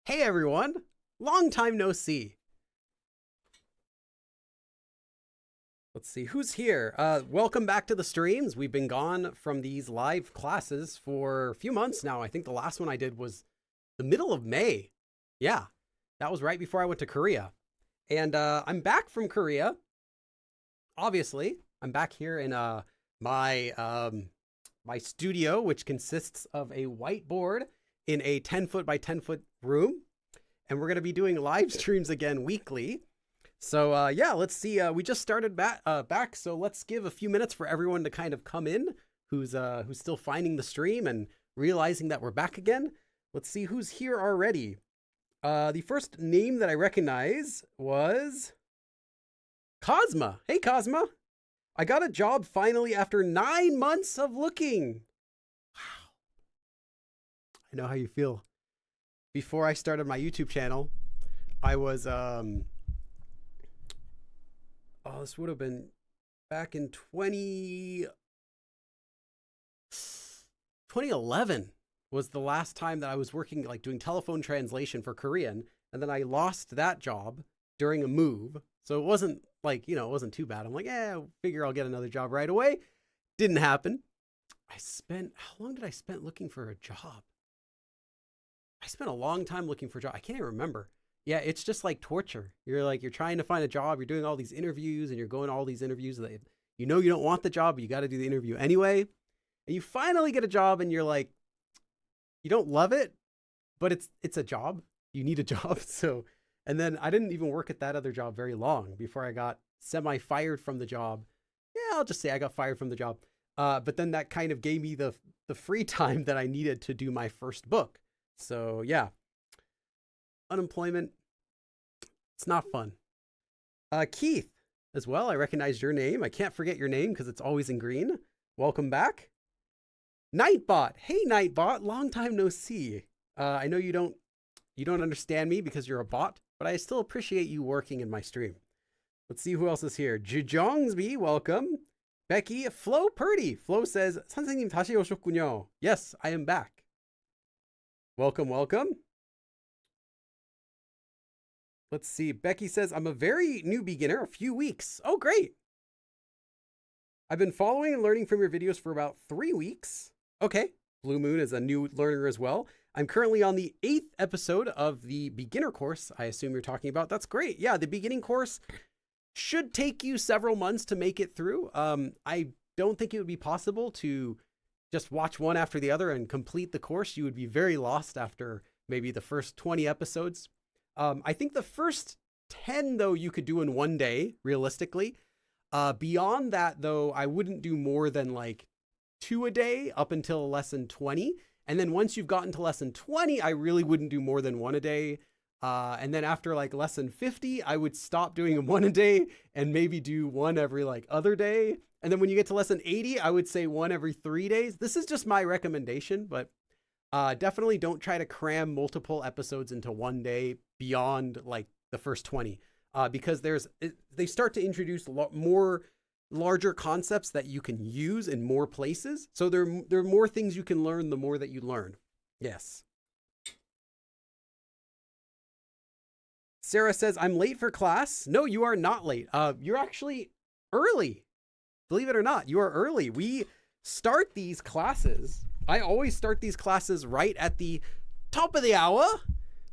Hey everyone, long time no see. Let's see who's here. Welcome back to the streams. We've been gone from these live classes for a few months now. I think the last one I did was the middle of May. Yeah, that was right before I went to Korea. And I'm back from Korea. Obviously, I'm back here in my studio, which consists of a whiteboard in a 10-foot by 10-foot room. And we're going to be doing live streams again weekly. So yeah, let's see. We just started back, so let's give a few minutes for everyone to kind of come in who's still finding the stream and realizing that we're back again. Let's see who's here already. The first name that I recognize was Cosma. Hey, Cosma. I got a job finally after 9 months of looking. Wow. I know how you feel. Before I started my YouTube channel, I was, this would have been back in 2011 was the last time that I was working, like doing telephone translation for Korean. And then I lost that job during a move. So it wasn't like, it wasn't too bad. I'm like, I figure I'll get another job right away. Didn't happen. How long did I spend looking for a job? I spent a long time looking for a job. I can't even remember. Yeah, it's just like torture. You're trying to find a job. You're doing all these interviews and you're going to all these interviews that you don't want the job, but you got to do the interview anyway. And you finally get a job and you're like, you don't love it, but it's a job. You need a job. So, and then I didn't even work at that other job very long before I got semi-fired from the job. Yeah, I'll just say I got fired from the job. But then that kind of gave me the free time that I needed to do my first book. So yeah, unemployment, it's not fun. Keith as well. I recognized your name. I can't forget your name because it's always in green. Welcome back. Nightbot. Hey, Nightbot. Long time no see. I know you don't understand me because you're a bot, but I still appreciate you working in my stream. Let's see who else is here. Jujongsby, welcome. Becky, Flo Purdy. Flo says, 선생님 다시 오셨군요. Yes, I am back. Welcome, welcome. Let's see. Becky says, I'm a very new beginner, a few weeks. Oh, great. I've been following and learning from your videos for about 3 weeks. Okay. Blue Moon is a new learner as well. I'm currently on the 8th episode of the beginner course. I assume you're talking about. That's great. Yeah, the beginning course should take you several months to make it through. I don't think it would be possible to just watch one after the other and complete the course. You would be very lost after maybe the first 20 episodes. I think the first 10, though, you could do in one day, realistically. Beyond that, though, I wouldn't do more than like 2 a day up until lesson 20. And then once you've gotten to lesson 20, I really wouldn't do more than 1 a day. And then after like lesson 50, I would stop doing 1 a day and maybe do 1 every like other day. And then when you get to lesson 80, I would say 1 every 3 days. This is just my recommendation, but definitely don't try to cram multiple episodes into 1 day beyond like the first 20, because they start to introduce more larger concepts that you can use in more places. So there are more things you can learn the more that you learn. Yes. Sarah says, I'm late for class. No, you are not late. You're actually early. Believe it or not, you are early. We start these classes. I always start these classes right at the top of the hour,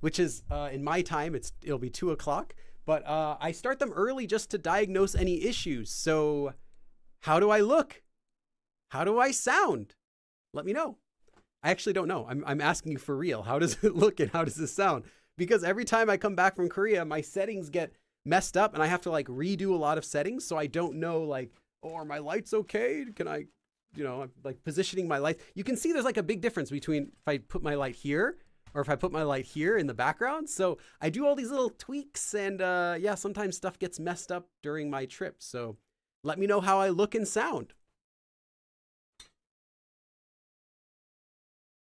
which is in my time, it'll be 2 o'clock. But I start them early just to diagnose any issues. So how do I look? How do I sound? Let me know. I actually don't know. I'm asking you for real. How does it look and how does it sound? Because every time I come back from Korea, my settings get messed up and I have to like redo a lot of settings. So I don't know like, oh, are my lights okay? Can I, I'm like positioning my lights. You can see there's like a big difference between if I put my light here or if I put my light here in the background. So I do all these little tweaks and yeah, sometimes stuff gets messed up during my trip. So let me know how I look and sound.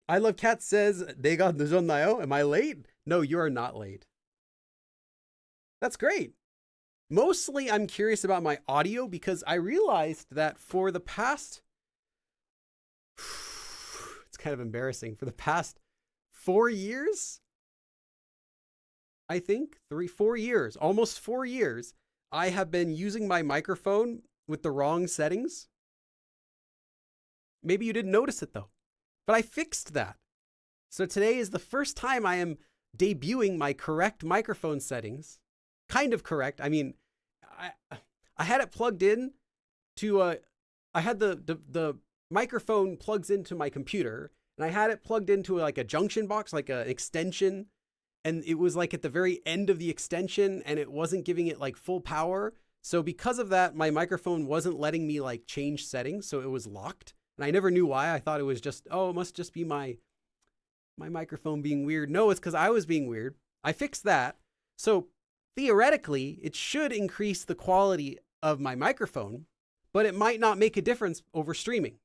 I Love Cat says, 내가 늦었나요? Am I late? No, you are not late. That's great. Mostly I'm curious about my audio because I realized that for the past, it's kind of embarrassing, for the past 4 years, I think 4 years, almost 4 years, I have been using my microphone with the wrong settings. Maybe you didn't notice it though, but I fixed that. So today is the first time I am debuting my correct microphone settings. Kind of correct. I mean, I had it plugged in to I had the microphone plugs into my computer, and I had it plugged into like a junction box, like an extension, and it was like at the very end of the extension, and it wasn't giving it like full power. So because of that, my microphone wasn't letting me like change settings, so it was locked. And I never knew why. I thought it was just, oh, it must just be my microphone being weird. No, it's because I was being weird. I fixed that. So theoretically, it should increase the quality of my microphone, but it might not make a difference over streaming.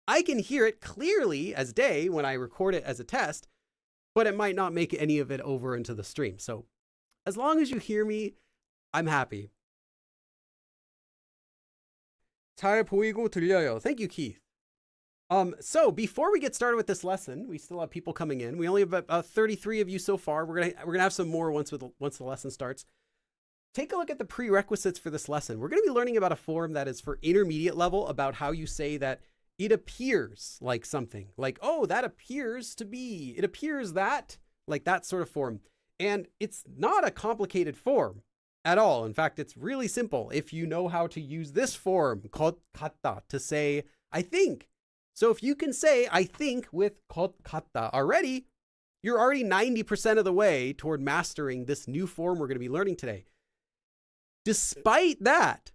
I can hear it clearly as day when I record it as a test, but it might not make any of it over into the stream. So as long as you hear me, I'm happy. 잘 보이고 들려요. Thank you, Keith. So before we get started with this lesson, we still have people coming in. We only have about 33 of you so far. We're gonna have some more once the lesson starts. Take a look at the prerequisites for this lesson. We're gonna be learning about a form that is for intermediate level, about how you say that it appears like something, like, oh, that appears to be, it appears that, like that sort of form. And it's not a complicated form at all. In fact, it's really simple if you know how to use this form, 것 같다, to say, I think. So if you can say, I think with 것 같다 already, you're already 90% of the way toward mastering this new form we're going to be learning today. Despite that,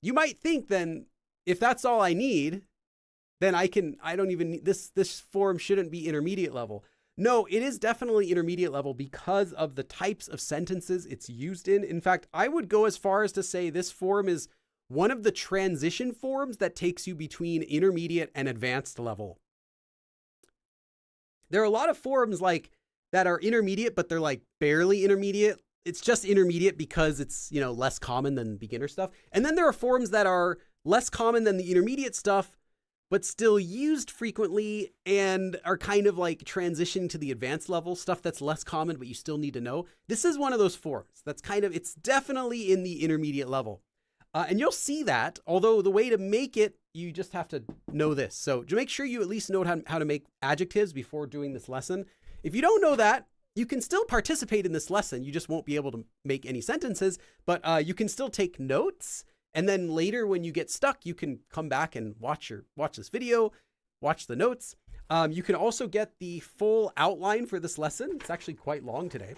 you might think then, if that's all I need, then I don't even need, this form shouldn't be intermediate level. No, it is definitely intermediate level because of the types of sentences it's used in. In fact, I would go as far as to say this form is one of the transition forms that takes you between intermediate and advanced level. There are a lot of forms like that are intermediate, but they're like barely intermediate. It's just intermediate because it's, less common than beginner stuff. And then there are forms that are less common than the intermediate stuff, but still used frequently and are kind of like transitioning to the advanced level stuff that's less common, but you still need to know. This is one of those forms that's it's definitely in the intermediate level. And you'll see that, although the way to make it, you just have to know this. So to make sure you at least know how to make adjectives before doing this lesson. If you don't know that, you can still participate in this lesson. You just won't be able to make any sentences, but you can still take notes. And then later when you get stuck, you can come back and watch this video, watch the notes. You can also get the full outline for this lesson. It's actually quite long today.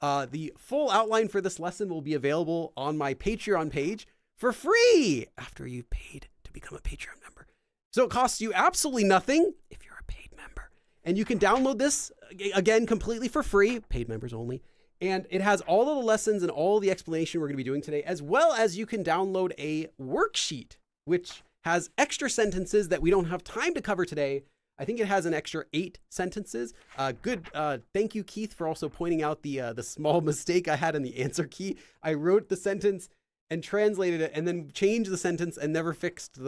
The full outline for this lesson will be available on my Patreon page for free after you've paid to become a Patreon member. So it costs you absolutely nothing if you're a paid member. And you can download this, again, completely for free, paid members only. And it has all of the lessons and all the explanation we're going to be doing today, as well as you can download a worksheet, which has extra sentences that we don't have time to cover today. I think it has an extra 8 sentences. Good. Thank you, Keith, for also pointing out the small mistake I had in the answer key. I wrote the sentence and translated it and then changed the sentence and never fixed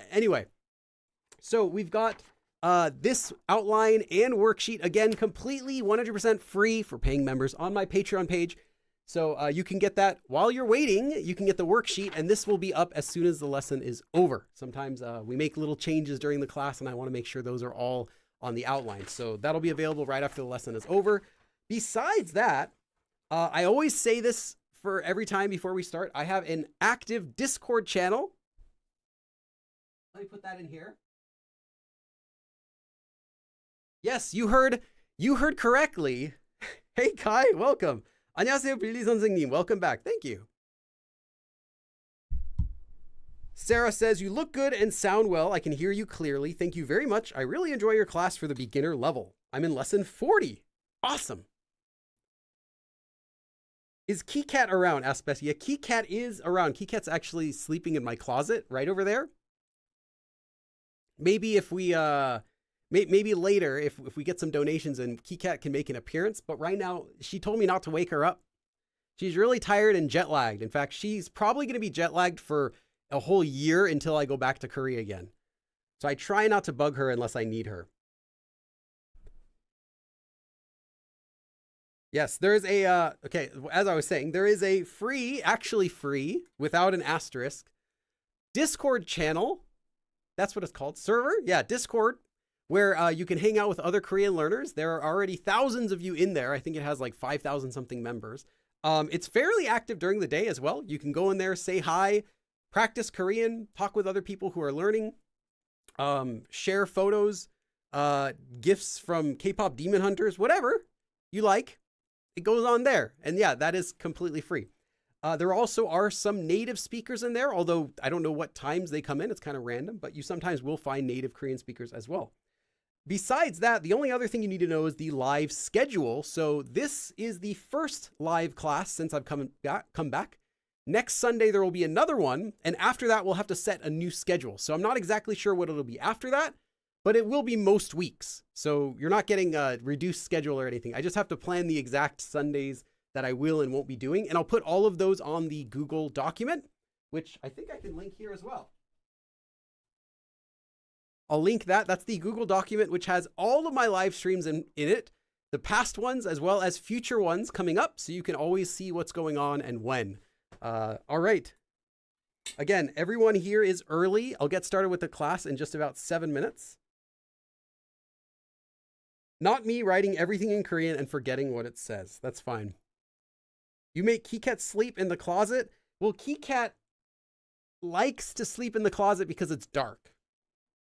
anyway. So we've got this outline and worksheet, again, completely 100% free for paying members on my Patreon page. So you can get that while you're waiting. You can get the worksheet, and this will be up as soon as the lesson is over. Sometimes we make little changes during the class, and I want to make sure those are all on the outline. So that'll be available right after the lesson is over. Besides that, I always say this for every time before we start. I have an active Discord channel. Let me put that in here. Yes, you heard correctly. Hey, Kai, welcome. 안녕하세요, 빌리 선생님. Welcome back. Thank you. Sarah says, you look good and sound well. I can hear you clearly. Thank you very much. I really enjoy your class for the beginner level. I'm in lesson 40. Awesome. Is KeyCat around? Asked Bessie. Yeah, KeyCat is around. KeyCat's actually sleeping in my closet right over there. Maybe if we, maybe later, if we get some donations and KeyCat can make an appearance. But right now, she told me not to wake her up. She's really tired and jet lagged. In fact, she's probably going to be jet lagged for a whole year until I go back to Korea again. So I try not to bug her unless I need her. Yes, there is a, okay, as I was saying, there is a free, actually free, without an asterisk, Discord channel. That's what it's called. Server? Yeah, Discord, where you can hang out with other Korean learners. There are already thousands of you in there. I think it has like 5,000 something members. It's fairly active during the day as well. You can go in there, say hi, practice Korean, talk with other people who are learning, share photos, gifts from K-pop demon hunters, whatever you like. It goes on there. And yeah, that is completely free. There also are some native speakers in there, although I don't know what times they come in. It's kind of random, but you sometimes will find native Korean speakers as well. Besides that, the only other thing you need to know is the live schedule. So this is the first live class since I've come back. Next Sunday, there will be another one. And after that, we'll have to set a new schedule. So I'm not exactly sure what it'll be after that, but it will be most weeks. So you're not getting a reduced schedule or anything. I just have to plan the exact Sundays that I will and won't be doing. And I'll put all of those on the Google document, which I think I can link here as well. I'll link that. That's the Google document, which has all of my live streams in it, the past ones as well as future ones coming up. So you can always see what's going on and when. All right. Again, everyone here is early. I'll get started with the class in just about 7 minutes. Not me writing everything in Korean and forgetting what it says. That's fine. You make Kiket sleep in the closet. Well, Kiket likes to sleep in the closet because it's dark.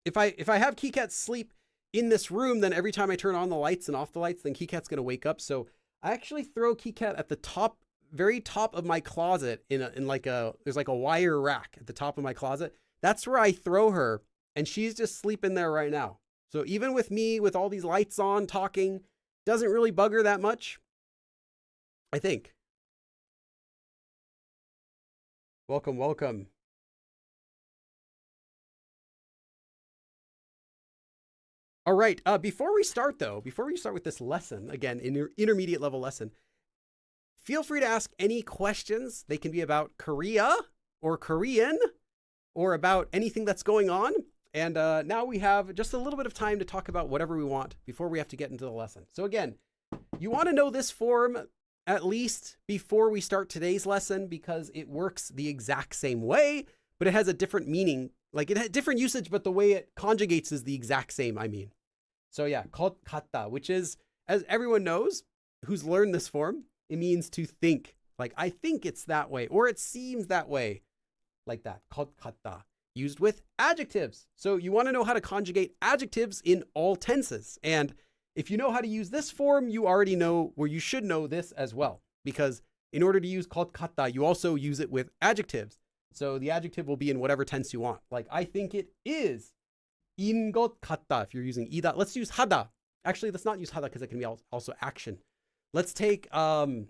If I have Kiket sleep in this room, then every time I turn on the lights and off the lights, then Kiket's going to wake up. So I actually throw Kiket at the top, very top of my closet there's like a wire rack at the top of my closet. That's where I throw her, and she's just sleeping there right now. So even with me, with all these lights on, talking, doesn't really bug her that much, I think. Welcome, welcome. All right, before we start with this lesson, again, intermediate level lesson, feel free to ask any questions. They can be about Korea or Korean or about anything that's going on. And now we have just a little bit of time to talk about whatever we want before we have to get into the lesson. So again, you want to know this form at least before we start today's lesson because it works the exact same way, but it has a different meaning. Like it had different usage, but the way it conjugates is the exact same, I mean. So yeah, 것 같다, which is, as everyone knows who's learned this form, it means to think. Like, I think it's that way, or it seems that way, like that, 것 같다, used with adjectives. So you want to know how to conjugate adjectives in all tenses. And if you know how to use this form, you already know, or you should know this as well, because in order to use 것 같다, you also use it with adjectives. So the adjective will be in whatever tense you want. Like, I think it is 인 것 같다. If you're using 이다, let's use 하다. Actually, let's not use 하다 because it can be also action. Let's take, let's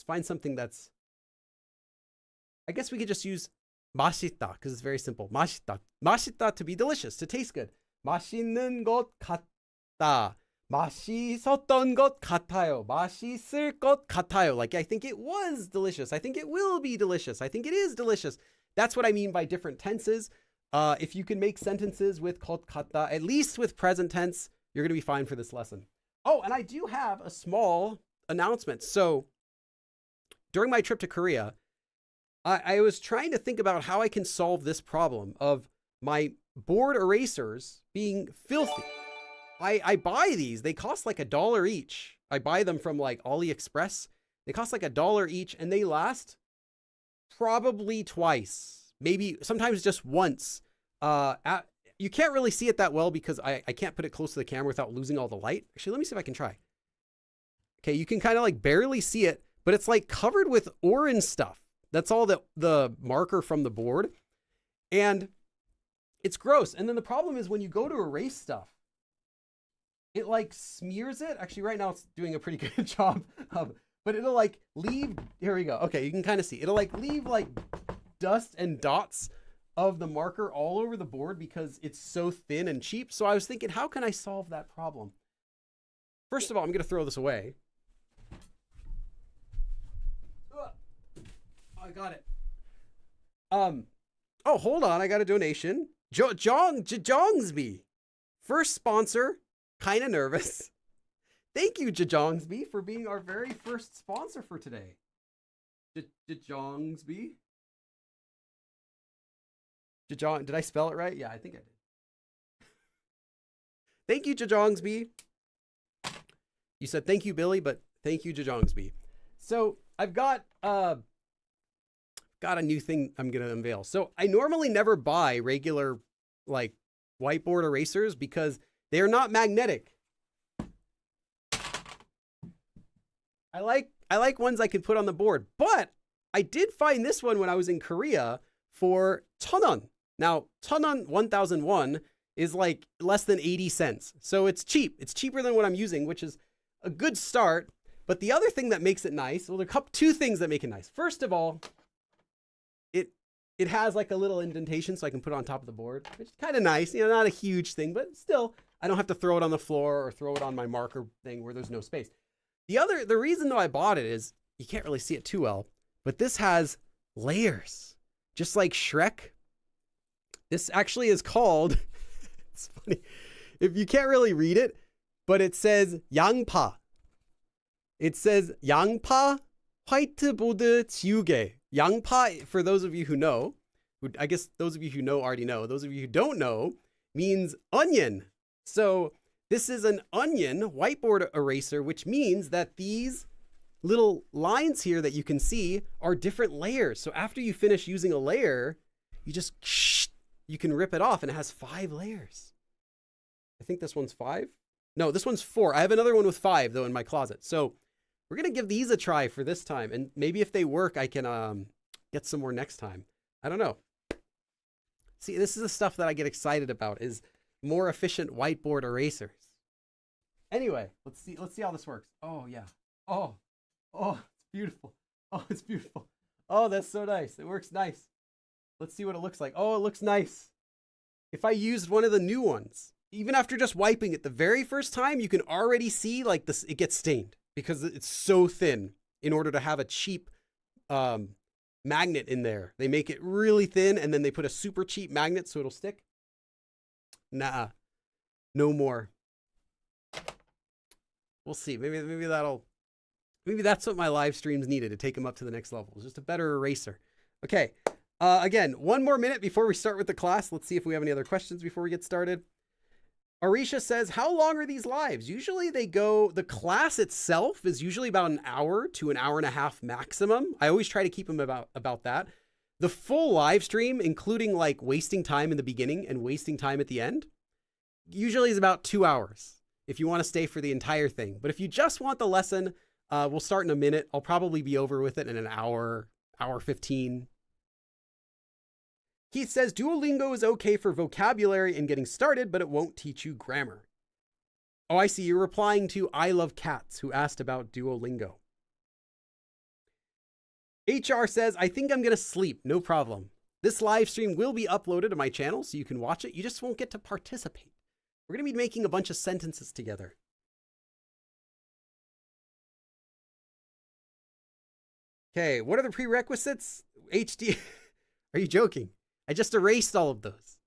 find something that's, I guess we could just use 맛있다 because it's very simple. 맛있다. 맛있다, to be delicious, to taste good. 맛있는 것 같다. 맛있었던 것 같아요. 맛있을 것 같아요. Like, I think it was delicious. I think it will be delicious. I think it is delicious. That's what I mean by different tenses. If you can make sentences with 것 같다, at least with present tense, you're going to be fine for this lesson. Oh, and I do have a small announcement. So during my trip to Korea, I was trying to think about how I can solve this problem of my board erasers being filthy. I buy these. They cost like $1 each. I buy them from like AliExpress. They cost like $1 each and they last probably twice, maybe sometimes just once. You can't really see it that well because I can't put it close to the camera without losing all the light. Actually, let me see if I can try. Okay, you can kind of like barely see it, but it's like covered with orange stuff. That's all the marker from the board. And it's gross. And then the problem is when you go to erase stuff, it like smears it. Actually, right now it's doing a pretty good job of, but it'll like leave, here we go. Okay, you can kind of see. It'll like leave like dust and dots of the marker all over the board because it's so thin and cheap. So I was thinking, how can I solve that problem? First of all, I'm going to throw this away. I got it. Oh, hold on. I got a donation. Jongsby. First sponsor. Kind of nervous. Thank you, Jajongsby, for being our very first sponsor for today. Jajongsby. Did I spell it right? Yeah, I think I did. Thank you, Jajongsby. You said thank you, Billy, but thank you, Jajongsby. So I've got a new thing I'm gonna unveil. So I normally never buy regular like whiteboard erasers because they're not magnetic. I like ones I could put on the board, but I did find this one when I was in Korea for 1,000원. Now 1,000원 1001 is like less than 80 cents. So it's cheap. It's cheaper than what I'm using, which is a good start. But the other thing that makes it nice, well, there are two things that make it nice. First of all, it has like a little indentation so I can put it on top of the board, which is kind of nice. You know, not a huge thing, but still, I don't have to throw it on the floor or throw it on my marker thing where there's no space. The reason though I bought it is, you can't really see it too well, but this has layers, just like Shrek. This actually is called, it's funny, if you can't really read it, but it says 양파. It says 양파 화이트보드 지우개. 양파, for those of you who know, I guess those of you who know already know, those of you who don't know, means onion. So this is an onion whiteboard eraser, which means that these little lines here that you can see are different layers. So after you finish using a layer, you can rip it off, and it has 5 layers. I think this one's 5. No, this one's 4. I have another one with 5 though in my closet. So we're going to give these a try for this time. And maybe if they work, I can get some more next time. I don't know. See, this is the stuff that I get excited about, is more efficient whiteboard erasers. Anyway, let's see how this works. Oh, yeah. Oh, it's beautiful. Oh, it's beautiful. Oh, that's so nice. It works nice. Let's see what it looks like. Oh, it looks nice. If I used one of the new ones, even after just wiping it the very first time, you can already see like this, it gets stained because it's so thin. In order to have a cheap magnet in there, they make it really thin, and then they put a super cheap magnet so it'll stick. Nah, no more. We'll see. Maybe that's what my live streams needed to take them up to the next level. It's just a better eraser. Okay. Again, one more minute before we start with the class. Let's see if we have any other questions before we get started. Arisha says, how long are these lives? Usually the class itself is usually about an hour to an hour and a half maximum. I always try to keep them about that. The full live stream, including like wasting time in the beginning and wasting time at the end, usually is about 2 hours if you want to stay for the entire thing. But if you just want the lesson, we'll start in a minute. I'll probably be over with it in an hour 15. Keith says, Duolingo is okay for vocabulary and getting started, but it won't teach you grammar. Oh, I see. You're replying to I Love Cats, who asked about Duolingo. HR says, I think I'm going to sleep. No problem. This live stream will be uploaded to my channel, so you can watch it. You just won't get to participate. We're going to be making a bunch of sentences together. Okay, what are the prerequisites? HD. Are you joking? I just erased all of those.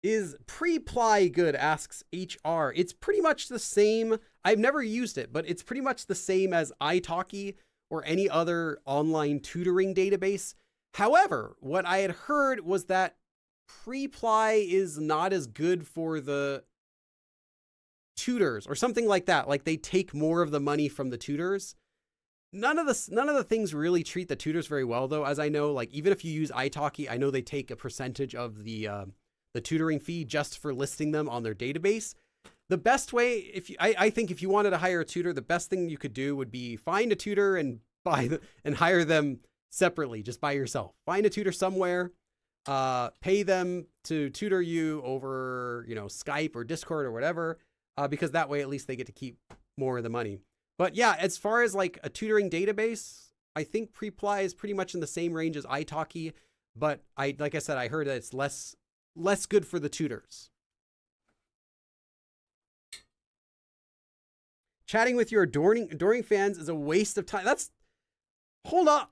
Is pre-ply good, asks HR. It's pretty much the same. I've never used it, but it's pretty much the same as italki or any other online tutoring database. However, what I had heard was that pre-ply is not as good for the tutors or something like that. Like they take more of the money from the tutors. None of the things really treat the tutors very well, though. As I know, like even if you use italki, I know they take a percentage of the tutoring fee just for listing them on their database. The best way, I think if you wanted to hire a tutor, the best thing you could do would be find a tutor and hire them separately, just by yourself. Find a tutor somewhere, pay them to tutor you over, Skype or Discord or whatever, because that way at least they get to keep more of the money. But yeah, as far as like a tutoring database, I think pre-ply is pretty much in the same range as italki, but like I said, I heard that it's less good for the tutors. Chatting with your adoring fans is a waste of time. Hold up.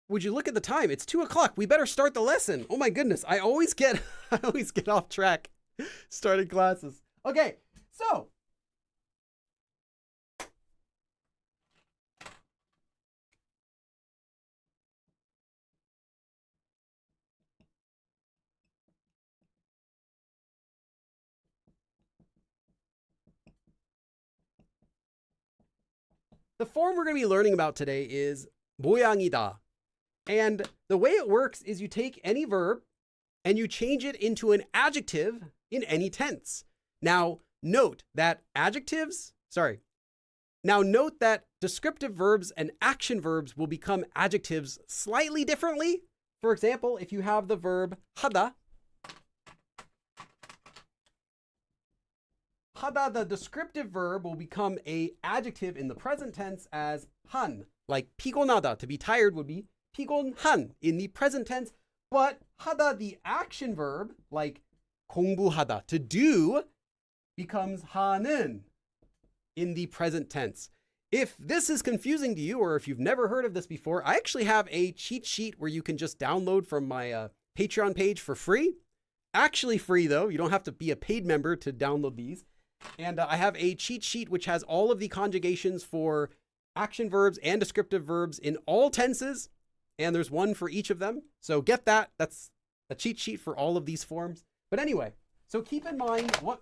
Would you look at the time? It's 2:00. We better start the lesson. Oh my goodness. I always get off track starting classes. Okay, so the form we're going to be learning about today is 모양이다. And the way it works is you take any verb and you change it into an adjective in any tense. Now, note that descriptive verbs and action verbs will become adjectives slightly differently. For example, if you have the verb 하다, the descriptive verb will become an adjective in the present tense as 한. Like 피곤하다, to be tired, would be 피곤한 in the present tense. But 하다, the action verb, like 공부하다, to do, becomes 하는 in the present tense. If this is confusing to you, or if you've never heard of this before, I actually have a cheat sheet where you can just download from my Patreon page for free. Actually free though, you don't have to be a paid member to download these. And I have a cheat sheet which has all of the conjugations for action verbs and descriptive verbs in all tenses. And there's one for each of them. So get that. That's a cheat sheet for all of these forms. But anyway, so keep in mind what...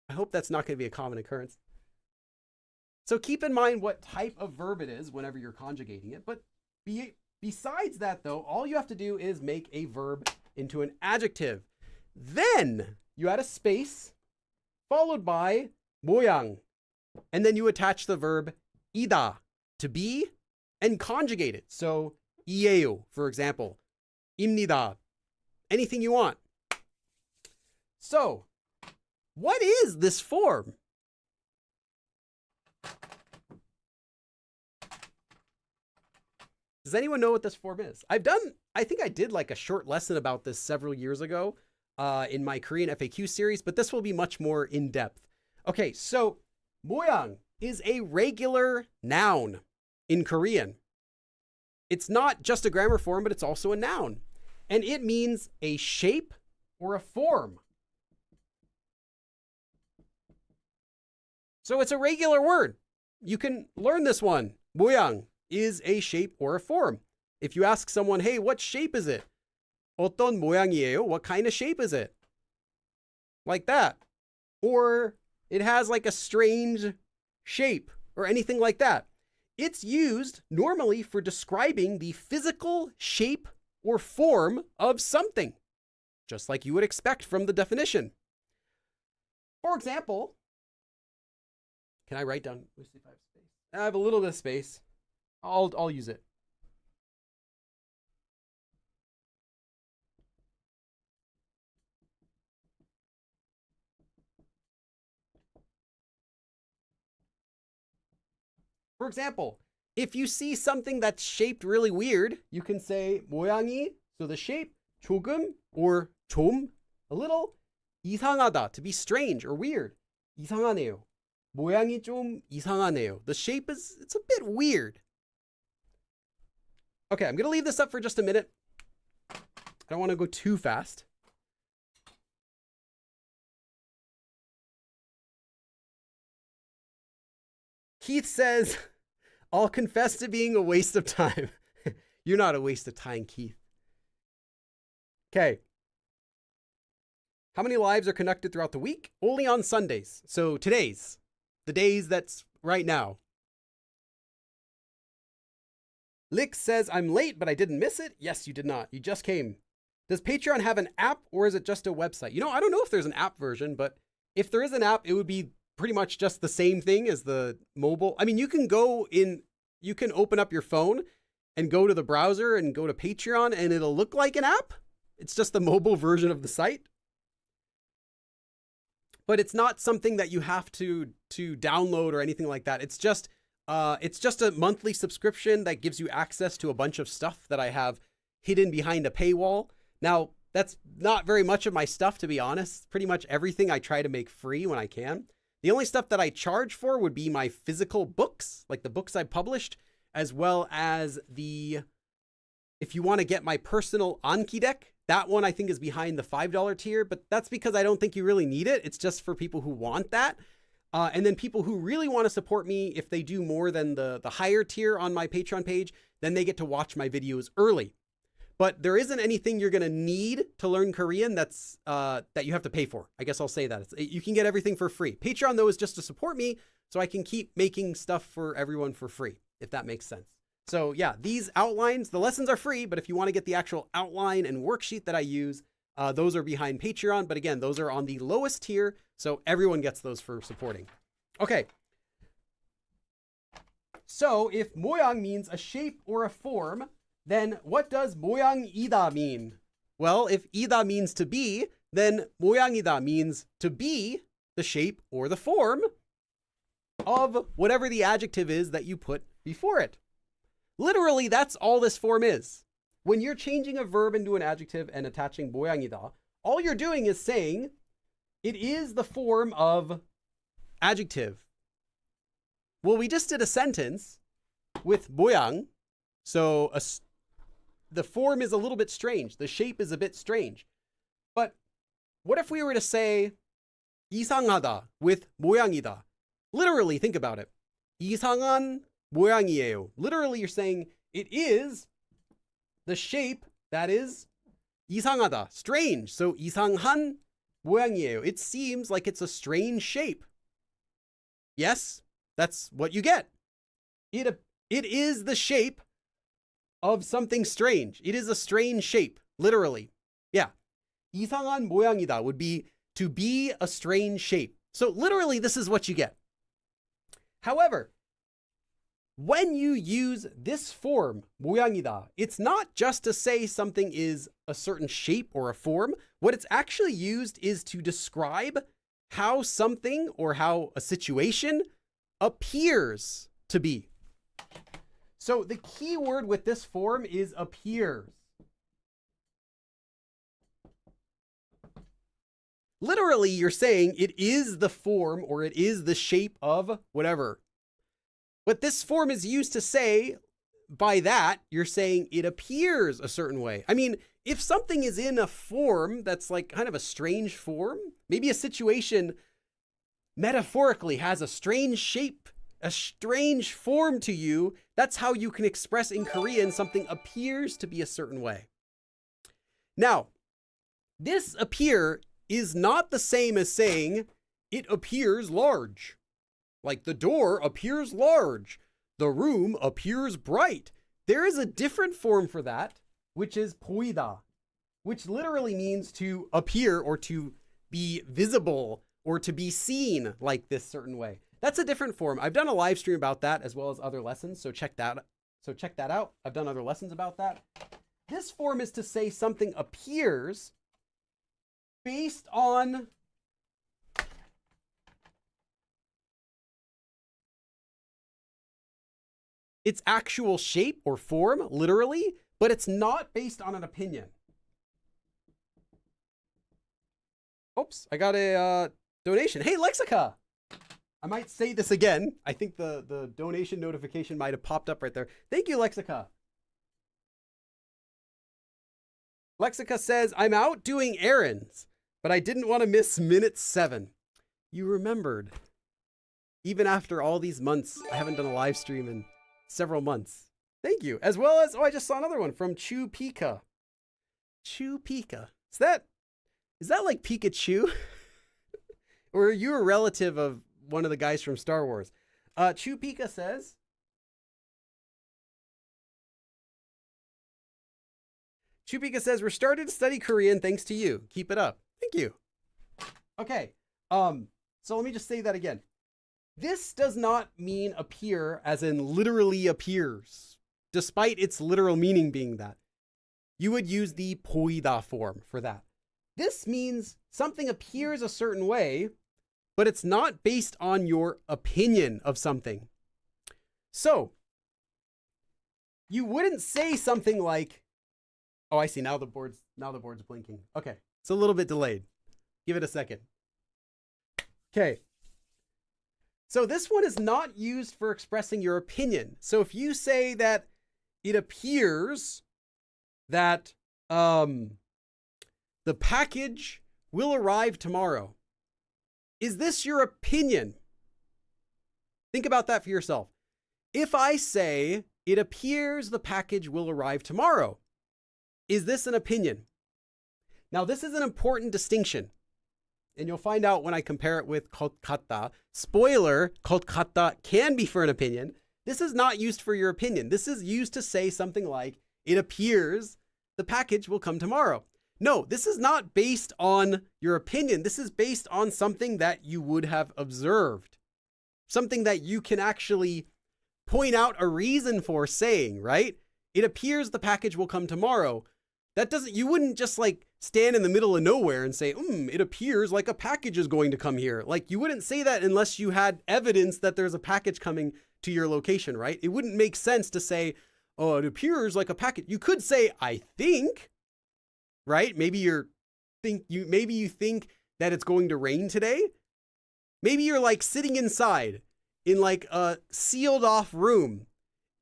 I hope that's not going to be a common occurrence. So keep in mind what type of verb it is whenever you're conjugating it. But besides that, though, all you have to do is make a verb into an adjective. Then you add a space followed by 모양. And then you attach the verb 이다, to be, and conjugate it. So 이에요, for example. 입니다. Anything you want. So what is this form? Does anyone know what this form is? I think I did like a short lesson about this several years ago in my Korean FAQ series, but this will be much more in depth. Okay, so 모양 is a regular noun in Korean. It's not just a grammar form, but it's also a noun. And it means a shape or a form. So it's a regular word. You can learn this one. 모양 is a shape or a form. If you ask someone, hey, what shape is it? 어떤 모양이에요? What kind of shape is it? Like that. Or it has like a strange shape or anything like that. It's used normally for describing the physical shape or form of something, just like you would expect from the definition. For example, can I write down? Let's see if I have space. I have a little bit of space. I'll use it. For example, if you see something that's shaped really weird, you can say 모양이, so the shape, 조금, or 좀, a little, 이상하다, to be strange or weird. 이상하네요. 모양이 좀 이상하네요. The shape it's a bit weird. Okay, I'm going to leave this up for just a minute. I don't want to go too fast. Keith says, I'll confess to being a waste of time. You're not a waste of time, Keith. Okay. How many lives are conducted throughout the week? Only on Sundays. So today's, the days that's right now. Lick says, I'm late, but I didn't miss it. Yes, you did not. You just came. Does Patreon have an app or is it just a website? You know, I don't know if there's an app version, but if there is an app, it would be pretty much just the same thing as the mobile. I mean, you can open up your phone and go to the browser and go to Patreon and it'll look like an app. It's just the mobile version of the site. But it's not something that you have to download or anything like that. It's just a monthly subscription that gives you access to a bunch of stuff that I have hidden behind a paywall. Now, that's not very much of my stuff, to be honest. Pretty much everything I try to make free when I can. The only stuff that I charge for would be my physical books, like the books I published, as well as if you want to get my personal Anki deck, That one I think is behind the $5 tier, but that's because I don't think you really need it. It's just for people who want that. And then people who really want to support me, if they do more than the higher tier on my Patreon page, then they get to watch my videos early. But there isn't anything you're going to need to learn Korean that's that you have to pay for. I guess I'll say that. You can get everything for free. Patreon, though, is just to support me so I can keep making stuff for everyone for free, if that makes sense. So yeah, these outlines, the lessons are free, but if you want to get the actual outline and worksheet that I use, those are behind Patreon. But again, those are on the lowest tier, so everyone gets those for supporting. Okay. So if 모양 means a shape or a form, then what does 모양이다 mean? Well, if 이다 means to be, then 모양이다 means to be the shape or the form of whatever the adjective is that you put before it. Literally, that's all this form is. When you're changing a verb into an adjective and attaching 모양이다, all you're doing is saying it is the form of adjective. Well, we just did a sentence with 모양, so the form is a little bit strange. The shape is a bit strange. But what if we were to say 이상하다 with 모양이다? Literally, think about it. 이상한 모양이에요. Literally, you're saying it is the shape that is 이상하다, strange. So 이상한 모양이에요. It seems like it's a strange shape. Yes, that's what you get. It is the shape of something strange. It is a strange shape, literally. Yeah. 이상한 모양이다 would be to be a strange shape. So literally, this is what you get. However, when you use this form, 모양이다, it's not just to say something is a certain shape or a form. What it's actually used is to describe how something or how a situation appears to be. So the key word with this form is appears. Literally, you're saying it is the form or it is the shape of whatever. But this form is used to say, by that, you're saying it appears a certain way. I mean, if something is in a form that's like kind of a strange form, maybe a situation metaphorically has a strange shape, a strange form to you, that's how you can express in Korean something appears to be a certain way. Now, this appear is not the same as saying it appears large. Like the door appears large. The room appears bright. There is a different form for that, which is 보이다, which literally means to appear or to be visible or to be seen like this certain way. That's a different form. I've done a live stream about that as well as other lessons, so check that out. I've done other lessons about that. This form is to say something appears based on its actual shape or form, literally, but it's not based on an opinion. Oops, I got a donation. Hey, Lexica! I might say this again. I think the donation notification might have popped up right there. Thank you, Lexica. Lexica says, I'm out doing errands, but I didn't want to miss minute 7. You remembered. Even after all these months, I haven't done a live stream in several months. Thank you. As well as, I just saw another one from Chu Pika. Chu Pika. Is that like Pikachu? Or are you a relative of one of the guys from Star Wars? Chu Pika says, we're starting to study Korean thanks to you. Keep it up. Thank you. Okay. So let me just say that again. This does not mean appear as in literally appears, despite its literal meaning being that. You would use the 보이다 form for that. This means something appears a certain way, but it's not based on your opinion of something. So, you wouldn't say something like, oh, I see, now the board's blinking. Okay, it's a little bit delayed. Give it a second. Okay. So this one is not used for expressing your opinion. So if you say that it appears that the package will arrive tomorrow. Is this your opinion? Think about that for yourself. If I say, it appears the package will arrive tomorrow, is this an opinion? Now, this is an important distinction, and you'll find out when I compare it with kolkata. Spoiler, kolkata can be for an opinion. This is not used for your opinion. This is used to say something like, it appears the package will come tomorrow. No, this is not based on your opinion. This is based on something that you would have observed. Something that you can actually point out a reason for saying, right? It appears the package will come tomorrow. That doesn't, you wouldn't just like stand in the middle of nowhere and say, it appears like a package is going to come here. Like you wouldn't say that unless you had evidence that there's a package coming to your location, right? It wouldn't make sense to say, oh, it appears like a package. You could say, I think, right? Maybe you think that it's going to rain today. Maybe you're like sitting inside in like a sealed off room.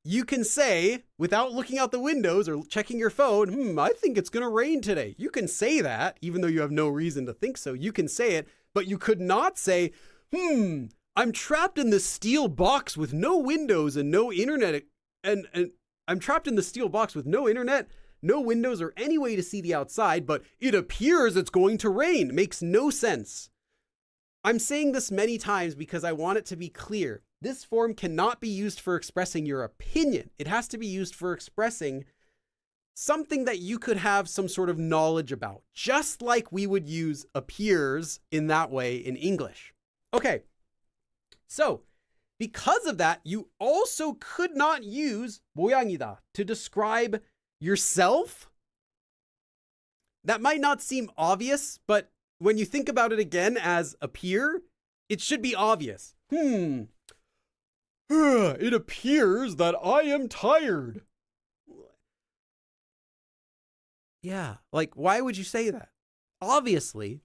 You can say, without looking out the windows or checking your phone, I think it's going to rain today. You can say that, even though you have no reason to think so. You can say it, but you could not say, I'm trapped in this steel box with no windows and no internet. And I'm trapped in the steel box with no internet, no windows or any way to see the outside, but it appears it's going to rain. It makes no sense. I'm saying this many times because I want it to be clear. This form cannot be used for expressing your opinion. It has to be used for expressing something that you could have some sort of knowledge about, just like we would use appears in that way in English. Okay, so because of that, you also could not use 모양이다 to describe yourself. That might not seem obvious, but when you think about it again as appear, it should be obvious. It appears that I am tired. Yeah, like why would you say that? Obviously,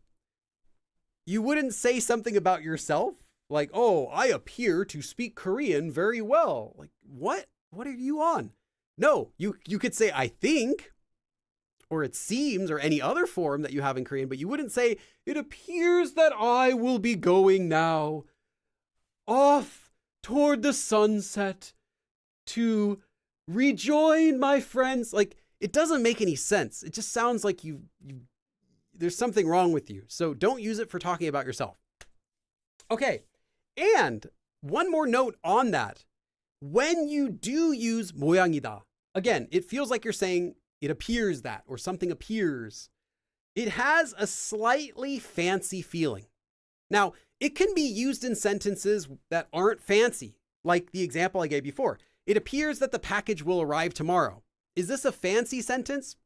you wouldn't say something about yourself like, oh, I appear to speak Korean very well. Like, what? What are you on? No, you could say, I think, or it seems, or any other form that you have in Korean, but you wouldn't say, it appears that I will be going now off toward the sunset to rejoin my friends. Like, it doesn't make any sense. It just sounds like there's something wrong with you. So don't use it for talking about yourself. Okay. And one more note on that. When you do use 모양이다, again, it feels like you're saying it appears that, or something appears. It has a slightly fancy feeling. Now, it can be used in sentences that aren't fancy, like the example I gave before. It appears that the package will arrive tomorrow. Is this a fancy sentence?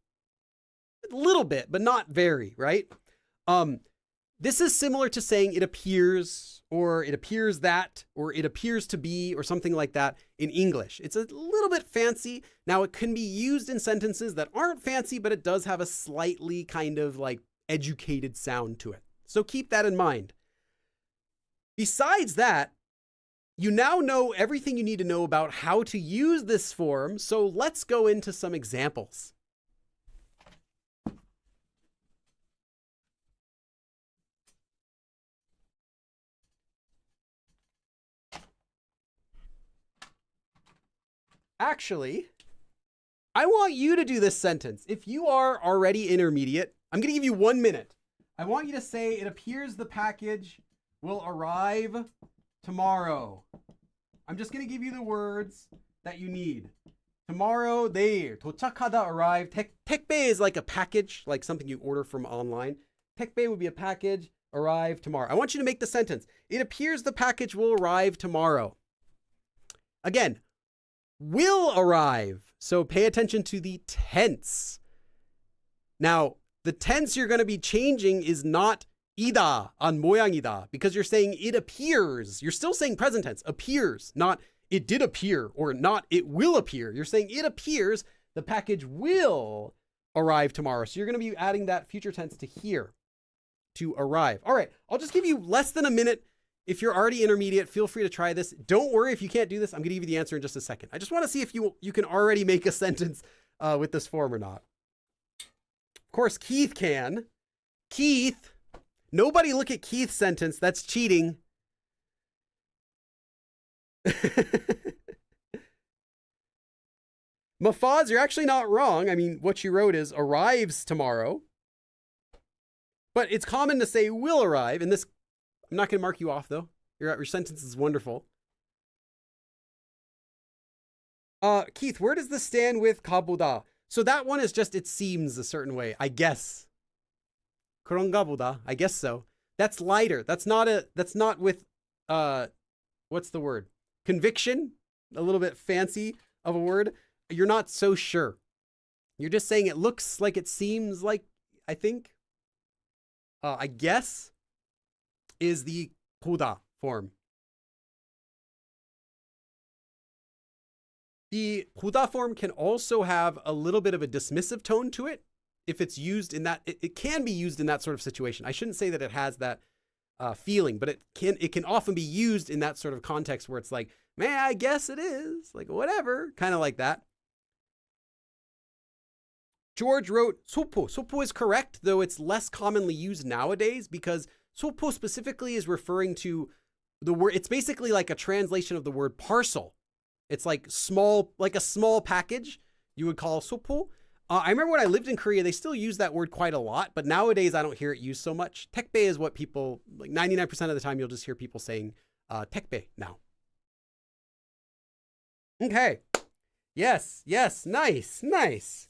A little bit, but not very, right? This is similar to saying it appears, or it appears that, or it appears to be, or something like that in English. It's a little bit fancy. Now, it can be used in sentences that aren't fancy, but it does have a slightly kind of like educated sound to it. So keep that in mind. Besides that, you now know everything you need to know about how to use this form. So let's go into some examples. Actually, I want you to do this sentence. If you are already intermediate, I'm going to give you 1 minute. I want you to say, it appears the package will arrive tomorrow. I'm just going to give you the words that you need. Tomorrow, 내일, 도착하다, arrive. 택배 is like a package, like something you order from online. 택배 would be a package, arrive tomorrow. I want you to make the sentence. It appears the package will arrive tomorrow. Again, will arrive. So pay attention to the tense. Now, the tense you're going to be changing is not 이다 on 모양이다, because you're saying it appears. You're still saying present tense, appears, not it did appear, or not it will appear. You're saying it appears the package will arrive tomorrow. So you're going to be adding that future tense to here, to arrive. All right, I'll just give you less than a minute. If you're already intermediate, feel free to try this. Don't worry if you can't do this. I'm going to give you the answer in just a second. I just want to see if you can already make a sentence with this form or not. Of course, Keith can. Keith. Nobody look at Keith's sentence. That's cheating. Mafaz, you're actually not wrong. I mean, what you wrote is arrives tomorrow. But it's common to say will arrive. And this, I'm not going to mark you off, though. Your sentence is wonderful. Keith, where does this stand with 가보다? So that one is just, it seems a certain way, I guess. 그런가 보다. I guess so. That's lighter. That's not with, what's the word? Conviction? A little bit fancy of a word. You're not so sure. You're just saying it looks like, it seems like, I think. I guess is the 보다 form. The 보다 form can also have a little bit of a dismissive tone to it if it's used in that, it can be used in that sort of situation. I shouldn't say that it has that feeling, but it can often be used in that sort of context where it's like, man, I guess it is, like whatever, kind of like that. George wrote 소포. 소포 is correct, though it's less commonly used nowadays because 소포 specifically is referring to the word, it's basically like a translation of the word parcel. It's like small, like a small package you would call 소포. I remember when I lived in Korea, they still use that word quite a lot, but nowadays I don't hear it used so much. 택배 is what people, like 99% of the time, you'll just hear people saying 택배 now. Okay. Yes, nice.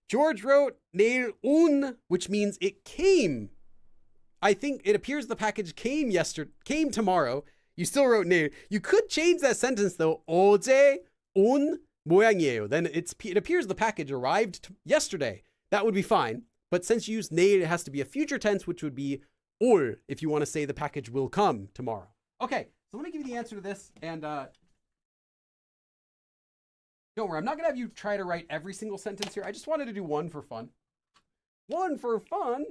George wrote 내일 온, which means it came. I think it appears the package came tomorrow. You still wrote 내일. You could change that sentence though. 어제 온 모양이에요. Then it appears the package arrived yesterday. That would be fine. But since you use 내일, it has to be a future tense, which would be 올 if you want to say the package will come tomorrow. Okay, so let me give you the answer to this. And don't worry, I'm not going to have you try to write every single sentence here. I just wanted to do one for fun. One for fun.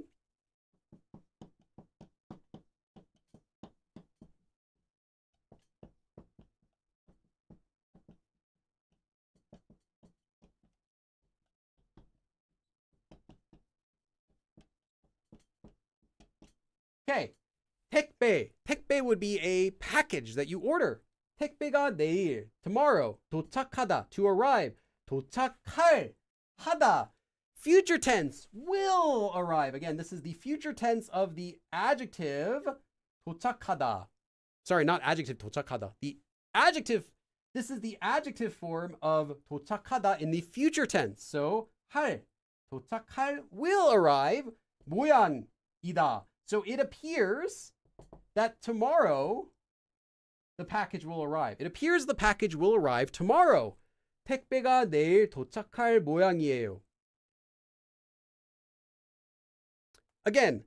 Okay, 택배. 택배 would be a package that you order. 택배가 내일, tomorrow. 도착하다, to arrive. 도착할, 하다. Future tense, will arrive. Again, this is the future tense of the adjective 도착하다. Sorry, not adjective 도착하다. The adjective, this is the adjective form of 도착하다 in the future tense. So, 할, 도착할, will arrive. 모양이다. So it appears that tomorrow the package will arrive. It appears the package will arrive tomorrow. 택배가 내일 도착할 모양이에요. Again,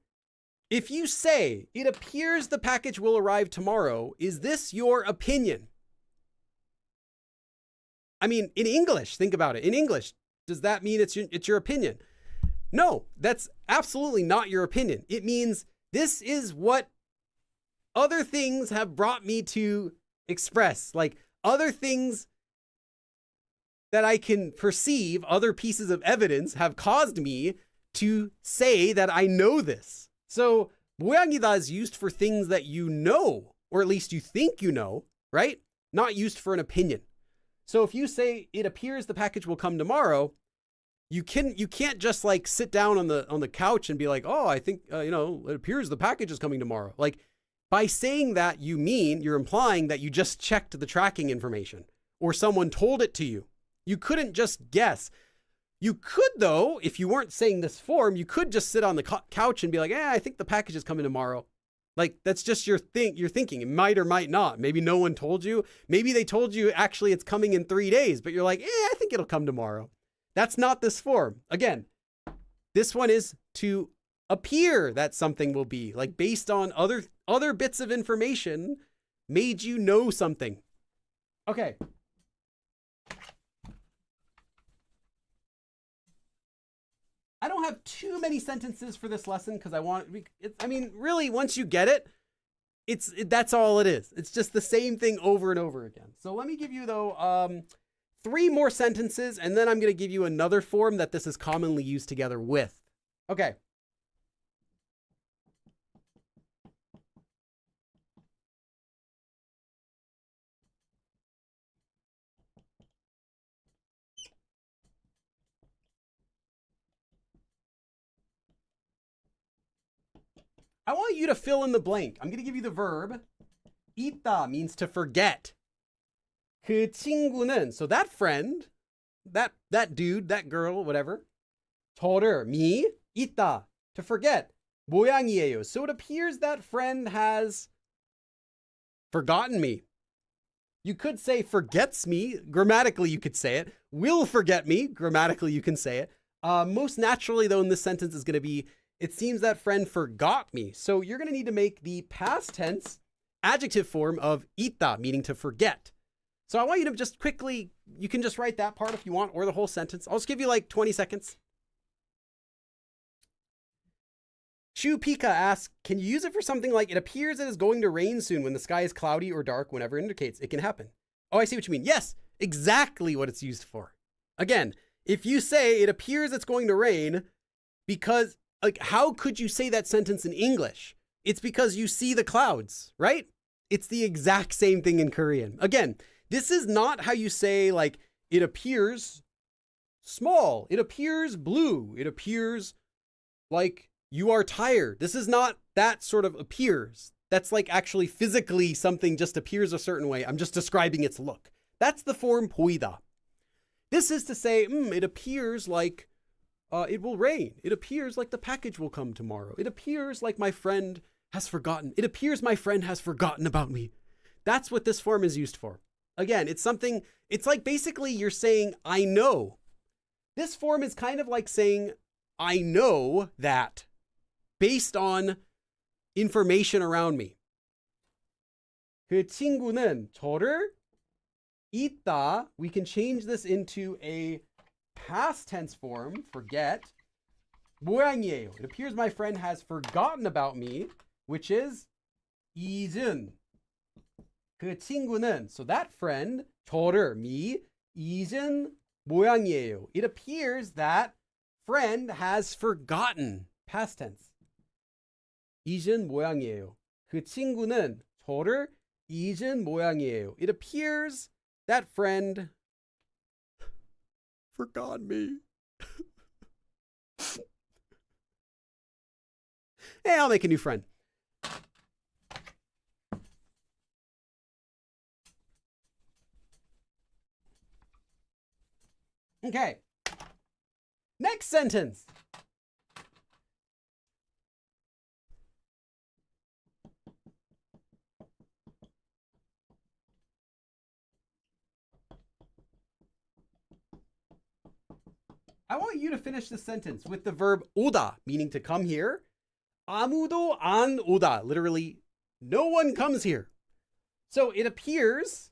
if you say it appears the package will arrive tomorrow, is this your opinion? I mean, in English, think about it. In English, does that mean it's your opinion? No, that's absolutely not your opinion. It means this is what other things have brought me to express, like other things that I can perceive, other pieces of evidence have caused me to say that I know this. So 모양이다 is used for things that you know, or at least you think you know, right? Not used for an opinion. So if you say it appears the package will come tomorrow, you can't just like sit down on the couch and be like, oh, I think it appears the package is coming tomorrow. Like by saying that, you're implying that you just checked the tracking information or someone told it to you. You couldn't just guess. You could though, if you weren't saying this form, you could just sit on the couch and be like, I think the package is coming tomorrow. Like that's just your you're thinking. It might or might not. Maybe no one told you. Maybe they told you actually it's coming in 3 days, but you're like, I think it'll come tomorrow. That's not this form. Again, this one is to appear that something will be, like based on other bits of information made you know something. Okay. I don't have too many sentences for this lesson because really, once you get it, that's all it is. It's just the same thing over and over again. So let me give you though, 3 more sentences, and then I'm going to give you another form that this is commonly used together with. Okay. I want you to fill in the blank. I'm going to give you the verb. 있다 means to forget. 그 친구는, so that friend, that dude, that girl, whatever. 저를, me, 있다, to forget. 모양이에요. So it appears that friend has forgotten me. You could say forgets me. Grammatically, you could say it. Will forget me. Grammatically, you can say it. Most naturally, though, in this sentence is going to be, it seems that friend forgot me. So you're going to need to make the past tense adjective form of 있다, meaning to forget. So I want you to just quickly, you can just write that part if you want, or the whole sentence. I'll just give you like 20 seconds. Shu Pika asks, can you use it for something like, it appears it is going to rain soon when the sky is cloudy or dark whenever it indicates it can happen? Oh, I see what you mean. Yes, exactly what it's used for. Again, if you say it appears it's going to rain, because, like, how could you say that sentence in English? It's because you see the clouds, right? It's the exact same thing in Korean. Again, this is not how you say, like, it appears small. It appears blue. It appears like you are tired. This is not that sort of appears. That's like actually physically something just appears a certain way. I'm just describing its look. That's the form 보이다. This is to say, it appears like it will rain. It appears like the package will come tomorrow. It appears like my friend has forgotten. It appears my friend has forgotten about me. That's what this form is used for. Again, it's something, it's like basically you're saying, I know. This form is kind of like saying, I know that based on information around me. 그 친구는 저를 있다. We can change this into a past tense form, forget. 모양이에요. It appears my friend has forgotten about me, which is 잊은. 그 친구는, so that friend, 저를, me, 잊은 모양이에요. It appears that friend has forgotten, past tense. 잊은 모양이에요. 그 친구는 저를 잊은 모양이에요. It appears that friend forgot me. Hey, I'll make a new friend. Okay. Next sentence. I want you to finish the sentence with the verb 오다, meaning to come here. 아무도 안 오다, literally, no one comes here. So it appears,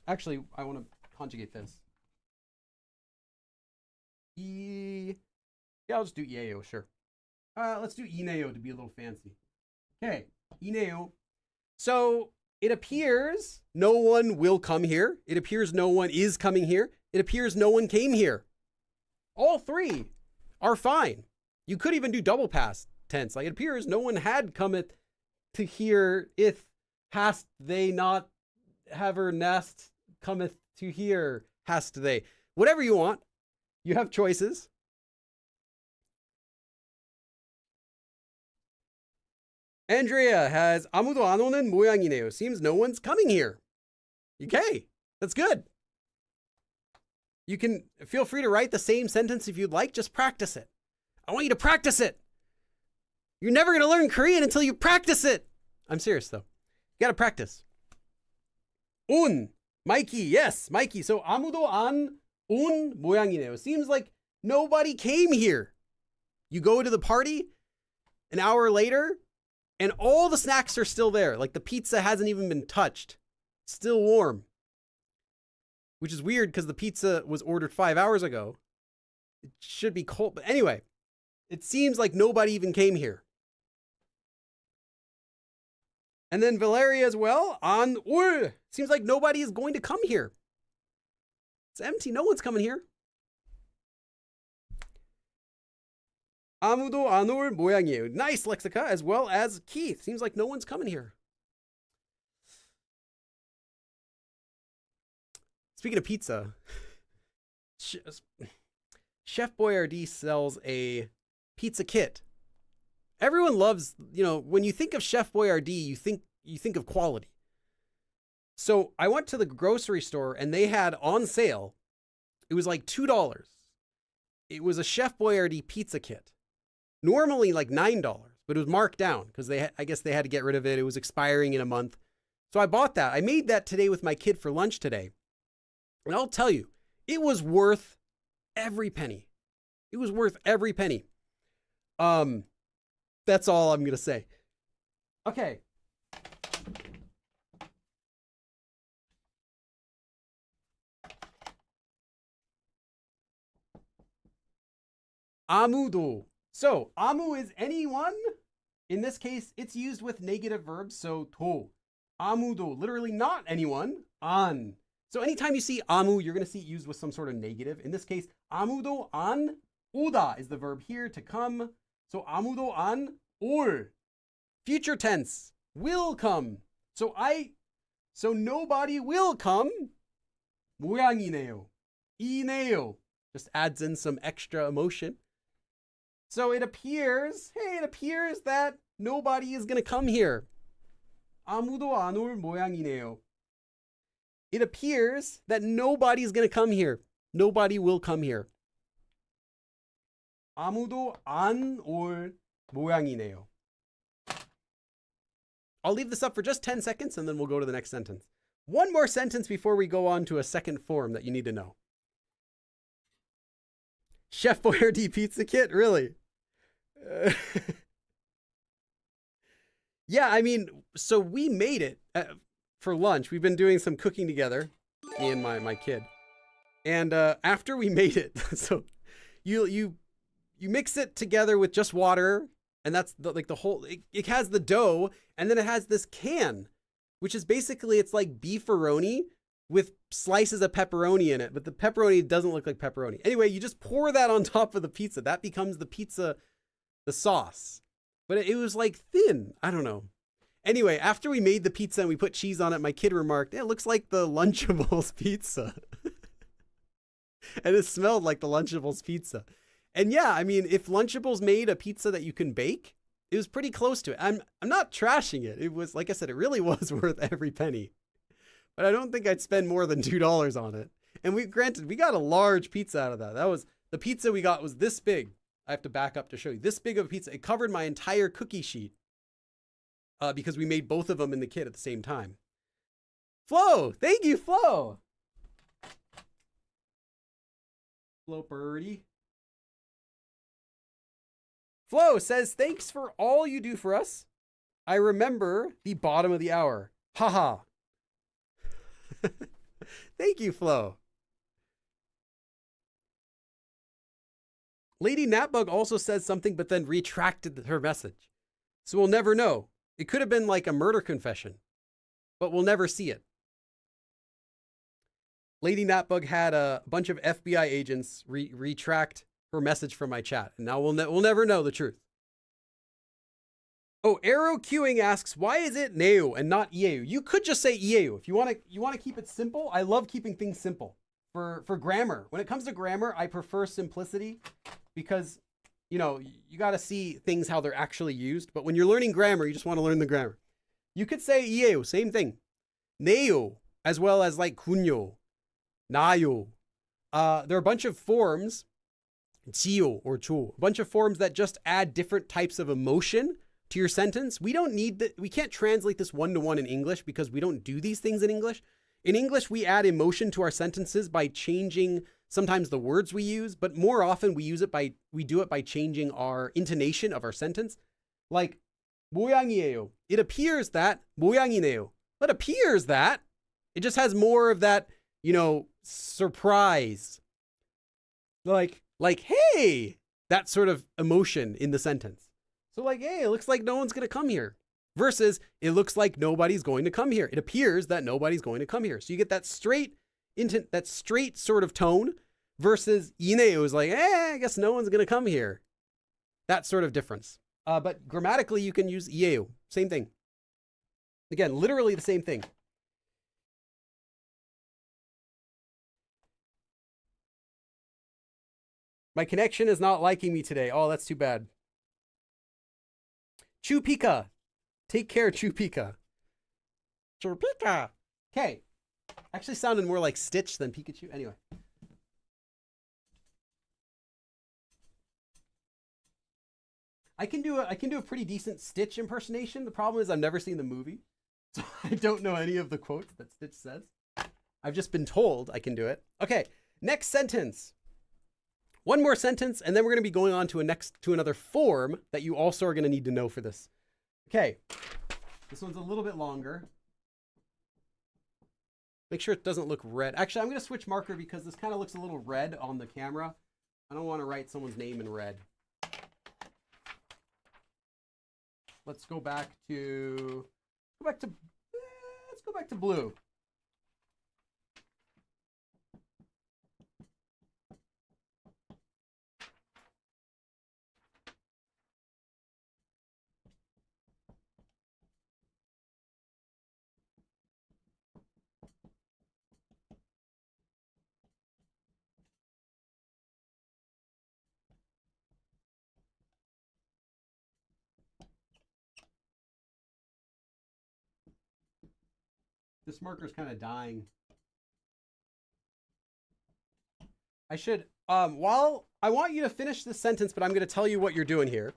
actually, I want to conjugate this. Yeah, I'll just do 이에요, sure. Let's do 이네요 to be a little fancy. Okay, 이네요. So it appears no one will come here. It appears no one is coming here. It appears no one came here. All three are fine. You could even do double past tense. Like it appears no one had cometh to here if hast they not have her nest cometh to here hast they. Whatever you want. You have choices. Andrea has 아무도 안 오는 모양이네요. Seems no one's coming here. Okay, that's good. You can feel free to write the same sentence if you'd like. Just practice it. I want you to practice it. You're never going to learn Korean until you practice it. I'm serious, though. You got to practice. 온. Mikey. Yes, Mikey. So 아무도 안 온 모양이네요. Seems like nobody came here. You go to the party an hour later, and all the snacks are still there. Like the pizza hasn't even been touched. Still warm. Which is weird because the pizza was ordered 5 hours ago. It should be cold. But anyway, it seems like nobody even came here. And then Valeria as well. On 올. Seems like nobody is going to come here. It's empty. No one's coming here. 아무도 안 올 모양이에요. Nice, Lexica, as well as Keith. Seems like no one's coming here. Speaking of pizza, Chef Boyardee sells a pizza kit. Everyone loves, when you think of Chef Boyardee, you think of quality. So I went to the grocery store and they had on sale, it was like $2. It was a Chef Boyardee pizza kit. Normally like $9, but it was marked down because I guess they had to get rid of it. It was expiring in a month. So I bought that. I made that today with my kid for lunch today. And I'll tell you, it was worth every penny. It was worth every penny. That's all I'm going to say. Okay. 아무도. So, 아무 is anyone. In this case, it's used with negative verbs. So, 도. 아무도, literally not anyone. 안. So anytime you see 아무, you're going to see it used with some sort of negative. In this case, 아무도 안 오다 is the verb here, to come. So 아무도 안 올. Future tense, will come. So nobody will come. 모양이네요. 이네요. Just adds in some extra emotion. So it appears that nobody is going to come here. 아무도 안 올 모양이네요. It appears that nobody's going to come here. Nobody will come here. 아무도 안 올 모양이네요. I'll leave this up for just 10 seconds and then we'll go to the next sentence. One more sentence before we go on to a second form that you need to know. Chef Boyardee pizza kit? Really? Yeah, I mean, so we made it for lunch. We've been doing some cooking together, me and my kid. And after we made it, so you mix it together with just water, and that's the whole, it has the dough, and then it has this can, which is basically, it's like beefaroni with slices of pepperoni in it, but the pepperoni doesn't look like pepperoni. Anyway, you just pour that on top of the pizza. That becomes the pizza, the sauce. But it was like thin. I don't know. Anyway, after we made the pizza and we put cheese on it, my kid remarked, it looks like the Lunchables pizza. And it smelled like the Lunchables pizza. And yeah, I mean, if Lunchables made a pizza that you can bake, it was pretty close to it. I'm not trashing it. It was, like I said, it really was worth every penny. But I don't think I'd spend more than $2 on it. And we got a large pizza out of that. The pizza we got was this big. I have to back up to show you. This big of a pizza. It covered my entire cookie sheet. Because we made both of them in the kit at the same time. Flo! Thank you, Flo! Flo Birdie. Flo says, thanks for all you do for us. I remember the bottom of the hour. Haha. Thank you, Flo. Lady Natbug also said something, but then retracted her message. So we'll never know. It could have been like a murder confession, but we'll never see it. Lady Natbug had a bunch of FBI agents retract her message from my chat, and now we'll never know the truth. Oh, Arrow Queuing asks, why is it neu and not ieu? You could just say ieu if you want to keep it simple. I love keeping things simple for grammar. When it comes to grammar, I prefer simplicity because you got to see things how they're actually used. But when you're learning grammar, you just want to learn the grammar. You could say ieu, same thing. Neo, as well as like kunyo, nayo. There are a bunch of forms, jiyo or cho, a bunch of forms that just add different types of emotion to your sentence. We don't need that. We can't translate this one-to-one in English because we don't do these things in English. In English, we add emotion to our sentences by changing sometimes the words we use, but more often we do it by changing our intonation of our sentence. Like, 모양이에요. It appears that, 모양이네요. It appears that. It just has more of that, surprise. Like, hey, that sort of emotion in the sentence. So like, hey, it looks like no one's going to come here. Versus, it looks like nobody's going to come here. It appears that nobody's going to come here. So you get that straight sort of tone versus 이네요 is like, I guess no one's going to come here. That sort of difference. But grammatically, you can use ieu. Same thing. Again, literally the same thing. My connection is not liking me today. Oh, that's too bad. Chupika. Take care, Chupika. Chupika. Okay. Actually sounded more like Stitch than Pikachu. Anyway. I can do a pretty decent Stitch impersonation. The problem is I've never seen the movie. So I don't know any of the quotes that Stitch says. I've just been told I can do it. Okay, next sentence. One more sentence, and then we're going to be going on to another form that you also are going to need to know for this. Okay, this one's a little bit longer. Make sure it doesn't look red. Actually, I'm going to switch marker because this kind of looks a little red on the camera. I don't want to write someone's name in red. Let's go back to blue. This marker's kind of dying. I should, while I want you to finish this sentence, but I'm going to tell you what you're doing here.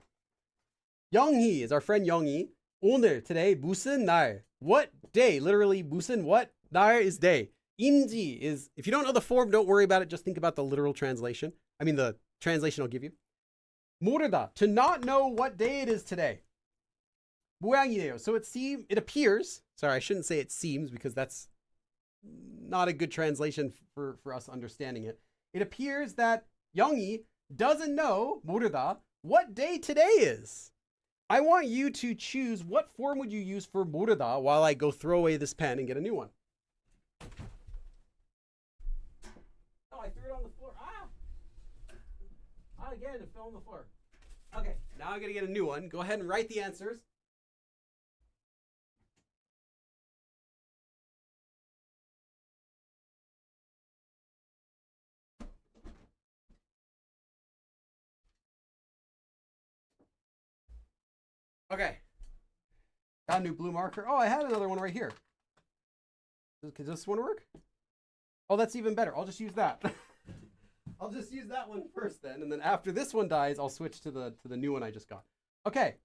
영희 is our friend 영희. 오늘, today, 무슨 날? What day? Literally, 무슨 what? 날 is day. 인지 is, if you don't know the form, don't worry about it. Just think about the literal translation. I mean, the translation I'll give you. 모르다, to not know what day it is today. 모양이네요. So it appears, sorry, I shouldn't say it seems because that's not a good translation for us understanding it. It appears that 영희 doesn't know, 모르다, what day today is. I want you to choose what form would you use for 모르다 while I go throw away this pen and get a new one. Oh, I threw it on the floor. Again, it fell on the floor. Okay, now I'm going to get a new one. Go ahead and write the answers. Okay. Got a new blue marker. Oh, I had another one right here. Does this one work? Oh, that's even better. I'll just use that. I'll just use that one first then, and then after this one dies, I'll switch to the new one I just got. Okay.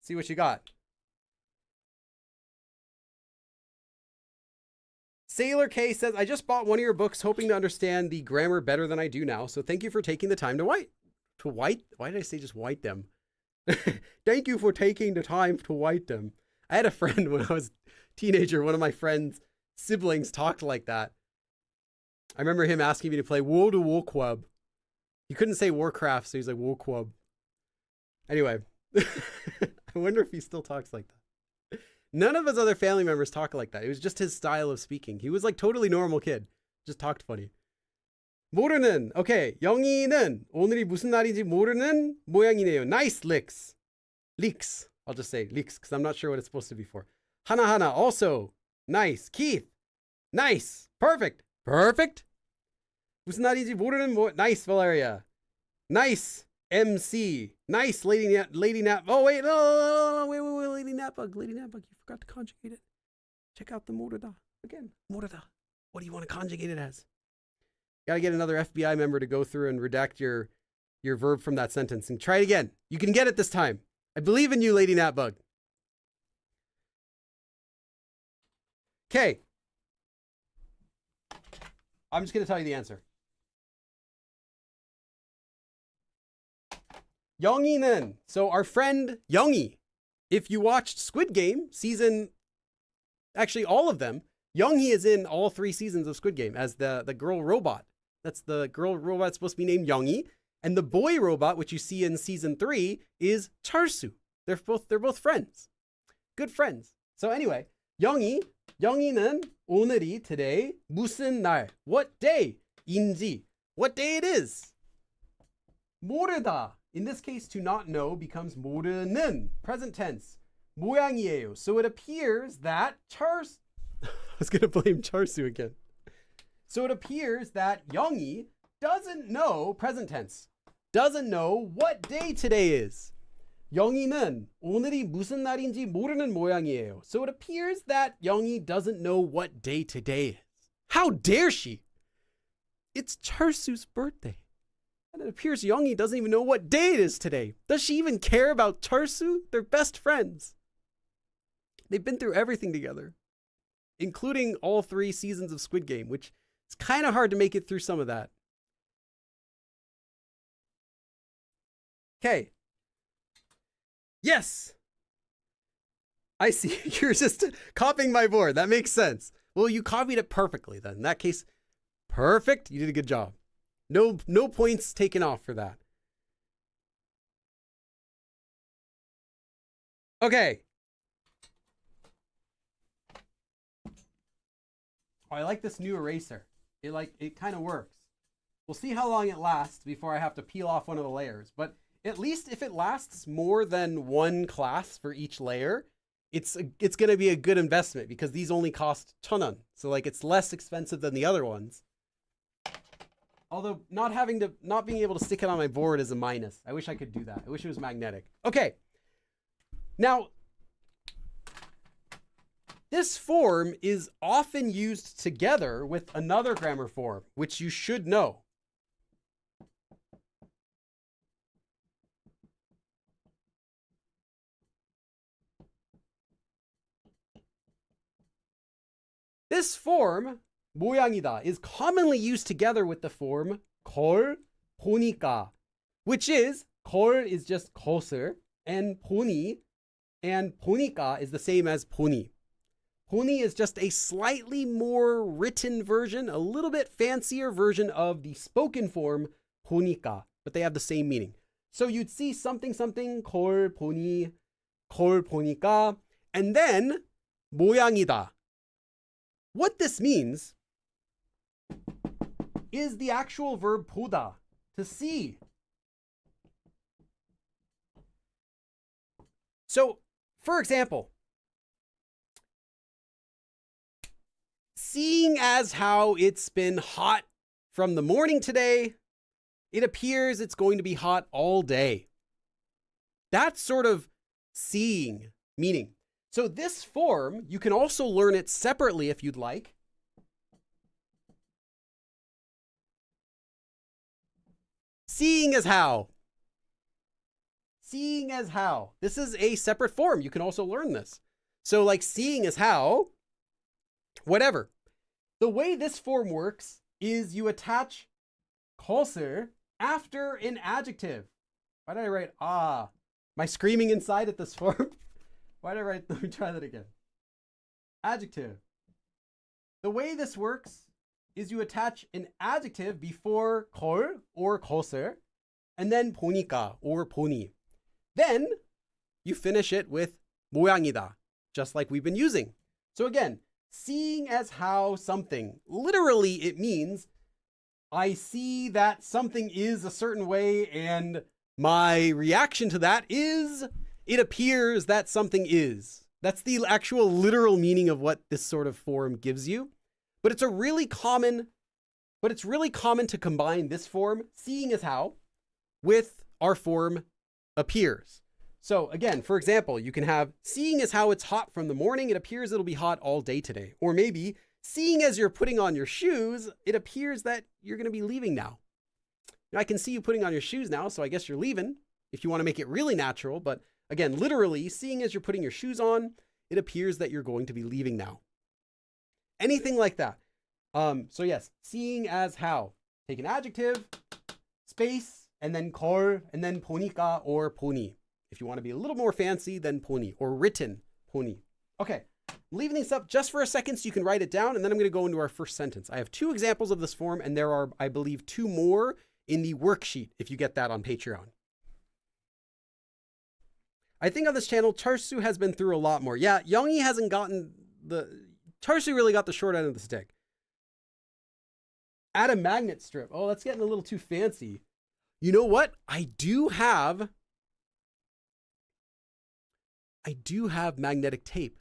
See what you got. Sailor K says, I just bought one of your books hoping to understand the grammar better than I do now, so thank you for taking the time to write. Why did I say just white them? Thank you for taking the time to white them. I had a friend when I was a teenager, one of my friend's siblings talked like that. I remember him asking me to play World of Warcraft. He couldn't say Warcraft, so he's like Warcraft. Anyway, I wonder if he still talks like that. None of his other family members talk like that. It was just his style of speaking. He was like totally normal kid. Just talked funny. 모르는. Okay. 영희는 오늘이 무슨 날인지 모르는 모양이네요. Nice licks. Leaks. I'll just say leaks because I'm not sure what it's supposed to be for. 하나하나. Also. Nice. Keith. Nice. Perfect. Perfect. 무슨 날인지 모르는 Nice, Valeria. Nice. MC. Nice, Lady Nap. Oh, wait. No, wait, Lady Napbug. Lady Napbug. You forgot to conjugate it. Check out the 모르다. Again, 모르다. What do you want to conjugate it as? Got to get another FBI member to go through and redact your verb from that sentence and try it again. You can get it this time. I believe in you, Lady Natbug. Okay. I'm just going to tell you the answer. 영희는, so our friend 영희, if you watched Squid Game season, actually all of them, 영희 is in all 3 seasons of Squid Game as the girl robot. That's the girl robot supposed to be named 영희. And the boy robot, which you see in season 3, is 철수. They're both friends. Good friends. So anyway, 영희는 오늘이 today, 무슨 날, what day, 인지, what day it is. 모르다, in this case to not know becomes 모르는, present tense. 모양이에요. So it appears that I was going to blame 철수 again. So it appears that 영희 doesn't know, present tense. doesn't know what day today is. 영희는 오늘이 무슨 날인지 모르는 모양이에요. So it appears that 영희 doesn't know what day today is. How dare she? It's 철수's birthday. And it appears 영희 doesn't even know what day it is today. Does she even care about 철수? They're best friends. They've been through everything together, including all 3 seasons of Squid Game, which is kind of hard to make it through some of that. Okay. Yes. I see. You're just copying my board. That makes sense. Well, you copied it perfectly then. In that case, perfect. You did a good job. No points taken off for that. Okay. Oh, I like this new eraser. It kind of works. We'll see how long it lasts before I have to peel off one of the layers. But at least if it lasts more than 1 class for each layer, it's going to be a good investment because these only cost 1,000원. So like it's less expensive than the other ones. Although not being able to stick it on my board is a minus. I wish I could do that. I wish it was magnetic. Okay. Now, this form is often used together with another grammar form, which you should know. This form, 모양이다, is commonly used together with the form 걸 보니까, which is, 걸 is just 것을, and 보니, and 보니까 is the same as 보니. 보니 is just a slightly more written version, a little bit fancier version of the spoken form 보니까, but they have the same meaning. So you'd see something, 걸 보니, 걸 보니까, and then 모양이다. What this means is the actual verb 보다, to see. So, for example, seeing as how it's been hot from the morning today, it appears it's going to be hot all day. That's sort of seeing meaning. So this form, you can also learn it separately if you'd like. Seeing as how. Seeing as how. This is a separate form. You can also learn this. So like seeing as how, whatever. The way this form works is you attach 것을 after an adjective. Why did I write ah? Am I screaming inside at this form? Why did I write? Let me try that again. Adjective. The way this works is you attach an adjective before 걸 or 것을, and then 보니까 or 보니. Then you finish it with 모양이다, just like we've been using. So again, seeing as how something, literally it means I see that something is a certain way and my reaction to that is it appears that something is. That's the actual literal meaning of what this sort of form gives you. But it's really common to combine this form, seeing as how, with our form appears. So again, for example, you can have seeing as how it's hot from the morning, it appears it'll be hot all day today. Or maybe seeing as you're putting on your shoes, it appears that you're going to be leaving now. I can see you putting on your shoes now, so I guess you're leaving if you want to make it really natural. But again, literally, seeing as you're putting your shoes on, it appears that you're going to be leaving now. Anything like that. So yes, seeing as how. Take an adjective, space, and then 걸, and then 보니까 or 보니. If you want to be a little more fancy, then 보니, or written 보니. Okay, I'm leaving this up just for a second so you can write it down, and then I'm going to go into our first sentence. I have 2 examples of this form, and there are, I believe, 2 more in the worksheet if you get that on Patreon. I think on this channel, Charsu has been through a lot more. Yeah, Youngie hasn't gotten Charsu really got the short end of the stick. Add a magnet strip. Oh, that's getting a little too fancy. You know what? I do have magnetic tape.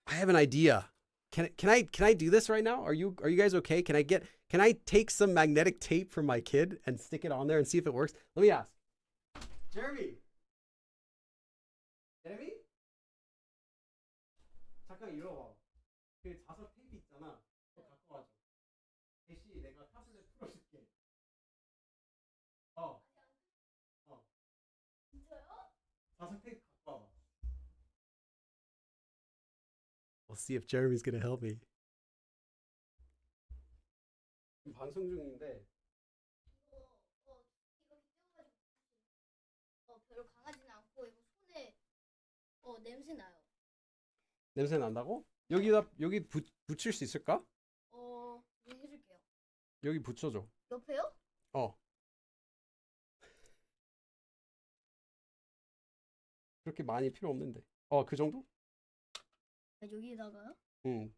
I have an idea. can I do this right now? Are you guys okay? Can I take some magnetic tape from my kid and stick it on there and see if it works? Let me ask. Jeremy. Jeremy? 잠깐 이리 와봐. 그 자석 테이프 있잖아. 그거 갖고 와줘. 대신 내가 타슬을 풀어줄게. 어. 어. 진짜요? 자석 테이프 갖고 와봐. We'll see if Jeremy's gonna help me. 방송 중인데. 별로 강하지는 않고 이거 손에 냄새 나요. 냄새 난다고? 여기 붙일 수 있을까? 네, 해줄게요. 여기 붙여줘. 옆에요? 어. 그렇게 많이 필요 없는데. 그 정도? 여기다가요? 응.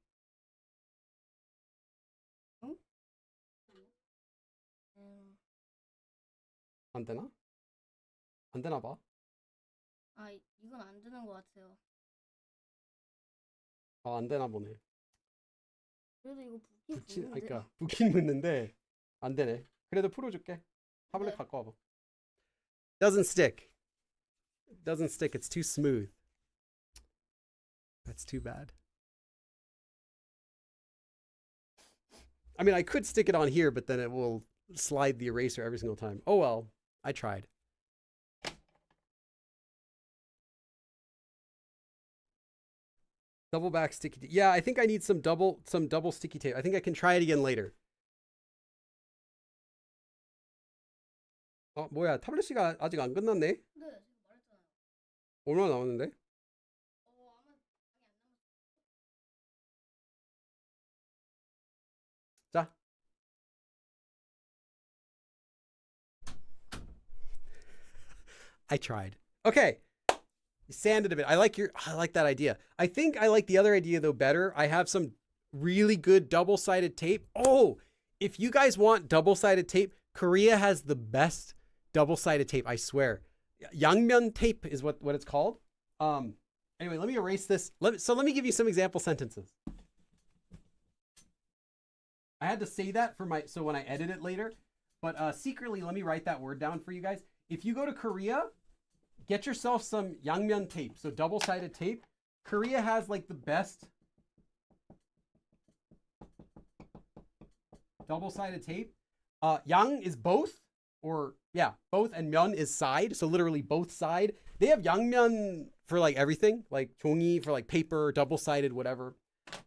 응? 안 되나? 안 되나 봐. 이건 안 되는 것 같아요. 안 되나 보네. 그래도 이거 붙는데. 그러니까 붙긴 붙는데 안 되네. 그래도 풀어줄게. 타블렛 네. 갖고 와봐. Doesn't stick. Doesn't stick. It's too smooth. That's too bad. I mean, I could stick it on here, but then it will slide the eraser every single time. Oh well, I tried. Double back sticky tape. Yeah, I think I need some double sticky tape. I think I can try it again later. 뭐야, 타블렛이가 아직 안 끝났네? 네, 제가 말했잖아요. 얼마나 남았는데? 아마 많이 안 남았어요. 자. I tried. Okay. You sanded a bit. I like that idea. I think I like the other idea though better. I have some really good double-sided tape. Oh, if you guys want double-sided tape, Korea has the best double-sided tape, I swear. Yangmyeon tape is what it's called. Anyway, let me erase this. Let me give you some example sentences. I had to say that so when I edit it later, but secretly, let me write that word down for you guys. If you go to Korea, get yourself some Yangmyeon tape, so double-sided tape. Korea has like the best double-sided tape. Yang is both, both, and myeon is side, so literally both side. They have Yangmyeon for like everything, like 종이 for like paper, double-sided, whatever.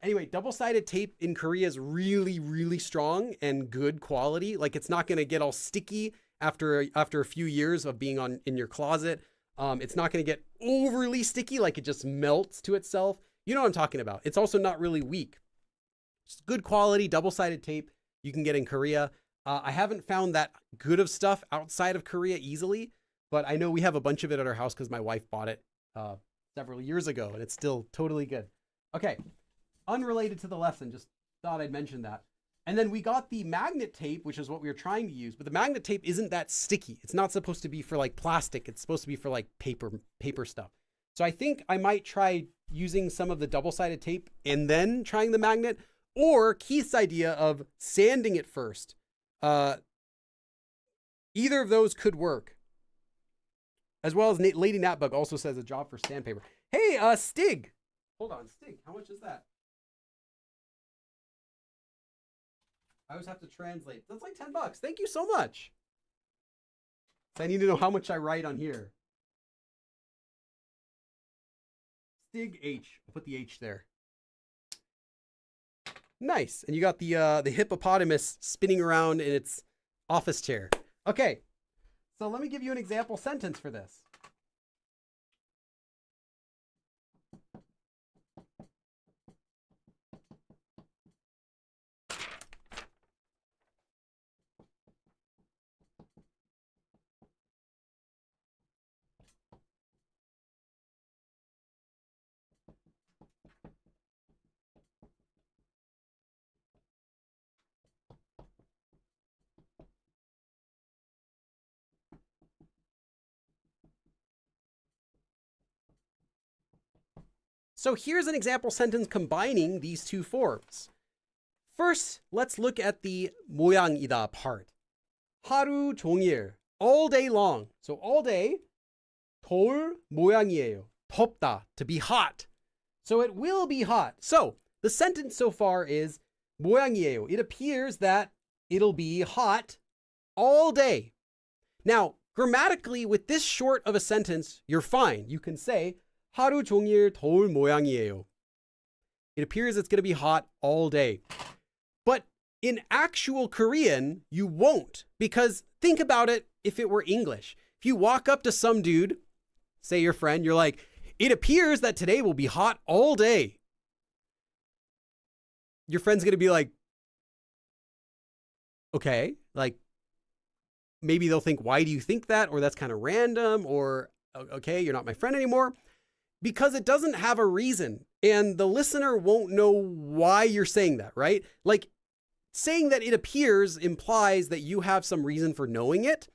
Anyway, double-sided tape in Korea is really, really strong and good quality. Like it's not gonna get all sticky after a few years of being in your closet. It's not gonna get overly sticky, like it just melts to itself. You know what I'm talking about. It's also not really weak. Just good quality double-sided tape you can get in Korea. I haven't found that good of stuff outside of Korea easily, but I know we have a bunch of it at our house because my wife bought it several years ago, and it's still totally good. Okay, unrelated to the lesson, just thought I'd mention that. And then we got the magnet tape, which is what we were trying to use, but the magnet tape isn't that sticky. It's not supposed to be for like plastic. It's supposed to be for like paper stuff. So I think I might try using some of the double-sided tape and then trying the magnet, or Keith's idea of sanding it first. Either of those could work. As well as Lady Natbug also says a job for sandpaper. Hey, Stig. Hold on, Stig, how much is that? I always have to translate. That's like $10. Thank you so much. So I need to know how much I write on here. Stig H. I'll put the H there. Nice. And you got the hippopotamus spinning around in its office chair. Okay. So let me give you an example sentence for this. So here's an example sentence combining these two forms. First, let's look at the 모양이다 part. 하루 종일, all day long. So all day, 더울 모양이에요. 덥다, to be hot. So it will be hot. So the sentence so far is 모양이에요. It appears that it'll be hot all day. Now, grammatically, with this short of a sentence, you're fine. You can say 하루 종일 더울 모양이에요. It appears it's going to be hot all day. But in actual Korean, you won't, because think about it if it were English. If you walk up to some dude, say your friend, you're like, it appears that today will be hot all day. Your friend's going to be like, okay, like maybe they'll think, why do you think that? Or that's kind of random, or okay, you're not my friend anymore. Because it doesn't have a reason, and the listener won't know why you're saying that, right? Like saying that it appears implies that you have some reason for knowing it.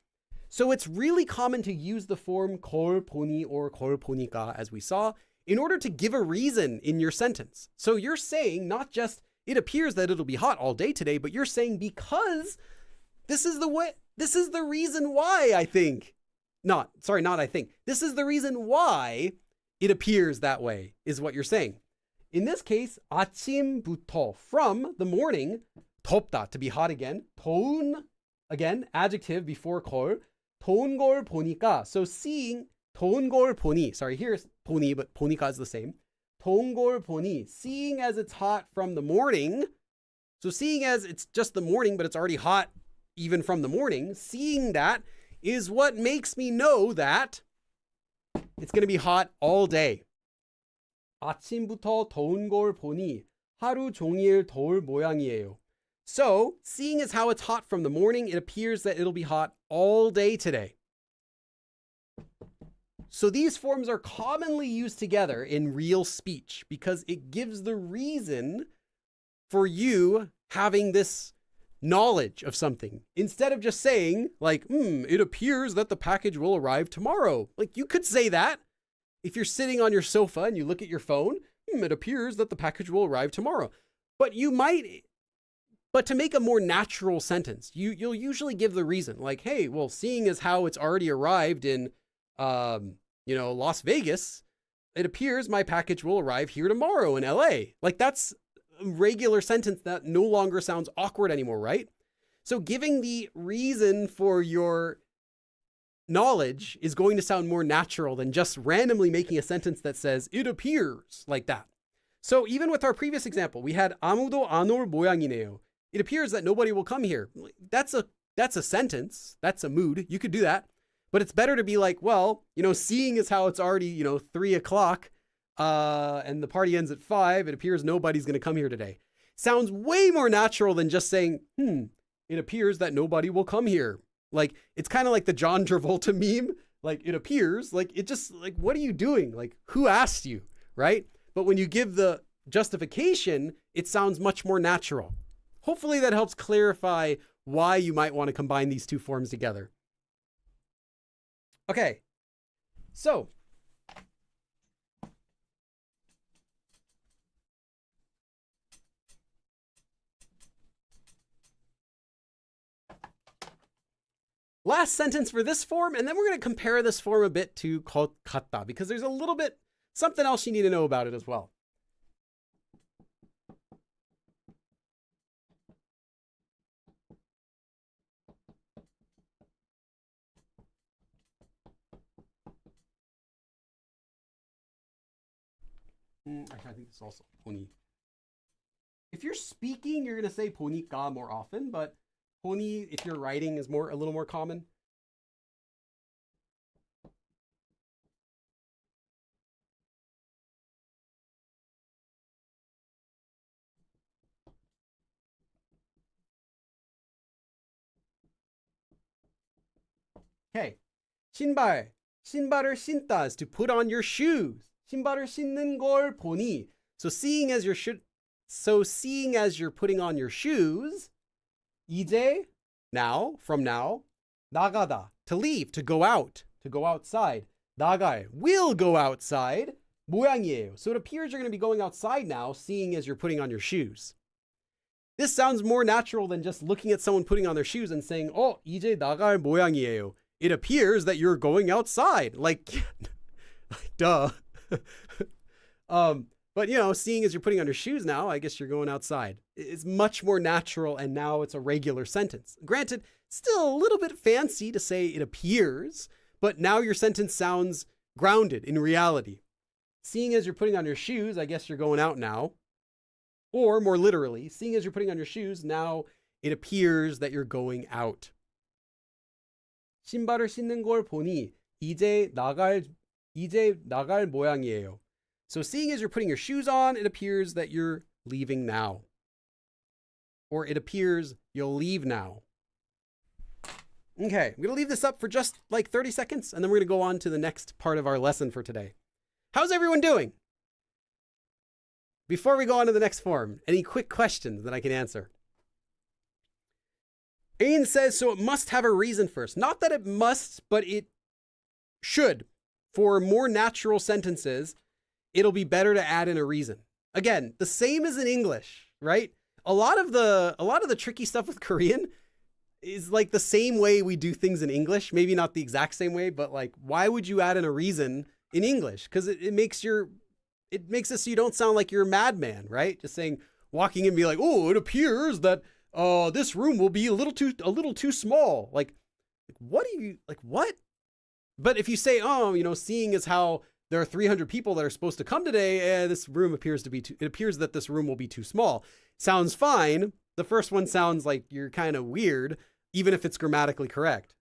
So it's really common to use the form 걸 보니 or 걸 보니까, as we saw, in order to give a reason in your sentence. So you're saying not just it appears that it'll be hot all day today, but you're saying because this is the reason why I think. This is the reason why it appears that way, is what you're saying. In this case, 아침부터, from the morning, 덥다, to be hot again, 더운, again, adjective before 걸, 더운 걸 보니까, so seeing, 더운 걸 보니, sorry, here's 보니, but 보니까 is the same. 더운 걸 보니, seeing as it's hot from the morning, so seeing as it's just the morning, but it's already hot even from the morning, seeing that is what makes me know that it's going to be hot all day. 아침부터 더운 걸 보니 하루 종일 더울 모양이에요. So, seeing as how it's hot from the morning, it appears that it'll be hot all day today. So these forms are commonly used together in real speech because it gives the reason for you having this knowledge of something. Instead of just saying like, it appears that the package will arrive tomorrow. Like you could say that if you're sitting on your sofa and you look at your phone, it appears that the package will arrive tomorrow. But to make a more natural sentence, you'll usually give the reason like, hey, well, seeing as how it's already arrived in, Las Vegas, it appears my package will arrive here tomorrow in LA. Like that's a regular sentence that no longer sounds awkward anymore, right? So giving the reason for your knowledge is going to sound more natural than just randomly making a sentence that says, it appears, like that. So even with our previous example, we had 아무도 안 올 모양이네요. It appears that nobody will come here. That's a sentence. That's a mood. You could do that. But it's better to be like, well, seeing as how it's already, 3:00, and the party ends at 5, it appears nobody's going to come here today. Sounds way more natural than just saying, it appears that nobody will come here. Like, it's kind of like the John Travolta meme. Like, it appears, like, it just, like, what are you doing? Like, who asked you, right? But when you give the justification, it sounds much more natural. Hopefully that helps clarify why you might want to combine these two forms together. Okay, so last sentence for this form, and then we're going to compare this form a bit to 것 같다 because there's a little bit something else you need to know about it as well. Actually, I think it's also 보니. If you're speaking, you're going to say 보니까 more often, but 보니, if you're writing, is a little more common. Okay. 신발. 신발을 신다 is to put on your shoes. 신발을 신는 걸 보니. So seeing as you're putting on your shoes, 이제, now, from now, 나가다, to leave, to go out, to go outside. 나갈, will go outside. 모양이에요. So it appears you're going to be going outside now, seeing as you're putting on your shoes. This sounds more natural than just looking at someone putting on their shoes and saying, 이제 나갈 모양이에요. It appears that you're going outside. Like duh. But seeing as you're putting on your shoes now, I guess you're going outside. It's much more natural, and now it's a regular sentence. Granted, still a little bit fancy to say it appears, but now your sentence sounds grounded in reality. Seeing as you're putting on your shoes, I guess you're going out now. Or more literally, seeing as you're putting on your shoes, now it appears that you're going out. 신발을 신는 걸 보니 이제 나갈 모양이에요. So seeing as you're putting your shoes on, it appears that you're leaving now. Or it appears you'll leave now. Okay, I'm going to leave this up for just like 30 seconds, and then we're going to go on to the next part of our lesson for today. How's everyone doing? Before we go on to the next form, any quick questions that I can answer? Ain says, so it must have a reason first. Not that it must, but it should. For more natural sentences, it'll be better to add in a reason. Again, the same as in English, right? A lot of the tricky stuff with Korean is like the same way we do things in English. Maybe not the exact same way, but like, why would you add in a reason in English? Because it makes it so you don't sound like you're a madman, right? Just saying, walking in and be like, it appears that this room will be a little too small. Like what? But if you say, seeing as how there are 300 people that are supposed to come today, this room appears that this room will be too small. Sounds fine. The first one sounds like you're kind of weird, even if it's grammatically correct.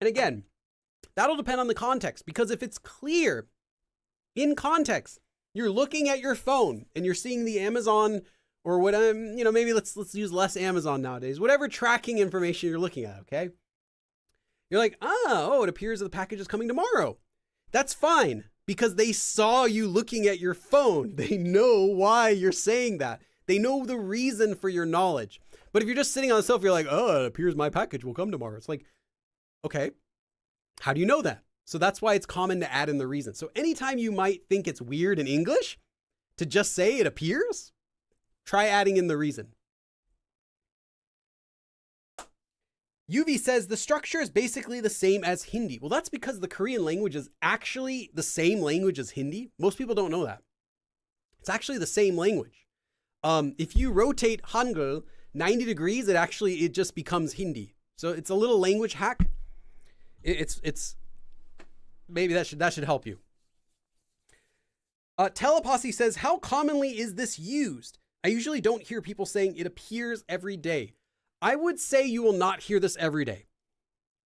And again, that'll depend on the context, because if it's clear in context, you're looking at your phone and you're seeing the Amazon or what, maybe let's use less Amazon nowadays, whatever tracking information you're looking at. Okay. You're like, it appears that the package is coming tomorrow. That's fine, because they saw you looking at your phone. They know why you're saying that. They know the reason for your knowledge. But if you're just sitting on the sofa, you're like, it appears my package will come tomorrow. It's like, okay, how do you know that? So that's why it's common to add in the reason. So anytime you might think it's weird in English to just say it appears, try adding in the reason. Yuvi says the structure is basically the same as Hindi. Well, that's because the Korean language is actually the same language as Hindi. Most people don't know that. It's actually the same language. If you rotate Hangul 90 degrees, it just becomes Hindi. So it's a little language hack. It's maybe that should help you. Teleposse says, how commonly is this used? I usually don't hear people saying it appears every day. I would say you will not hear this every day,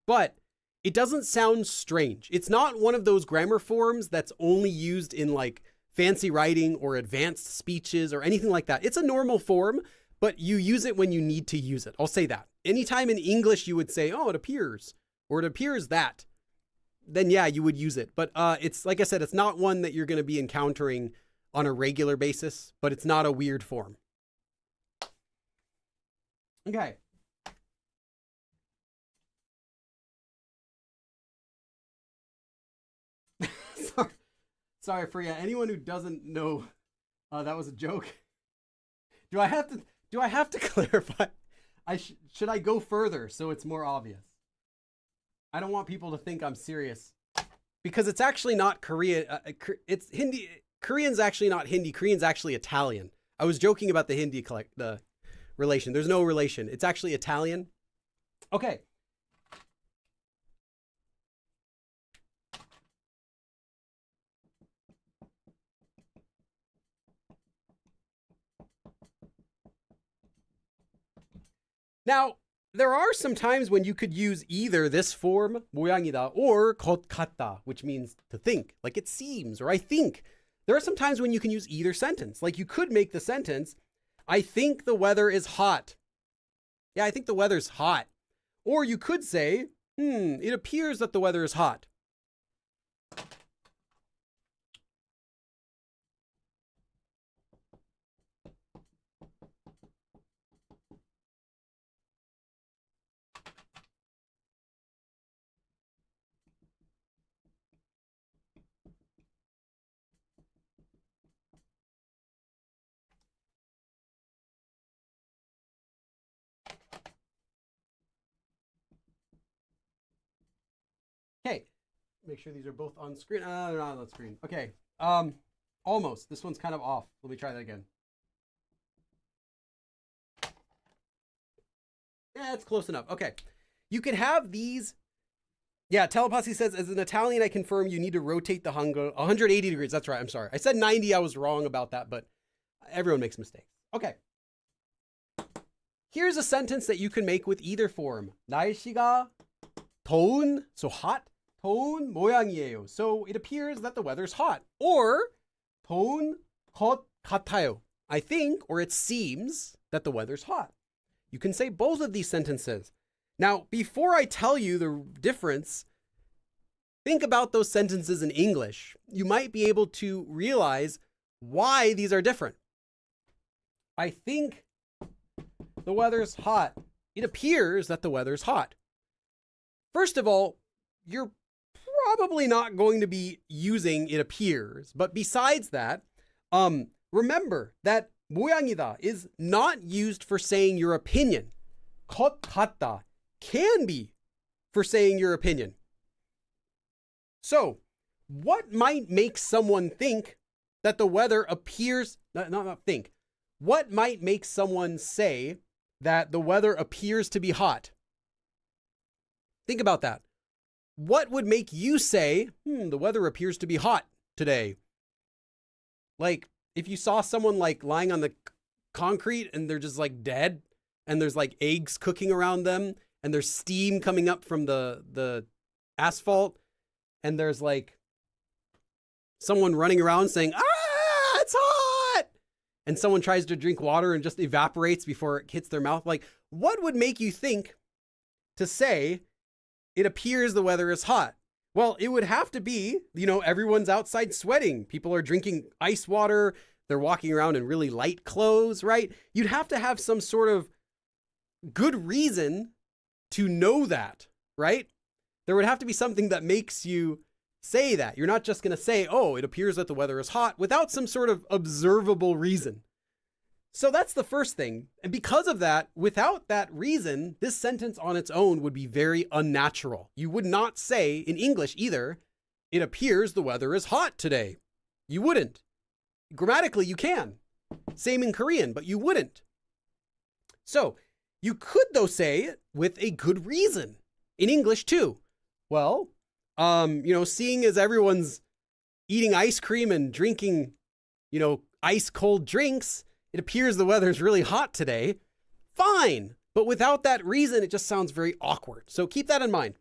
but it doesn't sound strange. It's not one of those grammar forms that's only used in like fancy writing or advanced speeches or anything like that. It's a normal form, but you use it when you need to use it. I'll say that. Anytime in English you would say, it appears, or it appears that, then yeah, you would use it. But it's, like I said, it's not one that you're going to be encountering on a regular basis, but it's not a weird form. Okay. Sorry, Freya. Anyone who doesn't know that was a joke. Do I have to clarify? Should I go further so it's more obvious? I don't want people to think I'm serious, because it's actually not Korean. It's Hindi. Korean's actually not Hindi. Korean's actually Italian. I was joking about the Hindi relation. There's no relation. It's actually Italian. Okay. Now, there are some times when you could use either this form, 모양이다, or 것 같다, which means to think, like it seems, or I think. There are some times when you can use either sentence. Like you could make the sentence, I think the weather is hot. Yeah, I think the weather's hot. Or you could say, it appears that the weather is hot. Okay. Make sure these are both on screen. They're not on screen. Okay. Almost. This one's kind of off. Let me try that again. Yeah, it's close enough. Okay. You could have these. Yeah, Telepathy says, as an Italian, I confirm you need to rotate the Hango 180 degrees. That's right. I'm sorry. I said 90. I was wrong about that, but everyone makes mistakes. Okay. Here's a sentence that you can make with either form. 날씨가 더운, so hot. 더운 모양이에요. So it appears that the weather's hot. Or 더운 것 같아요. I think, or it seems, that the weather's hot. You can say both of these sentences. Now, before I tell you the difference, think about those sentences in English. You might be able to realize why these are different. I think the weather's hot. It appears that the weather's hot. First of all, you're probably not going to be using it appears. But besides that, remember that 모양이다 is not used for saying your opinion. 것 같다 can be for saying your opinion. So, what might make someone think that the weather appears, not think, what might make someone say that the weather appears to be hot? Think about that. What would make you say, the weather appears to be hot today? Like, if you saw someone like lying on the concrete and they're just like dead and there's like eggs cooking around them and there's steam coming up from the asphalt and there's like someone running around saying, it's hot! And someone tries to drink water and just evaporates before it hits their mouth. Like, what would make you think to say it appears the weather is hot? Well, it would have to be, everyone's outside sweating. People are drinking ice water. They're walking around in really light clothes, right? You'd have to have some sort of good reason to know that, right? There would have to be something that makes you say that. You're not just going to say, it appears that the weather is hot without some sort of observable reason. So that's the first thing. And because of that, without that reason, this sentence on its own would be very unnatural. You would not say in English either, it appears the weather is hot today. You wouldn't. Grammatically, you can. Same in Korean, but you wouldn't. So you could, though, say it with a good reason in English too. Well, seeing as everyone's eating ice cream and drinking, ice cold drinks, it appears the weather's really hot today. Fine. But without that reason, it just sounds very awkward. So keep that in mind.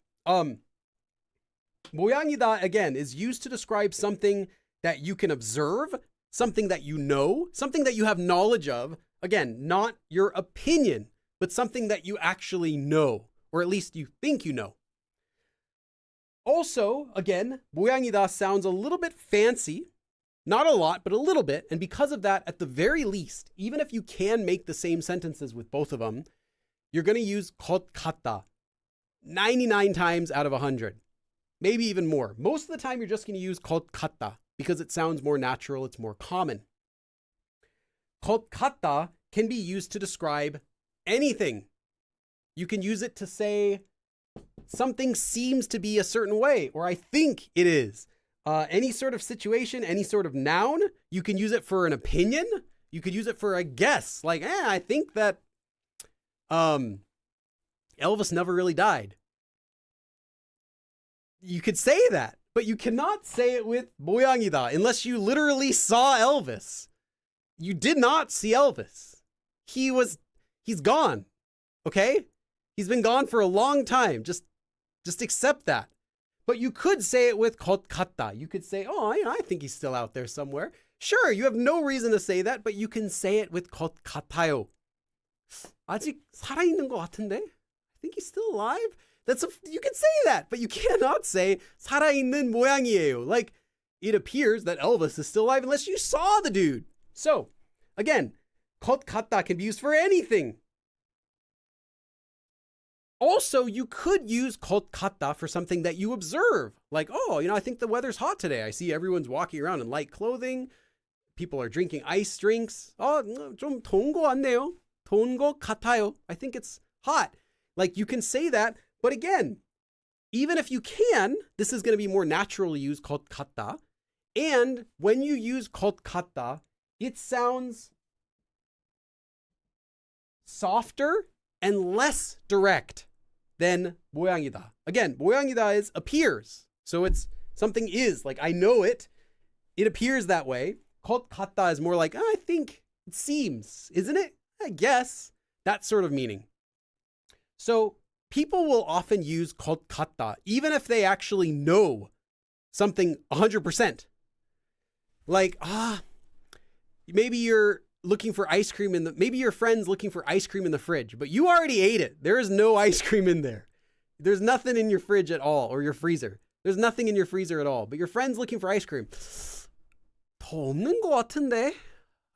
모양이다, again, is used to describe something that you can observe, something that you know, something that you have knowledge of. Again, not your opinion, but something that you actually know, or at least you think you know. Also, again, 모양이다 sounds a little bit fancy. Not a lot, but a little bit. And because of that, at the very least, even if you can make the same sentences with both of them, you're going to use 것 같다 99 times out of 100. Maybe even more. Most of the time, you're just going to use 것 같다 because it sounds more natural. It's more common. 것 같다 can be used to describe anything. You can use it to say something seems to be a certain way, or I think it is. Any sort of situation, any sort of noun, you can use it for an opinion. You could use it for a guess. Like, I think that Elvis never really died. You could say that, but you cannot say it with 모양이다 unless you literally saw Elvis. You did not see Elvis. He's gone. Okay? He's been gone for a long time. Just accept that. But you could say it with 것 같다. You could say, I think he's still out there somewhere. Sure, you have no reason to say that, but you can say it with 것 같아요. 아직 살아있는 것 같은데? I think he's still alive? You can say that, but you cannot say 살아있는 모양이에요. Like, it appears that Elvis is still alive unless you saw the dude. So, again, 것 같다 can be used for anything. Also, you could use 것 같다 for something that you observe. Like, I think the weather's hot today. I see everyone's walking around in light clothing. People are drinking ice drinks. 좀 더운 것 같네요. 더운 것 같아요. I think it's hot. Like, you can say that. But again, even if you can, this is going to be more natural to use 것 같다. And when you use 것 같다, it sounds softer and less direct than 모양이다. Again, 모양이다 is appears. So it's something is, like I know it. It appears that way. 것 같다 is more like, I think, it seems, isn't it? I guess. That sort of meaning. So people will often use 것 같다, even if they actually know something 100%. Like, maybe you're looking for ice cream maybe your friend's looking for ice cream in the fridge, but you already ate it. There is no ice cream in there. There's nothing in your fridge at all, or your freezer. There's nothing in your freezer at all, but your friend's looking for ice cream. 더 없는 것 같은데?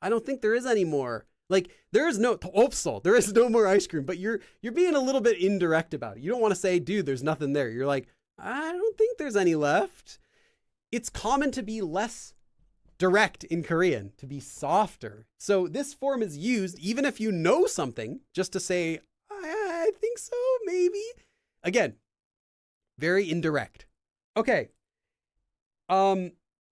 I don't think there is any more. Like, there is no 없어. There is no more ice cream, but you're being a little bit indirect about it. You don't want to say, dude, there's nothing there. You're like, I don't think there's any left. It's common to be less direct in Korean, to be softer. So this form is used even if you know something, just to say, I think so, maybe. Again, very indirect. Okay. And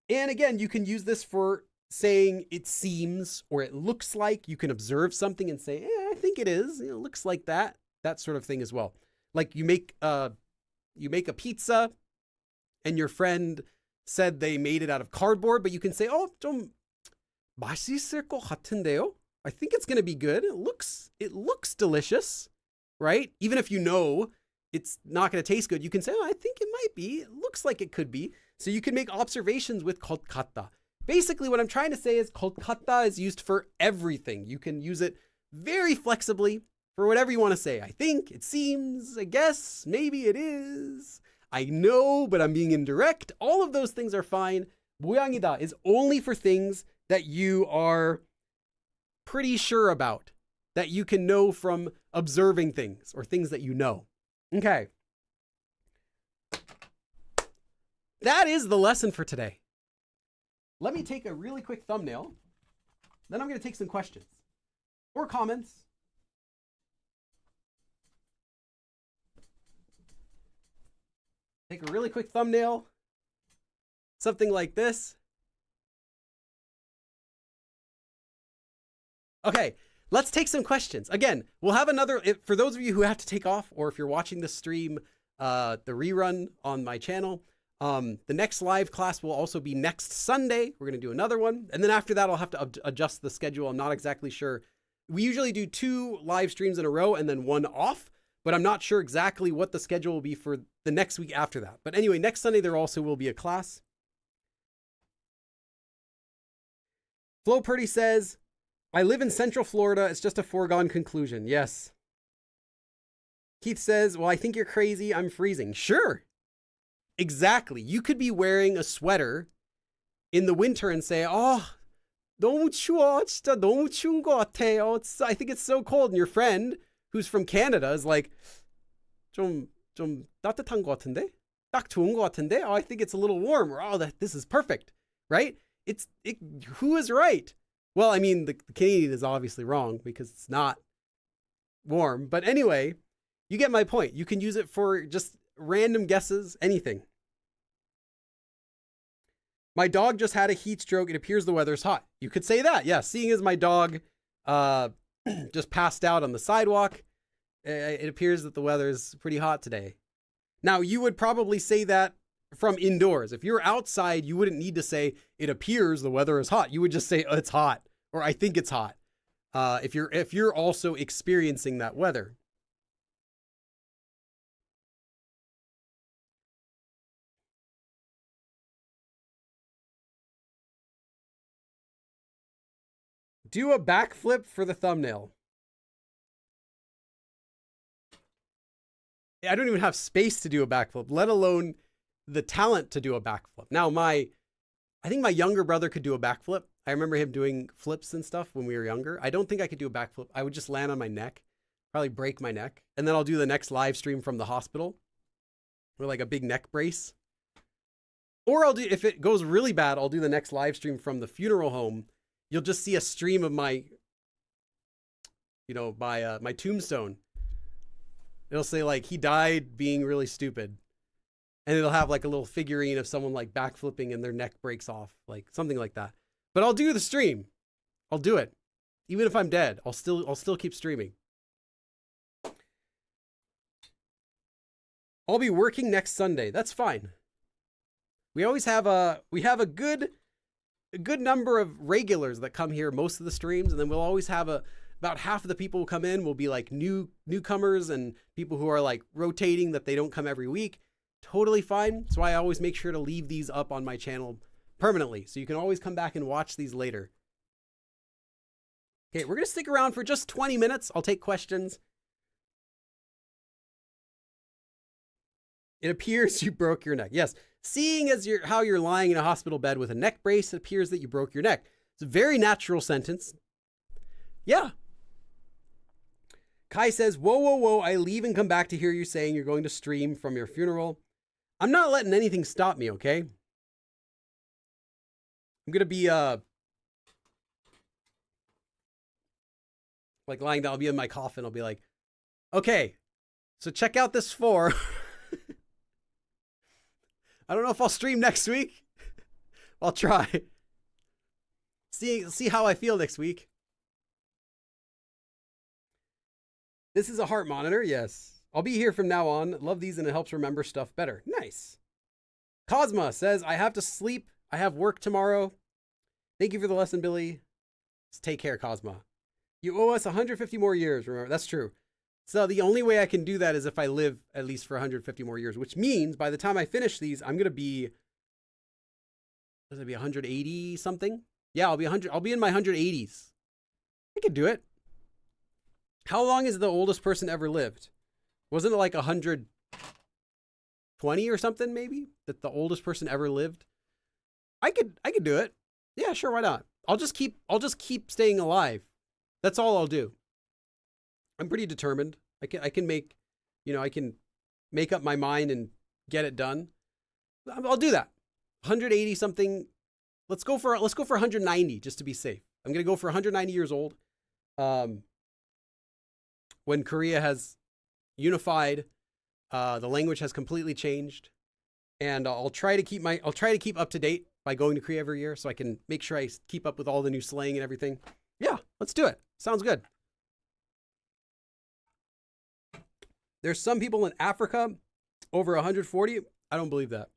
again, you can use this for saying it seems or it looks like. You can observe something and say, I think it is. It looks like that. That sort of thing as well. Like you make a pizza and your friend said they made it out of cardboard, but you can say, 좀 맛있을 것 같은데요? I think it's going to be good. It looks delicious, right? Even if you know it's not going to taste good, you can say, I think it might be. It looks like it could be. So you can make observations with 것 같다. Basically, what I'm trying to say is 것 같다 is used for everything. You can use it very flexibly for whatever you want to say. I think, it seems, I guess, maybe it is. I know, but I'm being indirect. All of those things are fine. 모양이다 is only for things that you are pretty sure about, that you can know from observing things or things that you know. Okay. That is the lesson for today. Let me take a really quick thumbnail. Then I'm going to take some questions or comments. Take a really quick thumbnail. Something like this. Okay, let's take some questions. Again, we'll have another, for those of you who have to take off, or if you're watching the stream, the rerun on my channel, the next live class will also be next Sunday. We're going to do another one. And then after that, I'll have to adjust the schedule. I'm not exactly sure. We usually do 2 live streams in a row and then 1 off, but I'm not sure exactly what the schedule will be for the next week after that. But anyway, next Sunday, there also will be a class. Flo Purdy says, I live in Central Florida. It's just a foregone conclusion. Yes. Keith says, well, I think you're crazy. I'm freezing. Sure. Exactly. You could be wearing a sweater in the winter and say, 너무 추워. 진짜 너무 추운 것 같아요. I think it's so cold. And your friend who's from Canada is like, 좀 따뜻한 것 같은데? 딱 좋은 것 같은데? I think it's a little warm. Or, this is perfect. Right? Who is right? Well, I mean, the Canadian is obviously wrong because it's not warm. But anyway, you get my point. You can use it for just random guesses, anything. My dog just had a heat stroke. It appears the weather's hot. You could say that. Yeah, seeing as my dog just passed out on the sidewalk, it appears that the weather's pretty hot today. Now, you would probably say that from indoors. If you're outside, you wouldn't need to say, it appears the weather is hot. You would just say, it's hot, or I think it's hot. If you're also experiencing that weather. Do a backflip for the thumbnail. I don't even have space to do a backflip, let alone the talent to do a backflip. Now, I think my younger brother could do a backflip. I remember him doing flips and stuff when we were younger. I don't think I could do a backflip. I would just land on my neck, probably break my neck. And then I'll do the next live stream from the hospital with like a big neck brace. Or if it goes really bad, I'll do the next live stream from the funeral home. You'll just see a stream of my tombstone. It'll say like, he died being really stupid. and it'll have like a little figurine of someone like backflipping and their neck breaks off, like something like that. But I'll do the stream. I'll do it. Even if I'm dead, I'll still keep streaming. I'll be working next Sunday. That's fine. We always have a good number of regulars that come here most of the streams, and then we'll always have about half of the people who come in will be like newcomers and people who are like rotating that they don't come every week. Totally fine. That's why I always make sure to leave these up on my channel permanently, so you can always come back and watch these later. Okay, we're gonna stick around for just 20 minutes. I'll take questions. It appears you broke your neck. Yes, seeing as how you're lying in a hospital bed with a neck brace, it appears that you broke your neck. It's a very natural sentence. Yeah. Kai says, whoa, whoa, whoa, I leave and come back to hear you saying you're going to stream from your funeral. I'm not letting anything stop me, okay? I'm going to be, like lying down. I'll be in my coffin. I'll be like, okay, so check out this 4. I don't know if I'll stream next week. I'll try. See how I feel next week. This is a heart monitor. Yes. I'll be here from now on. Love these and it helps remember stuff better. Nice. Cosma says, I have to sleep. I have work tomorrow. Thank you for the lesson, Billy. Take care, Cosma. You owe us 150 more years. Remember, that's true. So the only way I can do that is if I live at least for 150 more years, which means by the time I finish these, I'm going to be, does it be 180 something? Yeah, I'll be 100. I'll be in my 180s. I could do it. How long is the oldest person ever lived? Wasn't it like 120 or something maybe that the oldest person ever lived? I could do it. Yeah, sure. Why not? I'll just keep staying alive. That's all I'll do. I'm pretty determined. I can make, I can make up my mind and get it done. I'll do that. 180 something. Let's go for 190 just to be safe. I'm going to go for 190 years old. When Korea has unified, the language has completely changed, and I'll try to keep up to date by going to Korea every year so I can make sure I keep up with all the new slang and everything. Yeah, let's do it. Sounds good. There's some people in Africa over 140. I don't believe that.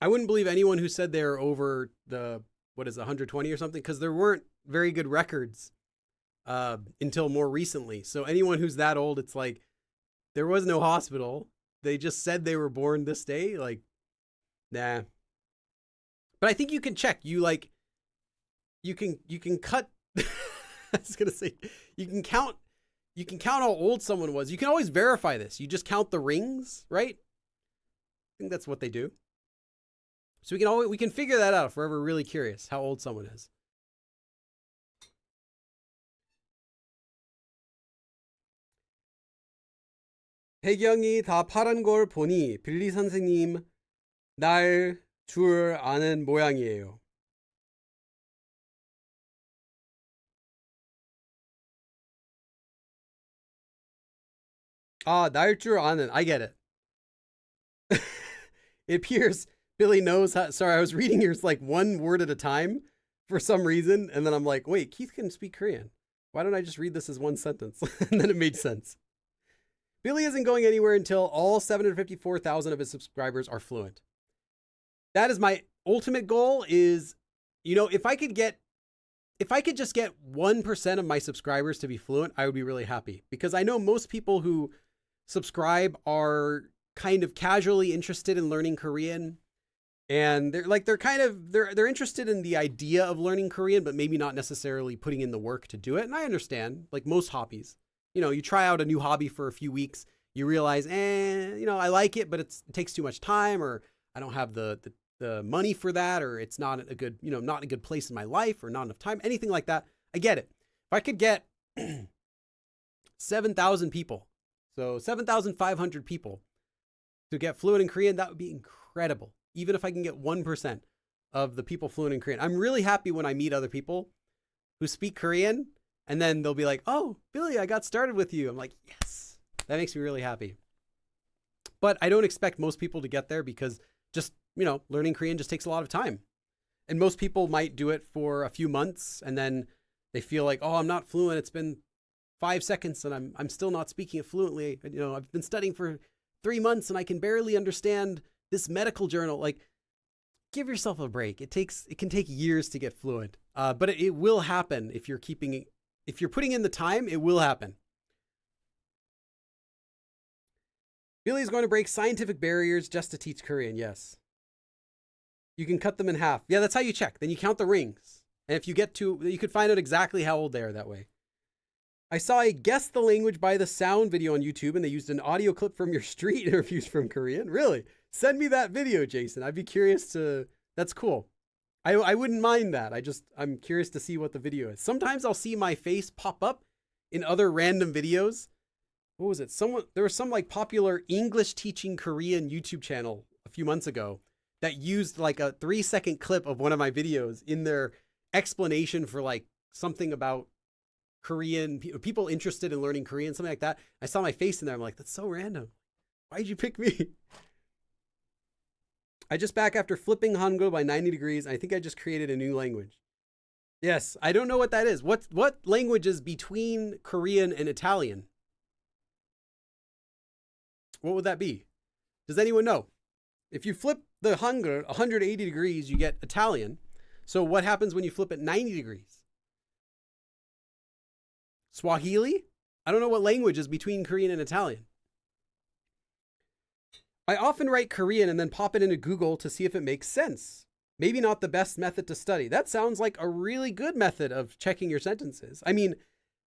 I wouldn't believe anyone who said they're over 120 or something, because there weren't very good records until more recently. So anyone who's that old, it's like there was no hospital. They just said they were born this day. Like, nah. But I think you can check. You can cut. I was gonna say you can count how old someone was. You can always verify this. You just count the rings, right? I think that's what they do. So we can figure that out if we're ever really curious how old someone is. 배경이 다 파란 걸 보니 빌리 선생님 날 줄 아는 모양이에요. 아, 날 줄 아는. I get it. It appears Billy knows how. Sorry, I was reading yours like one word at a time for some reason. And then I'm like, wait, Keith can speak Korean. Why don't I just read this as one sentence? And then it made sense. Billy isn't going anywhere until all 754,000 of his subscribers are fluent. That is my ultimate goal is, if I could just get 1% of my subscribers to be fluent, I would be really happy, because I know most people who subscribe are kind of casually interested in learning Korean, and they're interested in the idea of learning Korean, but maybe not necessarily putting in the work to do it. And I understand, like most hobbies, you try out a new hobby for a few weeks, you realize, I like it, but it takes too much time, or I don't have the money for that, or it's not a good, not a good place in my life, or not enough time, anything like that. I get it. If I could get 7,000 people, so 7,500 people to get fluent in Korean, that would be incredible. Even if I can get 1% of the people fluent in Korean. I'm really happy when I meet other people who speak Korean, and then they'll be like, oh, Billy, I got started with you. I'm like, yes, that makes me really happy. But I don't expect most people to get there because just, learning Korean just takes a lot of time. And most people might do it for a few months and then they feel like, oh, I'm not fluent. It's been 5 seconds and I'm still not speaking it fluently. I've been studying for 3 months and I can barely understand this medical journal. Like, give yourself a break. It can take years to get fluent. But it will happen if you're putting in the time, it will happen. Billy's going to break scientific barriers just to teach Korean. Yes. You can cut them in half. Yeah, that's how you check. Then you count the rings. And if you you could find out exactly how old they are that way. I saw a Guess the Language by the Sound video on YouTube, and they used an audio clip from your street interviews from Korean. Really? Send me that video, Jason. I'd be curious that's cool. I wouldn't mind that. I'm curious to see what the video is. Sometimes I'll see my face pop up in other random videos. What was it? There was some like popular English teaching Korean YouTube channel a few months ago that used like a 3-second clip of one of my videos in their explanation for like something about Korean, people interested in learning Korean, something like that. I saw my face in there. I'm like, that's so random. Why'd you pick me? I just back after flipping Hangul by 90 degrees. I think I just created a new language. Yes, I don't know what that is. What language is between Korean and Italian? What would that be? Does anyone know? If you flip the Hangul 180 degrees, you get Italian. So what happens when you flip it 90 degrees? Swahili? I don't know what language is between Korean and Italian. I often write Korean and then pop it into Google to see if it makes sense. Maybe not the best method to study. That sounds like a really good method of checking your sentences. I mean,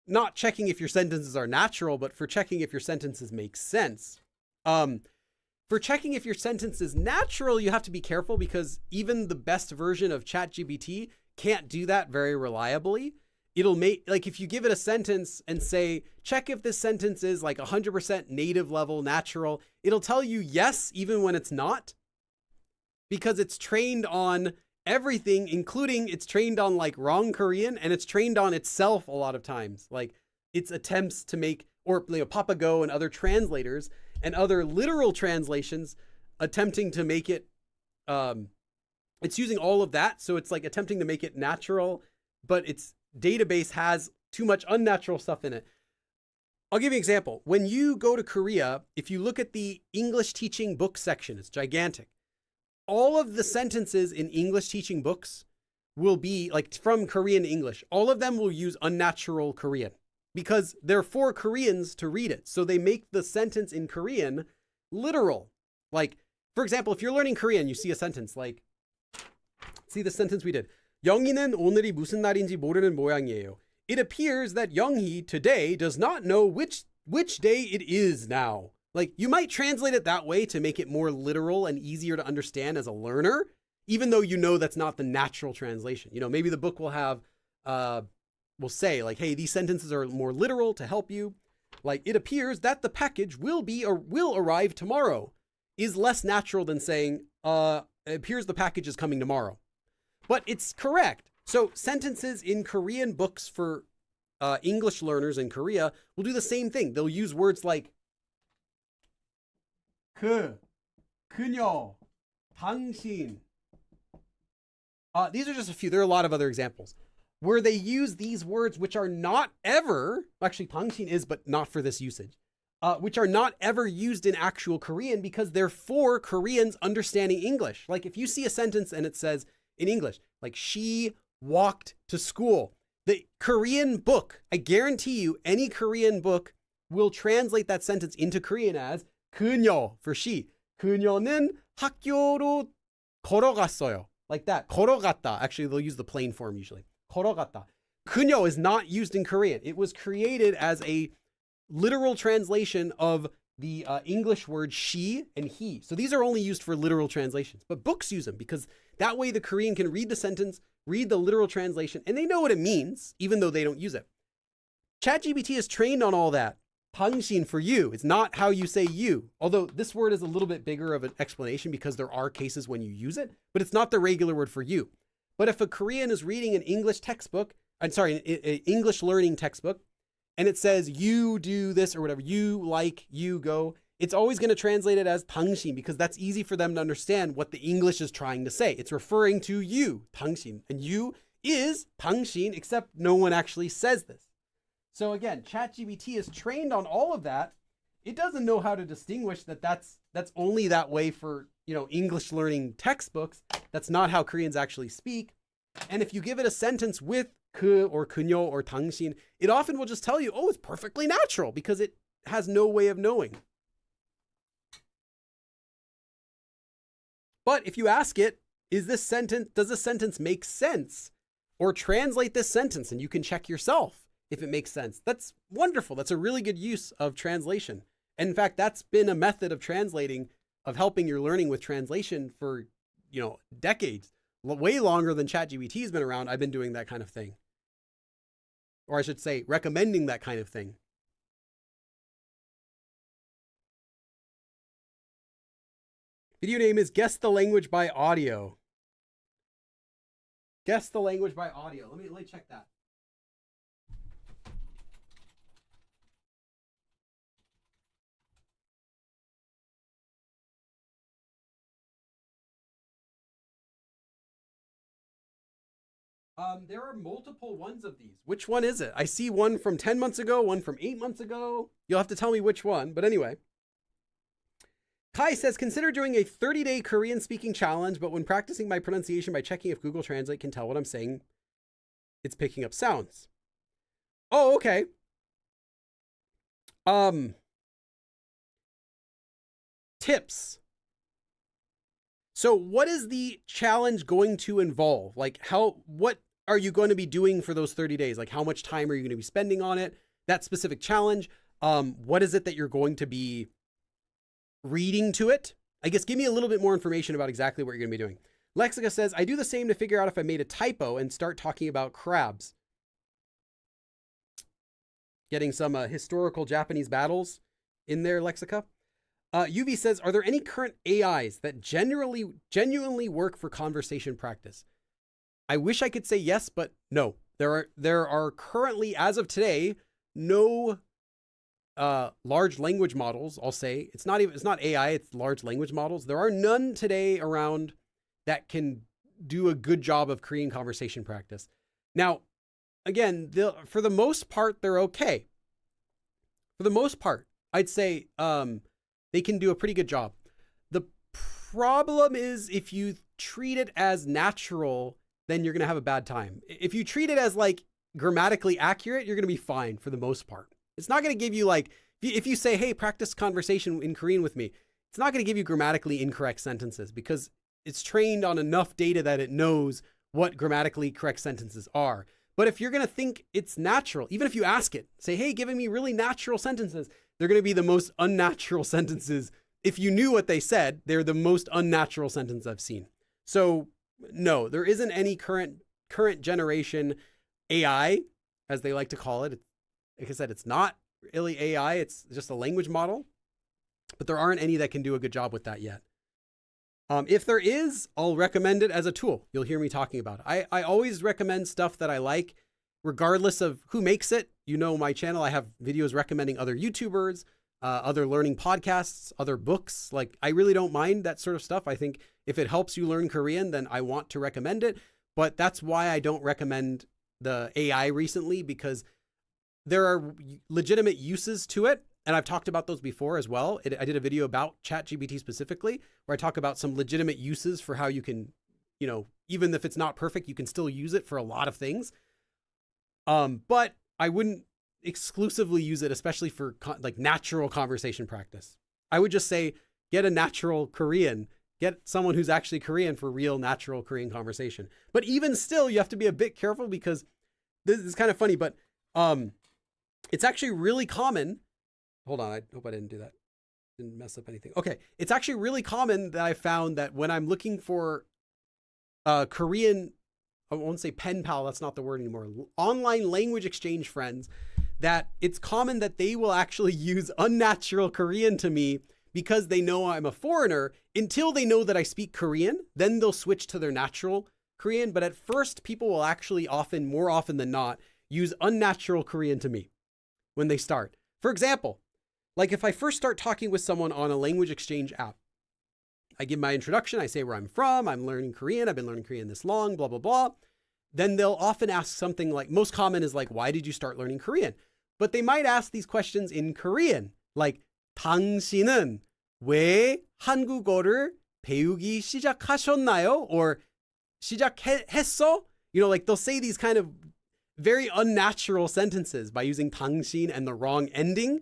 not checking if your sentences are natural, but for checking if your sentences make sense. For checking if your sentence is natural, you have to be careful because even the best version of ChatGPT can't do that very reliably. It'll make, like, if you give it a sentence and say, check if this sentence is like 100% native level, natural, it'll tell you yes, even when it's not, because it's trained on everything, including it's trained on like wrong Korean, and it's trained on itself a lot of times. Like its attempts to make, or Papago and other translators and other literal translations attempting to make it, it's using all of that. So it's like attempting to make it natural, but its database has too much unnatural stuff in it. I'll give you an example. When you go to Korea, if you look at the English teaching book section, it's gigantic. All of the sentences in English teaching books will be like from Korean to English. All of them will use unnatural Korean because they're for Koreans to read it. So they make the sentence in Korean literal. Like, for example, if you're learning Korean, you see a sentence like, see the sentence we did. 영희는 오늘이 무슨 날인지 모르는 모양이에요. It appears that Younghee today does not know which day it is now. Like, you might translate it that way to make it more literal and easier to understand as a learner, even though you know that's not the natural translation. You know, maybe the book will have, will say like, hey, these sentences are more literal to help you. Like, it appears that the package will arrive tomorrow is less natural than saying, it appears the package is coming tomorrow. But it's correct. So sentences in Korean books for English learners in Korea will do the same thing. They'll use words like 그, 그녀, 당신. These are just a few. There are a lot of other examples where they use these words which are not ever, actually 당신 is, but not for this usage, which are not ever used in actual Korean because they're for Koreans understanding English. Like if you see a sentence and it says in English, like she walked to school. The Korean book, I guarantee you, any Korean book will translate that sentence into Korean as 그녀 for she. 그녀는 학교로 걸어갔어요. Like that. 걸어갔다. Actually, they'll use the plain form usually. 걸어갔다. 그녀 is not used in Korean. It was created as a literal translation of the English word she and he. So these are only used for literal translations, but books use them because that way the Korean can read the sentence, read the literal translation, and they know what it means, even though they don't use it. ChatGPT is trained on all that. 당신 for you. It's not how you say you. Although this word is a little bit bigger of an explanation because there are cases when you use it, but it's not the regular word for you. But if a Korean is reading an English textbook, an English learning textbook, and it says you do this or whatever, you like, you go, it's always going to translate it as 당신 because that's easy for them to understand what the English is trying to say. It's referring to you, 당신, and you is 당신, except no one actually says this. So again, ChatGPT is trained on all of that. It doesn't know how to distinguish that's only that way for, English learning textbooks. That's not how Koreans actually speak. And if you give it a sentence with 그 or 그녀 or 당신, it often will just tell you, oh, it's perfectly natural because it has no way of knowing. But if you ask it, does this sentence make sense? Or translate this sentence and you can check yourself if it makes sense. That's wonderful. That's a really good use of translation. And in fact, that's been a method of translating, of helping your learning with translation for, decades. Way longer than ChatGPT has been around, I've been doing that kind of thing. Or I should say, recommending that kind of thing. Video name is Guess the Language by Audio. Guess the Language by Audio. Let me check that. There are multiple ones of these. Which one is it? I see one from 10 months ago, one from 8 months ago. You'll have to tell me which one. But anyway. Kai says, consider doing a 30-day Korean speaking challenge, but when practicing my pronunciation by checking if Google Translate can tell what I'm saying, it's picking up sounds. Oh, okay. Tips. So what is the challenge going to involve? Like what are you going to be doing for those 30 days? Like how much time are you going to be spending on it? That specific challenge. What is it that you're going to be reading to it? I guess give me a little bit more information about exactly what you're going to be doing. Lexica says, I do the same to figure out if I made a typo and start talking about crabs. Getting some historical Japanese battles in there, Lexica. UV says, are there any current AIs that genuinely work for conversation practice? I wish I could say yes, but no. There are currently, as of today, no large language models. I'll say it's not AI, it's large language models. There are none today around that can do a good job of Korean conversation practice. Now, again, for the most part, they're okay. For the most part, I'd say they can do a pretty good job. The problem is if you treat it as natural, then you're going to have a bad time. If you treat it as like grammatically accurate, you're going to be fine for the most part. It's not going to give you like, if you say, hey, practice conversation in Korean with me, it's not going to give you grammatically incorrect sentences because it's trained on enough data that it knows what grammatically correct sentences are. But if you're going to think it's natural, even if you ask it, say, hey, giving me really natural sentences, they're going to be the most unnatural sentences. If you knew what they said, they're the most unnatural sentence I've seen. So no, there isn't any current generation AI, as they like to call it. Like I said, it's not really AI. It's just a language model, but there aren't any that can do a good job with that yet. If there is, I'll recommend it as a tool. You'll hear me talking about it. I always recommend stuff that I like, regardless of who makes it. You know my channel, I have videos recommending other YouTubers, other learning podcasts, other books. Like, I really don't mind that sort of stuff. I think if it helps you learn Korean, then I want to recommend it. But that's why I don't recommend the AI recently, because there are legitimate uses to it. And I've talked about those before as well. I did a video about ChatGPT specifically, where I talk about some legitimate uses for how you can, even if it's not perfect, you can still use it for a lot of things. But I wouldn't exclusively use it, especially for like natural conversation practice. I would just say, get a natural Korean, get someone who's actually Korean for real natural Korean conversation. But even still, you have to be a bit careful, because this is kind of funny, but it's actually really common. Hold on, I hope I didn't do that. Didn't mess up anything. Okay, it's actually really common that I found that when I'm looking for Korean, I won't say pen pal, that's not the word anymore, online language exchange friends, that it's common that they will actually use unnatural Korean to me because they know I'm a foreigner, until they know that I speak Korean. Then they'll switch to their natural Korean. But at first, people will actually more often than not, use unnatural Korean to me when they start. For example, Like if I first start talking with someone on a language exchange app, I give my introduction, I say where I'm from, I'm learning Korean, I've been learning Korean this long, blah, blah, blah. Then they'll often ask something like, most common is like, why did you start learning Korean? But they might ask these questions in Korean, like, 당신은 왜 한국어를 배우기 시작하셨나요? Or 시작했어? You know, like they'll say these kind of very unnatural sentences by using 당신 and the wrong ending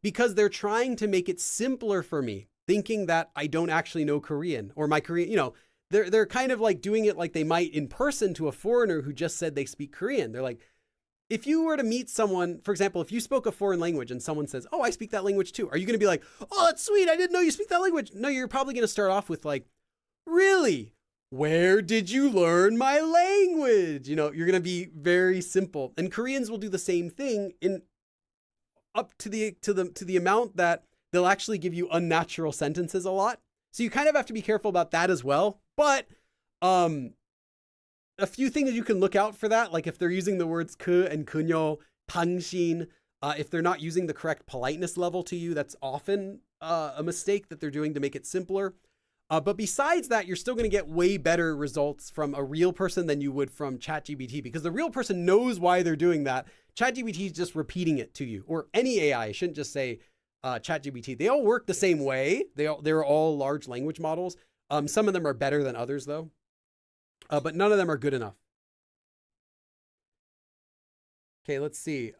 because they're trying to make it simpler for me, thinking that I don't actually know Korean or my Korean, you know, they're kind of like doing it like they might in person to a foreigner who just said they speak Korean. They're like, if you were to meet someone, for example, if you spoke a foreign language and someone says, oh, I speak that language too, are you going to be like, oh, that's sweet, I didn't know you speak that language? No, you're probably going to start off with like, really? Where did you learn my language? You know, you're going to be very simple. And Koreans will do the same thing in up to the amount that they'll actually give you unnatural sentences a lot. So you kind of have to be careful about that as well. But a few things you can look out for that, like if they're using the words 그 and kunyo, 당신, if they're not using the correct politeness level to you, that's often a mistake that they're doing to make it simpler. But besides that, you're still going to get way better results from a real person than you would from ChatGPT because the real person knows why they're doing that. ChatGPT is just repeating it to you, or any AI. I shouldn't just say ChatGPT. They all work the same way. They're all large language models. Some of them are better than others, though. But none of them are good enough. Okay, let's see.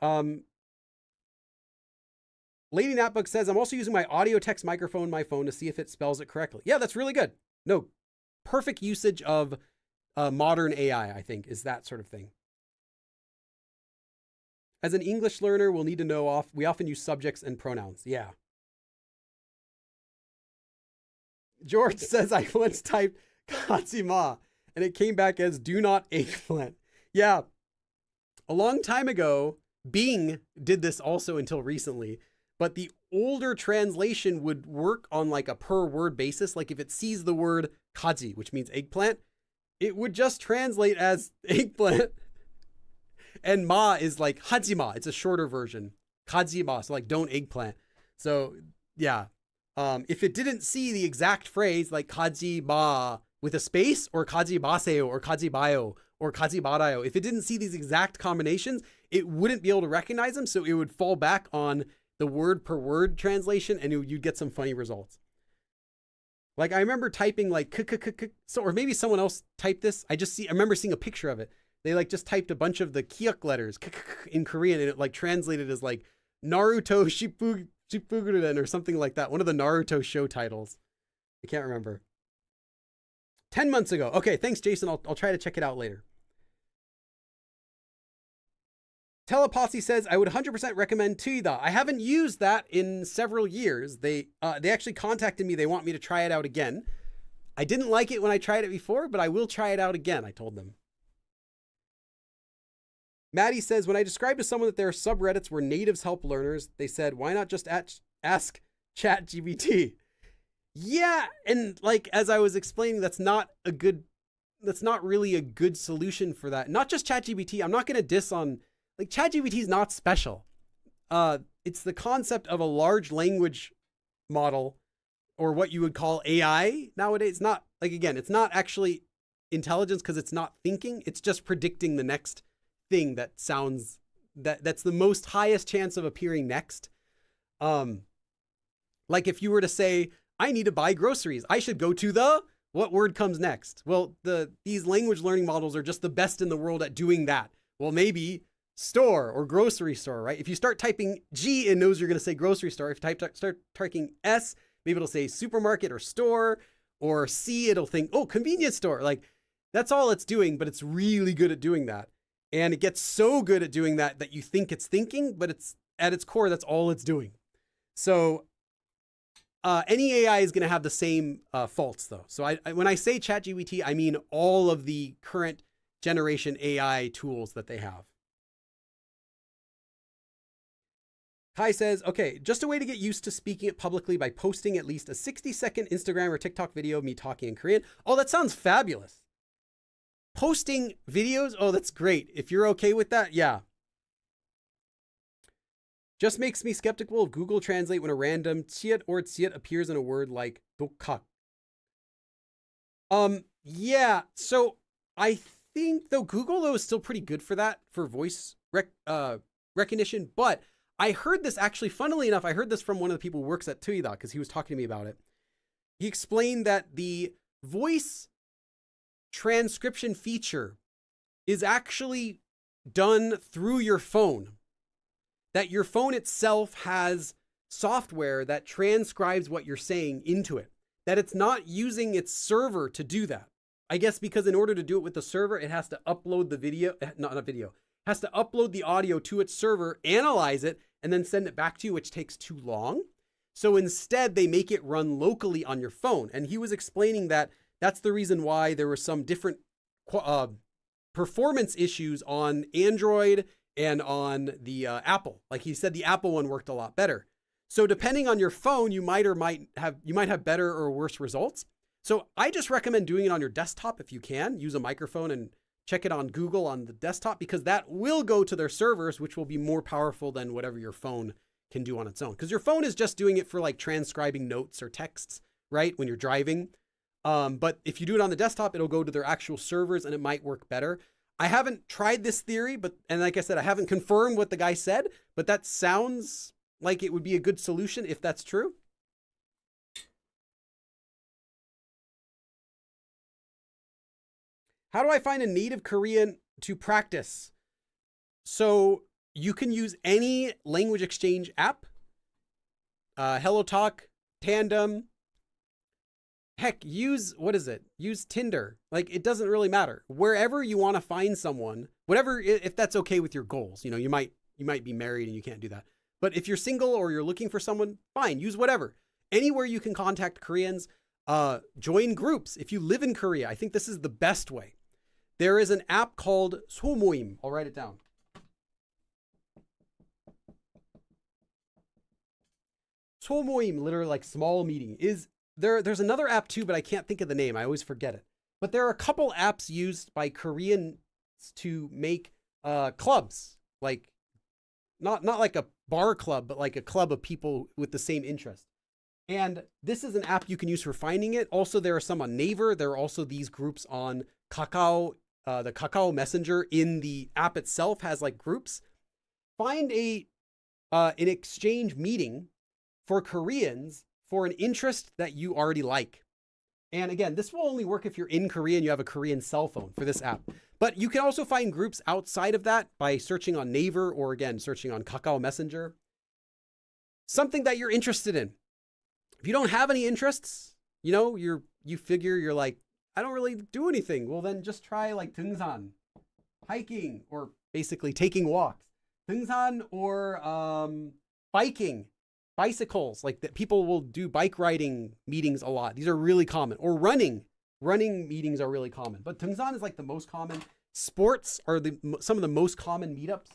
Lady Natbook says, I'm also using my audio text microphone on my phone to see if it spells it correctly. Yeah, that's really good. No, perfect usage of modern AI, I think, is that sort of thing. As an English learner, we'll need to know we often use subjects and pronouns. Yeah. George says, I once typed katsima and it came back as do not eggplant. Yeah. A long time ago, Bing did this also until recently, but the older translation would work on like a per word basis. Like if it sees the word kaji, which means eggplant, it would just translate as eggplant. And ma is like hajima. It's a shorter version. Kajima. So like don't eggplant. So yeah. If it didn't see the exact phrase like kajima with a space or kajibaseo or kajibayo or kajibarayo, if it didn't see these exact combinations, it wouldn't be able to recognize them. So it would fall back on the word per word translation and you'd get some funny results. Like I remember typing like so, or maybe someone else typed this. I remember seeing a picture of it. They like just typed a bunch of the kiuk letters in Korean and it like translated as like Naruto Shippuden or something like that. One of the Naruto show titles. I can't remember. 10 months ago. Okay, thanks, Jason. I'll try to check it out later. Teleposse says, I would 100% recommend Tuida. I haven't used that in several years. They actually contacted me. They want me to try it out again. I didn't like it when I tried it before, but I will try it out again, I told them. Maddie says, when I described to someone that there are subreddits where natives help learners, they said, why not just ask ChatGPT? Yeah, and like, as I was explaining, that's not really a good solution for that. Not just ChatGPT. I'm not going to diss on, like, ChatGPT is not special. It's the concept of a large language model, or what you would call AI nowadays. Not, like, again, it's not actually intelligence because it's not thinking. It's just predicting the next thing that sounds, that's the most highest chance of appearing next. Like if you were to say, I need to buy groceries, I should go to what word comes next? Well, these language learning models are just the best in the world at doing that. Well, maybe store or grocery store, right? If you start typing G, it knows you're going to say grocery store. If you start typing S, maybe it'll say supermarket or store, or C, it'll think, oh, convenience store. Like that's all it's doing, but it's really good at doing that. And it gets so good at doing that that you think it's thinking, but it's at its core, that's all it's doing. So any AI is going to have the same faults, though. So when I say ChatGPT, I mean all of the current generation AI tools that they have. Kai says, okay, just a way to get used to speaking it publicly by posting at least a 60-second Instagram or TikTok video of me talking in Korean. Oh, that sounds fabulous. Posting videos, oh, that's great. If you're okay with that, yeah. Just makes me skeptical of Google Translate when a random tsiet or tsiet appears in a word like dokak. Yeah, so I think though Google though is still pretty good for that, for voice recognition, but I heard this actually, funnily enough, I heard this from one of the people who works at Tuida because he was talking to me about it. He explained that the voice transcription feature is actually done through your phone. That your phone itself has software that transcribes what you're saying into it. That it's not using its server to do that. I guess because in order to do it with the server, it has to upload the video, not video, has to upload the audio to its server, analyze it, and then send it back to you, which takes too long. So instead, they make it run locally on your phone. And he was explaining that that's the reason why there were some different performance issues on Android and on the Apple. Like he said, the Apple one worked a lot better. So depending on your phone, you might have better or worse results. So I just recommend doing it on your desktop if you can. Use a microphone and check it on Google on the desktop, because that will go to their servers, which will be more powerful than whatever your phone can do on its own. Because your phone is just doing it for like transcribing notes or texts, right? When you're driving. But if you do it on the desktop, it'll go to their actual servers and it might work better. I haven't tried this theory, and like I said, I haven't confirmed what the guy said, but that sounds like it would be a good solution if that's true. How do I find a native Korean to practice? So you can use any language exchange app, HelloTalk, Tandem. Heck, use Tinder. Like, it doesn't really matter. Wherever you want to find someone, whatever, if that's okay with your goals. You know, you might be married and you can't do that. But if you're single or you're looking for someone, fine, use whatever. Anywhere you can contact Koreans, join groups. If you live in Korea, I think this is the best way. There is an app called 소모임. I'll write it down. 소모임, literally like small meeting, is there's another app too, but I can't think of the name. I always forget it. But there are a couple apps used by Koreans to make clubs, like not like a bar club, but like a club of people with the same interest. And this is an app you can use for finding it. Also, there are some on Naver. There are also these groups on Kakao. The Kakao Messenger in the app itself has like groups. Find an exchange meeting for Koreans for an interest that you already like. And again, this will only work if you're in Korea and you have a Korean cell phone for this app. But you can also find groups outside of that by searching on Naver or again, searching on Kakao Messenger. Something that you're interested in. If you don't have any interests, you know, you figure you're like, I don't really do anything. Well, then just try like 등산, hiking, or basically taking walks. 등산 or biking, bicycles. Like that, people will do bike riding meetings a lot. These are really common. Or running. Running meetings are really common. But 등산 is like the most common. Sports are some of the most common meetups.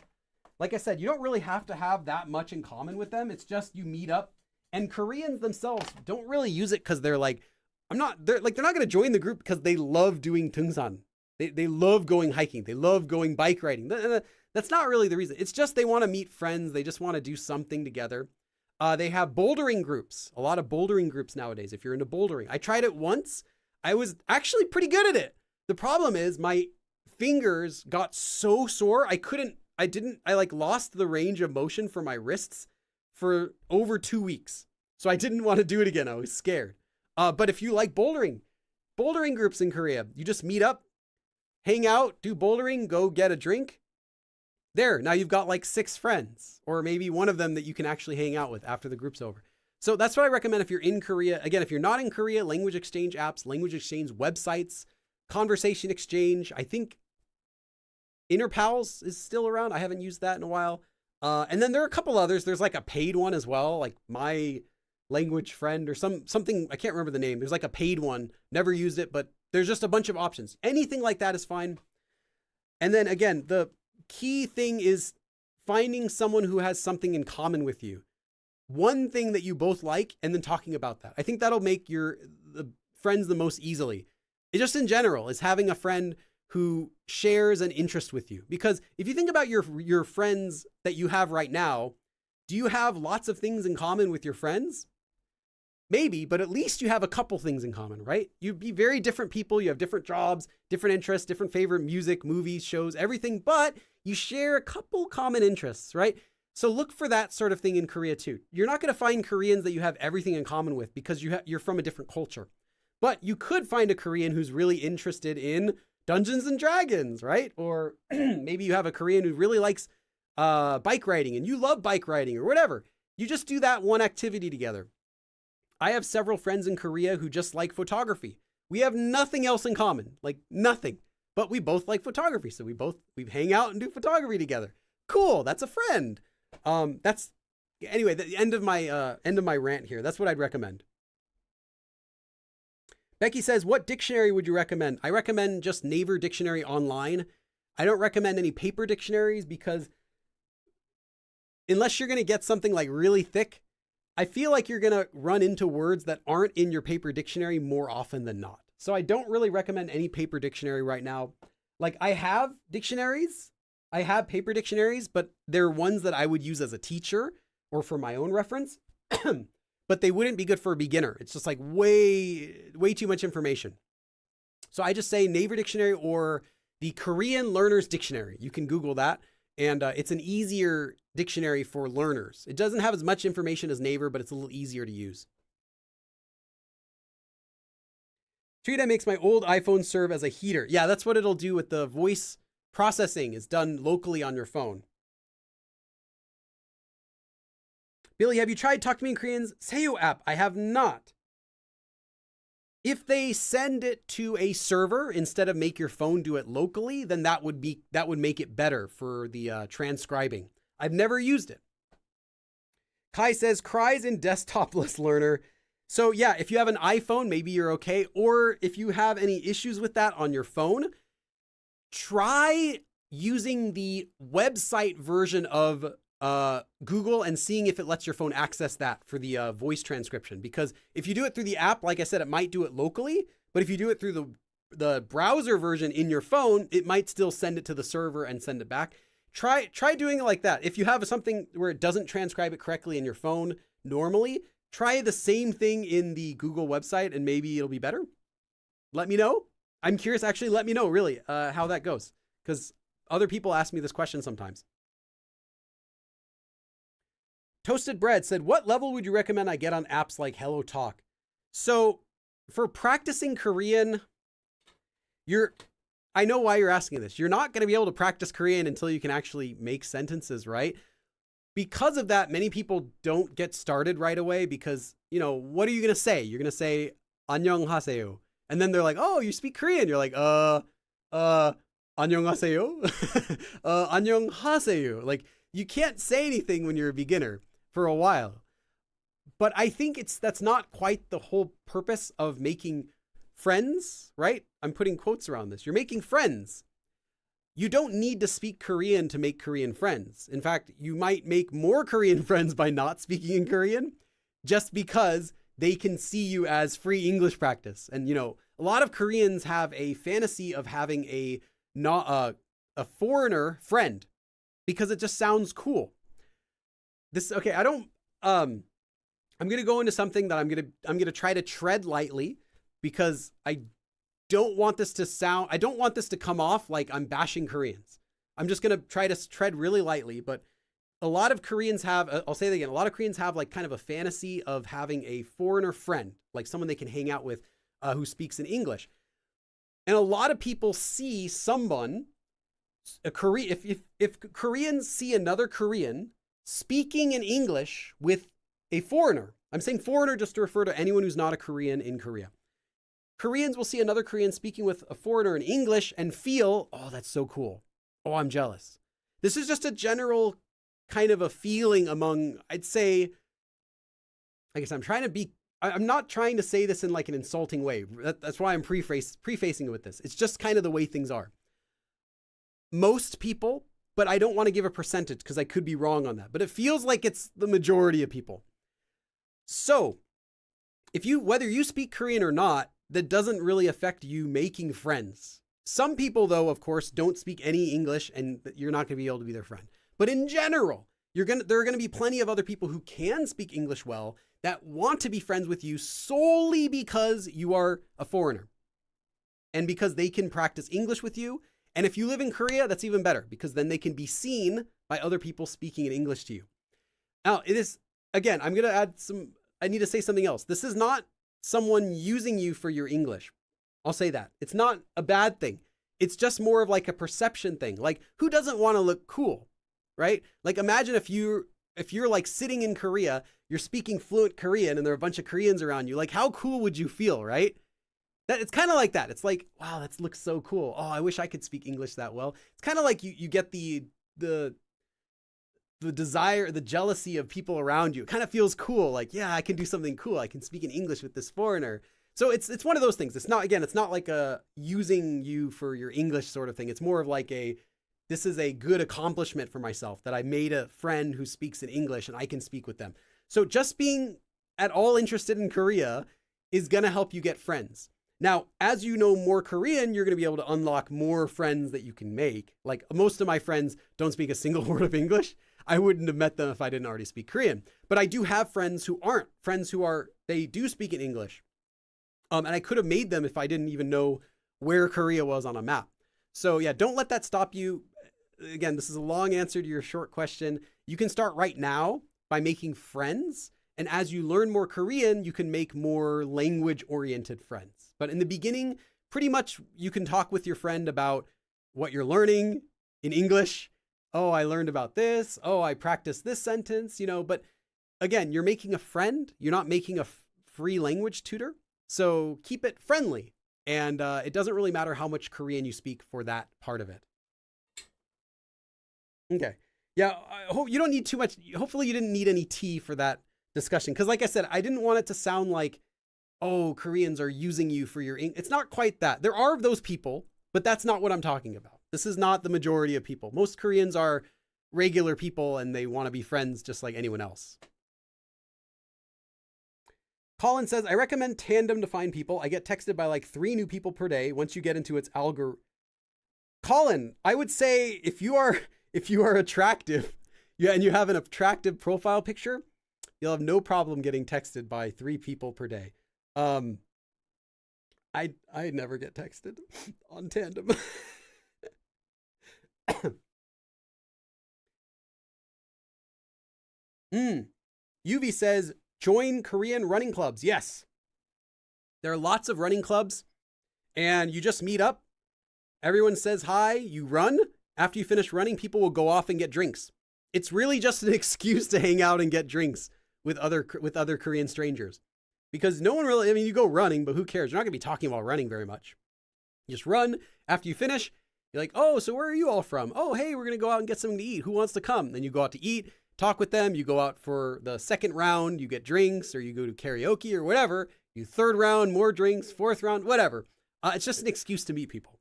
Like I said, you don't really have to have that much in common with them. It's just you meet up. And Koreans themselves don't really use it because they're like, they're not going to join the group because they love doing 등산. They love going hiking. They love going bike riding. That's not really the reason. It's just they want to meet friends. They just want to do something together. They have bouldering groups. A lot of bouldering groups nowadays. If you're into bouldering, I tried it once. I was actually pretty good at it. The problem is my fingers got so sore. I lost the range of motion for my wrists for over 2 weeks. So I didn't want to do it again. I was scared. But if you like bouldering groups in Korea, you just meet up, hang out, do bouldering, go get a drink. There, now you've got like 6 friends, or maybe one of them that you can actually hang out with after the group's over. So that's what I recommend if you're in Korea. Again, if you're not in Korea, language exchange apps, language exchange websites, conversation exchange. I think Interpals is still around. I haven't used that in a while. And then there are a couple others. There's like a paid one as well, like My Language Friend or something. I can't remember the name. There's like a paid one. Never used it, but there's just a bunch of options. Anything like that is fine. And then again, the key thing is finding someone who has something in common with you. One thing that you both like, and then talking about that. I think that'll make the friends the most easily. It just in general is having a friend who shares an interest with you. Because if you think about your friends that you have right now, Do you have lots of things in common with your friends? Maybe, but at least you have a couple things in common, right? You'd be very different people. You have different jobs, different interests, different favorite music, movies, shows, everything, but you share a couple common interests, right? So look for that sort of thing in Korea too. You're not going to find Koreans that you have everything in common with because you're from a different culture. But you could find a Korean who's really interested in Dungeons and Dragons, right? Or maybe you have a Korean who really likes bike riding and you love bike riding or whatever. You just do that one activity together. I have several friends in Korea who just like photography. We have nothing else in common, like nothing, but we both like photography. So we hang out and do photography together. Cool. That's a friend. Anyway, the end of my rant here. That's what I'd recommend. Becky says, what dictionary would you recommend? I recommend just Naver Dictionary online. I don't recommend any paper dictionaries because unless you're going to get something like really thick, I feel like you're going to run into words that aren't in your paper dictionary more often than not. So I don't really recommend any paper dictionary right now. Like I have dictionaries, I have paper dictionaries, but they're ones that I would use as a teacher or for my own reference, but they wouldn't be good for a beginner. It's just like way too much information. So I just say Naver Dictionary or the Korean Learner's Dictionary. You can Google that. And it's an easier dictionary for learners. It doesn't have as much information as Naver, but it's a little easier to use. Trita makes my old iPhone serve as a heater. Yeah, that's what it'll do with the voice processing is done locally on your phone. Billy, have you tried Talk to Me in Korean's Seiyu app? I have not. If they send it to a server instead of make your phone do it locally, then that would make it better for the transcribing. I've never used it. Kai says cries in desktopless learner. So yeah, if you have an iPhone, maybe you're okay. Or if you have any issues with that on your phone, try using the website version of Google and seeing if it lets your phone access that for the voice transcription. Because if you do it through the app, like I said, it might do it locally. But if you do it through the browser version in your phone, it might still send it to the server and send it back. Try doing it like that. If you have something where it doesn't transcribe it correctly in your phone normally, try the same thing in the Google website and maybe it'll be better. Let me know. I'm curious. Actually, let me know really how that goes because other people ask me this question sometimes. Toasted Bread said, what level would you recommend I get on apps like Hello Talk? So for practicing Korean, I know why you're asking this. You're not going to be able to practice Korean until you can actually make sentences, right? Because of that, many people don't get started right away because, what are you going to say? You're going to say, 안녕하세요. And then they're like, oh, you speak Korean. You're like, 안녕하세요? 안녕하세요. Like, you can't say anything when you're a beginner for a while. But I think that's not quite the whole purpose of making friends, right? I'm putting quotes around this. You're making friends. You don't need to speak Korean to make Korean friends. In fact, you might make more Korean friends by not speaking in Korean just because they can see you as free English practice. And, a lot of Koreans have a fantasy of having a foreigner friend because it just sounds cool. I'm going to go into something that I'm going to try to tread lightly because I don't want this to come off like I'm bashing Koreans. I'm just going to try to tread really lightly, but a lot of Koreans have, I'll say that again, a lot of Koreans have like kind of a fantasy of having a foreigner friend, like someone they can hang out with who speaks in English. And a lot of people see someone, if Koreans see another Korean speaking in English with a foreigner, I'm saying foreigner just to refer to anyone who's not a Korean in Korea. Koreans will see another Korean speaking with a foreigner in English and feel, oh, that's so cool. Oh, I'm jealous. This is just a general kind of a feeling among, I'd say, I guess I'm not trying to say this in like an insulting way. That's why I'm prefacing it with this. It's just kind of the way things are. Most people, but I don't want to give a percentage because I could be wrong on that, but it feels like it's the majority of people. So whether you speak Korean or not, that doesn't really affect you making friends. Some people, though, of course, don't speak any English and you're not going to be able to be their friend. But in general, there are gonna be plenty of other people who can speak English well that want to be friends with you solely because you are a foreigner and because they can practice English with you. And if you live in Korea, that's even better because then they can be seen by other people speaking in English to you. Now, it is, again, I need to say something else. This is not someone using you for your English. I'll say that. It's not a bad thing. It's just more of like a perception thing. Like, who doesn't want to look cool, right? Like, imagine if you're like sitting in Korea, you're speaking fluent Korean and there are a bunch of Koreans around you. Like, how cool would you feel, right? That it's kind of like that. It's like, wow, that looks so cool. Oh, I wish I could speak English that well. It's kind of like you get the desire, the jealousy of people around you. It kind of feels cool. Like, yeah, I can do something cool. I can speak in English with this foreigner. So it's one of those things. It's not like a using you for your English sort of thing. It's more of like this is a good accomplishment for myself that I made a friend who speaks in English and I can speak with them. So just being at all interested in Korea is going to help you get friends. Now, as you know more Korean, you're going to be able to unlock more friends that you can make. Like, most of my friends don't speak a single word of English. I wouldn't have met them if I didn't already speak Korean. But I do have friends who aren't. They do speak in English. And I could have made them if I didn't even know where Korea was on a map. So yeah, don't let that stop you. Again, this is a long answer to your short question. You can start right now by making friends. And as you learn more Korean, you can make more language-oriented friends. But in the beginning, pretty much you can talk with your friend about what you're learning in English. Oh, I learned about this. Oh, I practiced this sentence, but again, you're making a friend. You're not making a free language tutor. So keep it friendly. And it doesn't really matter how much Korean you speak for that part of it. Okay. Yeah, I hope you don't need too much. Hopefully you didn't need any tea for that discussion. Because like I said, I didn't want it to sound like, oh, Koreans are using you for your English. It's not quite that. There are those people, but that's not what I'm talking about. This is not the majority of people. Most Koreans are regular people and they want to be friends just like anyone else. Colin says, I recommend Tandem to find people. I get texted by like 3 new people per day once you get into its algorithm. Colin, I would say if you are attractive, and you have an attractive profile picture, you'll have no problem getting texted by 3 people per day. I never get texted on Tandem. UV says, join Korean running clubs. Yes. There are lots of running clubs and you just meet up. Everyone says hi, you run. After you finish running, people will go off and get drinks. It's really just an excuse to hang out and get drinks with other Korean strangers. Because no one really, you go running, but who cares? You're not going to be talking while running very much. You just run. After you finish, you're like, oh, so where are you all from? Oh, hey, we're going to go out and get something to eat. Who wants to come? Then you go out to eat, talk with them. You go out for the second round, you get drinks, or you go to karaoke or whatever. You third round, more drinks, fourth round, whatever. It's just an excuse to meet people.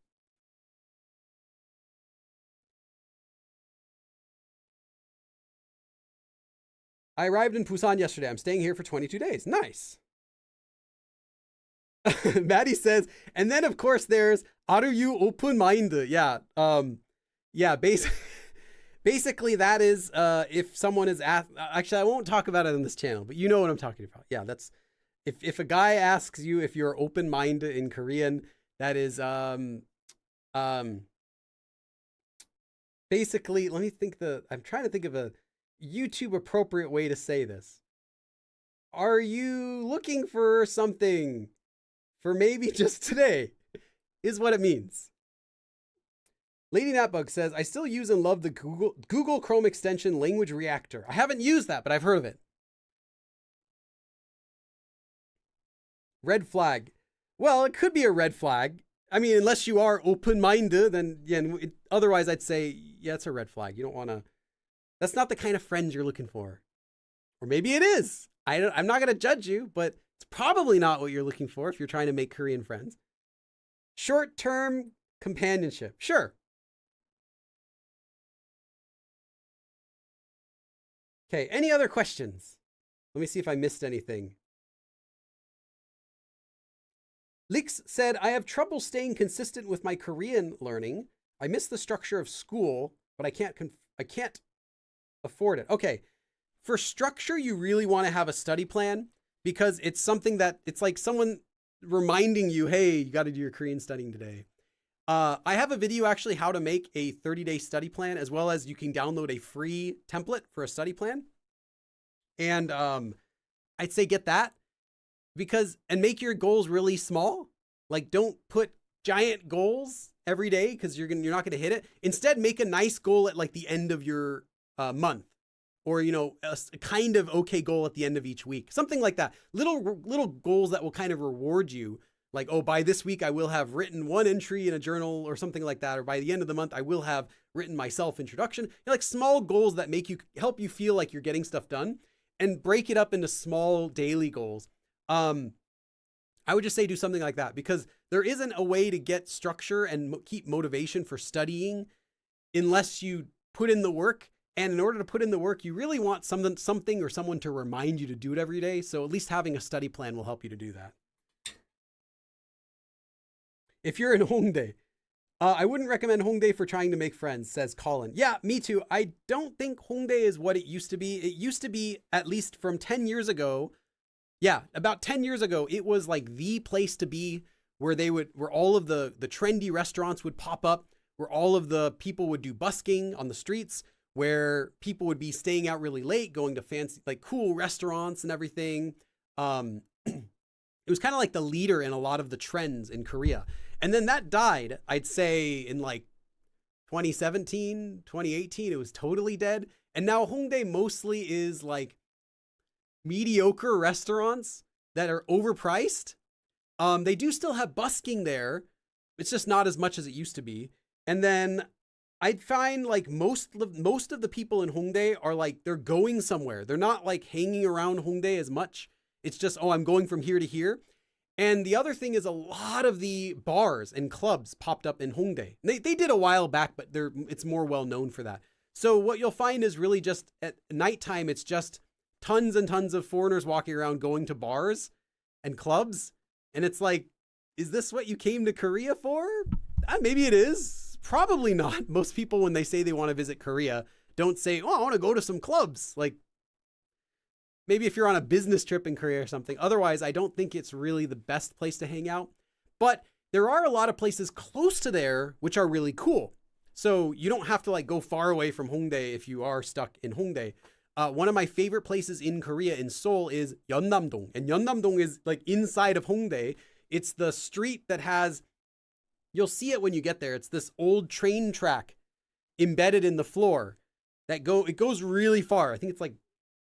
I arrived in Busan yesterday. I'm staying here for 22 days. Nice. Maddie says, and then of course there's, are you open minded? Yeah. Yeah. Basically that is, if someone is asked, actually, I won't talk about it on this channel, but you know what I'm talking about. Yeah. That's, if a guy asks you if you're open minded in Korean, that is, basically, let me think I'm trying to think of a YouTube appropriate way to say this. Are you looking for something for maybe just today? Is what it means. Lady Natbug says, I still use and love the Google Chrome extension Language Reactor. I haven't used that, but I've heard of it. Red flag. Well, it could be a red flag. I mean, unless you are open-minded, then yeah, otherwise I'd say, yeah, it's a red flag. You don't want to, that's not the kind of friends you're looking for. Or maybe it is. I'm not going to judge you, but it's probably not what you're looking for if you're trying to make Korean friends. Short-term companionship. Sure. Okay, any other questions? Let me see if I missed anything. Lix said, I have trouble staying consistent with my Korean learning. I miss the structure of school, but I can't afford it. Okay. For structure, you really want to have a study plan because it's something that it's like someone reminding you, hey, you got to do your Korean studying today. I have a video actually how to make a 30-day study plan, as well as you can download a free template for a study plan. And I'd say get that and make your goals really small. Like don't put giant goals every day because you're not going to hit it. Instead, make a nice goal at like the end of your month, or a kind of okay goal at the end of each week, something like that. Little goals that will kind of reward you. Like, oh, by this week, I will have written one entry in a journal or something like that. Or by the end of the month, I will have written my self-introduction. Like small goals that help you feel like you're getting stuff done, and break it up into small daily goals. I would just say do something like that, because there isn't a way to get structure and keep motivation for studying unless you put in the work. And in order to put in the work, you really want something or someone to remind you to do it every day. So at least having a study plan will help you to do that. If you're in Hongdae, I wouldn't recommend Hongdae for trying to make friends, says Colin. Yeah, me too. I don't think Hongdae is what it used to be. It used to be, at least from 10 years ago. Yeah, about 10 years ago, it was like the place to be, where all of the trendy restaurants would pop up, where all of the people would do busking on the streets, where people would be staying out really late, going to fancy, like cool restaurants and everything. It was kind of like the leader in a lot of the trends in Korea. And then that died, I'd say in like 2017, 2018, it was totally dead. And now Hongdae mostly is like mediocre restaurants that are overpriced. They do still have busking there. It's just not as much as it used to be. And then I'd find like most of the people in Hongdae are like, they're going somewhere. They're not like hanging around Hongdae as much. It's just, oh, I'm going from here to here. And the other thing is, a lot of the bars and clubs popped up in Hongdae. They did a while back, but it's more well known for that. So what you'll find is really just at nighttime, it's just tons and tons of foreigners walking around going to bars and clubs. And it's like, is this what you came to Korea for? Maybe it is. Probably not. Most people, when they say they want to visit Korea, don't say, oh, I want to go to some clubs. Like, maybe if you're on a business trip in Korea or something. Otherwise, I don't think it's really the best place to hang out. But there are a lot of places close to there which are really cool. So you don't have to like go far away from Hongdae if you are stuck in Hongdae. One of my favorite places in Korea, in Seoul, is Yeonnam-dong. And Yeonnam-dong is like inside of Hongdae. It's the street that has, you'll see it when you get there. It's this old train track embedded in the floor it goes really far. I think it's like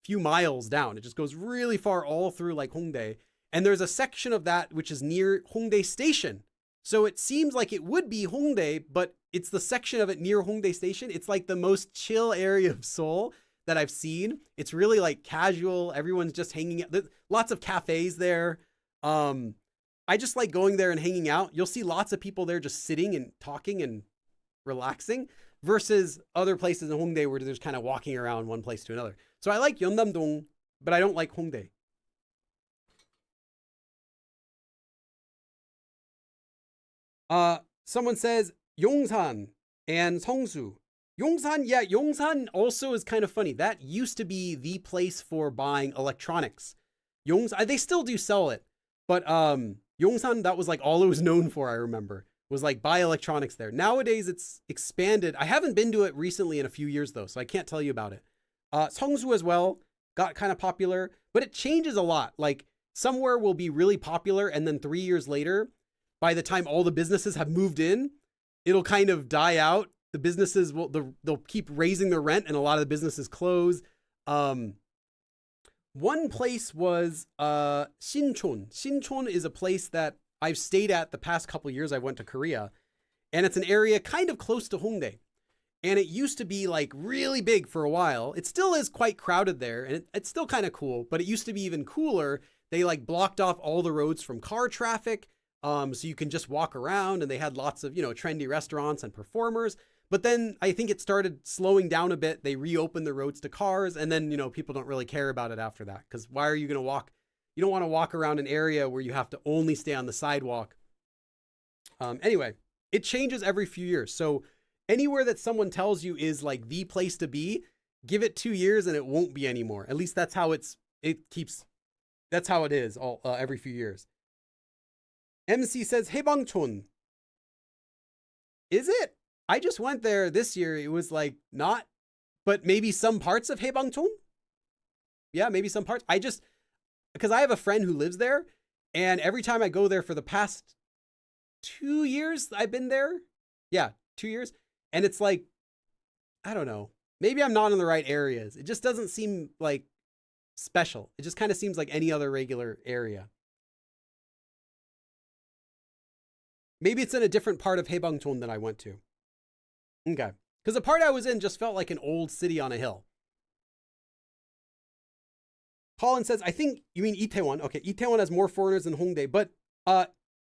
few miles down. It just goes really far all through like Hongdae. And there's a section of that which is near Hongdae Station. So it seems like it would be Hongdae, but it's the section of it near Hongdae Station. It's like the most chill area of Seoul that I've seen. It's really like casual. Everyone's just hanging out. There's lots of cafes there. I just like going there and hanging out. You'll see lots of people there just sitting and talking and relaxing, versus other places in Hongdae where there's kind of walking around one place to another. So I like Yeonnam-dong, but I don't like Hongdae. Someone says Yongsan and Seongsu. Yongsan also is kind of funny. That used to be the place for buying electronics. They still do sell it, but Yongsan, that was like all it was known for, I remember, was like buy electronics there. Nowadays it's expanded. I haven't been to it recently in a few years though, so I can't tell you about it. Seongsu as well got kind of popular, but it changes a lot. Like somewhere will be really popular, and then 3 years later, by the time all the businesses have moved in, it'll kind of die out. The businesses they'll keep raising their rent, and a lot of the businesses close. One place was Sinchon. Sinchon is a place that I've stayed at the past couple years I went to Korea, and it's an area kind of close to Hongdae. And it used to be like really big for a while. It still is quite crowded there, and it's still kind of cool, but it used to be even cooler. They like blocked off all the roads from car traffic, so you can just walk around, and they had lots of, trendy restaurants and performers. But then I think it started slowing down a bit. They reopened the roads to cars, and then, people don't really care about it after that, because why are you going to walk? You don't want to walk around an area where you have to only stay on the sidewalk. Anyway, it changes every few years. So anywhere that someone tells you is like the place to be, give it 2 years and it won't be anymore. At least that's how that's how it is all every few years. MC says 해방촌. Is it? I just went there this year. It was like not, but maybe some parts of 해방촌? Yeah, maybe some parts. Because I have a friend who lives there, and every time I go there for the past 2 years, I've been there. Yeah, 2 years. And it's like, I don't know. Maybe I'm not in the right areas. It just doesn't seem like special. It just kind of seems like any other regular area. Maybe it's in a different part of 해방촌 than I went to. Okay. Because the part I was in just felt like an old city on a hill. Colin says, I think you mean Itaewon. Okay, Itaewon has more foreigners than Hongdae, but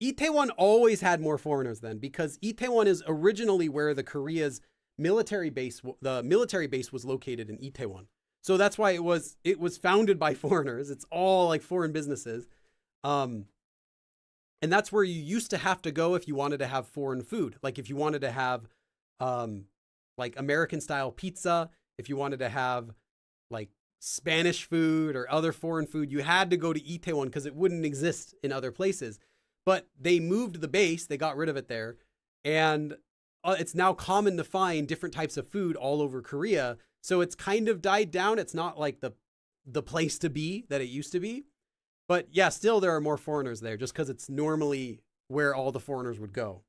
Itaewon always had more foreigners then, because Itaewon is originally where the Korea's military base was located in Itaewon. So that's why it was founded by foreigners. It's all like foreign businesses. And that's where you used to have to go if you wanted to have foreign food. Like if you wanted to have like American style pizza, if you wanted to have like Spanish food or other foreign food, you had to go to Itaewon because it wouldn't exist in other places. But they moved the base, they got rid of it there, and it's now common to find different types of food all over Korea. So it's kind of died down. It's not like the place to be that it used to be. But yeah, still there are more foreigners there just because it's normally where all the foreigners would go.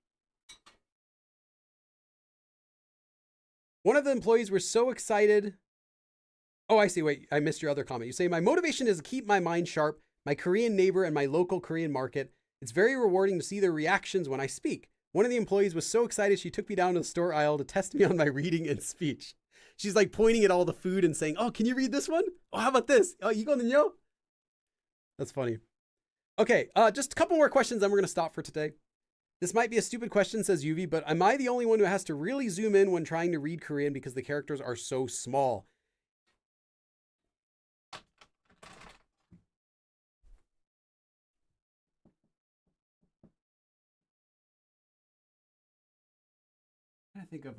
One of the employees were so excited. Oh, I see. Wait, I missed your other comment. You say, my motivation is to keep my mind sharp, my Korean neighbor and my local Korean market. It's very rewarding to see their reactions when I speak. One of the employees was so excited she took me down to the store aisle to test me on my reading and speech. She's like pointing at all the food and saying, oh, can you read this one? Oh, how about this? Oh, 이거는요? That's funny. Okay, just a couple more questions, then we're going to stop for today. This might be a stupid question, says Yuvi, but am I the only one who has to really zoom in when trying to read Korean because the characters are so small? I think of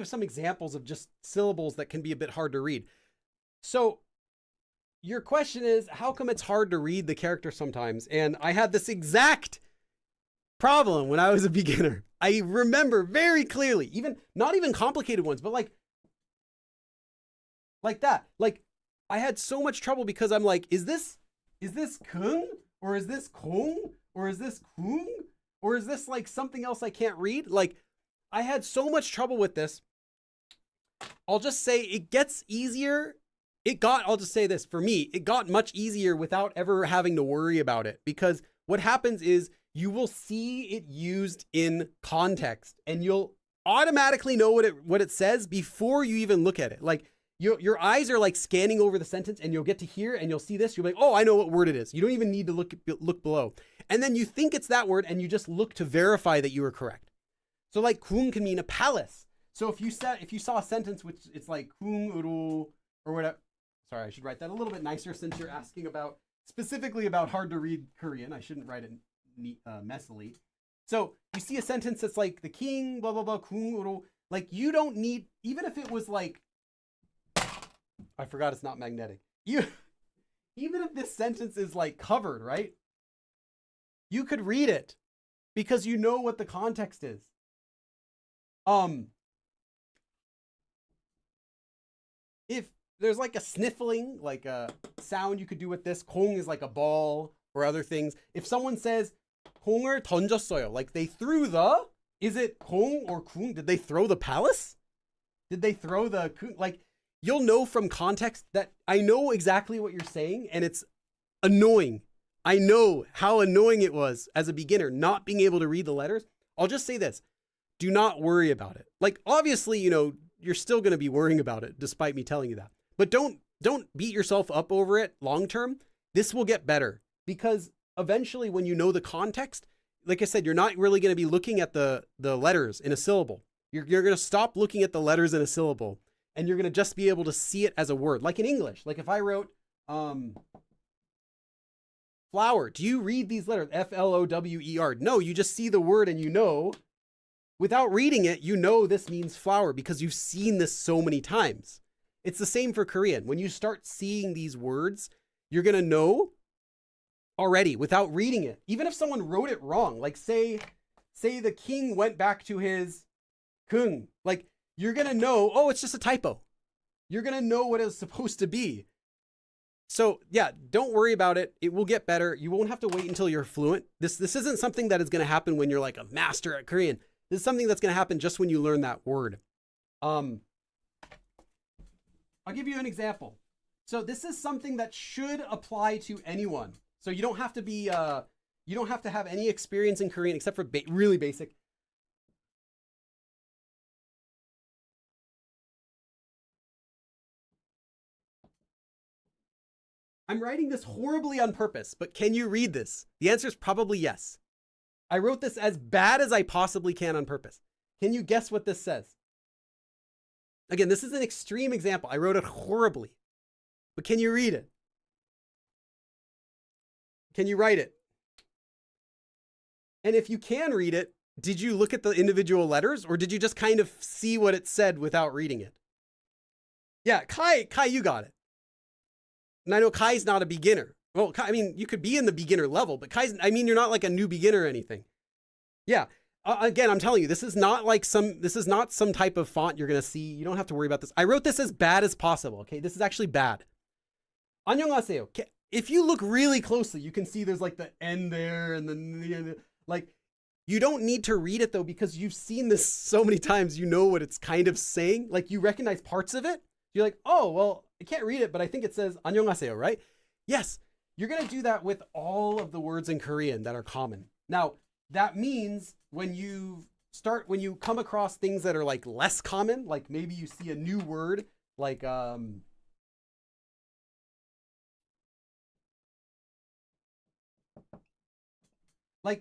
some examples of just syllables that can be a bit hard to read. So your question is, how come it's hard to read the character sometimes? And I had this exact problem when I was a beginner. I remember very clearly, not even complicated ones, but like that. Like I had so much trouble because I'm like, is this kung? Or is this kong? Or is this kung? Or is this like something else I can't read? Like I had so much trouble with this. I'll just say it gets easier. I'll just say this, for me, it got much easier without ever having to worry about it, because what happens is you will see it used in context and you'll automatically know what it says before you even look at it. Like your eyes are like scanning over the sentence and you'll get to here and you'll see this. You'll be like, oh, I know what word it is. You don't even need to look below. And then you think it's that word and you just look to verify that you were correct. So like 궁 can mean a palace. So if you saw a sentence which it's like 궁으로 or whatever. Sorry, I should write that a little bit nicer since you're asking specifically about hard to read Korean. I shouldn't write it messily. So you see a sentence that's like the king, blah, blah, blah, 궁으로. Like you don't need, even if it was like, I forgot it's not magnetic. Even if this sentence is like covered, right? You could read it because you know what the context is. If there's like a sniffling, like a sound you could do with this, 공 is like a ball or other things. If someone says 공을 던졌어요, like they threw is it 공 or 궁? Did they throw the palace? Did they throw the, like, you'll know from context that I know exactly what you're saying and it's annoying. I know how annoying it was as a beginner not being able to read the letters. I'll just say this. Do not worry about it. Like, obviously, you're still going to be worrying about it despite me telling you that. But don't beat yourself up over it long term. This will get better because eventually when you know the context, like I said, you're not really going to be looking at the letters in a syllable. You're going to stop looking at the letters in a syllable and you're going to just be able to see it as a word. Like in English, like if I wrote, Flower. Do you read these letters? Flower. No, you just see the word and you know. Without reading it, you know this means flower because you've seen this so many times. It's the same for Korean. When you start seeing these words, you're going to know already without reading it. Even if someone wrote it wrong, like say the king went back to his kung, like you're going to know, oh, it's just a typo. You're going to know what it's supposed to be. So yeah, don't worry about it. It will get better. You won't have to wait until you're fluent. This isn't something that is going to happen when you're like a master at Korean. This is something that's going to happen just when you learn that word. I'll give you an example. So this is something that should apply to anyone. So you don't have to be, you don't have to have any experience in Korean except for really basic. I'm writing this horribly on purpose, but can you read this? The answer is probably yes. I wrote this as bad as I possibly can on purpose. Can you guess what this says? Again, this is an extreme example. I wrote it horribly, but can you read it? Can you write it? And if you can read it, did you look at the individual letters or did you just kind of see what it said without reading it? Yeah, Kai, you got it. And I know Kai's not a beginner. Well, Kai, I mean, you could be in the beginner level, but you're not like a new beginner or anything. Yeah. Again, I'm telling you, this is not some type of font you're going to see. You don't have to worry about this. I wrote this as bad as possible. Okay. This is actually bad. 안녕하세요. If you look really closely, you can see there's like the N there and then like, you don't need to read it though, because you've seen this so many times, you know what it's kind of saying. Like you recognize parts of it. You're like, oh, well, I can't read it, but I think it says 안녕하세요, right? Yes, you're going to do that with all of the words in Korean that are common. Now, that means when you come across things that are like less common, like maybe you see a new word, like,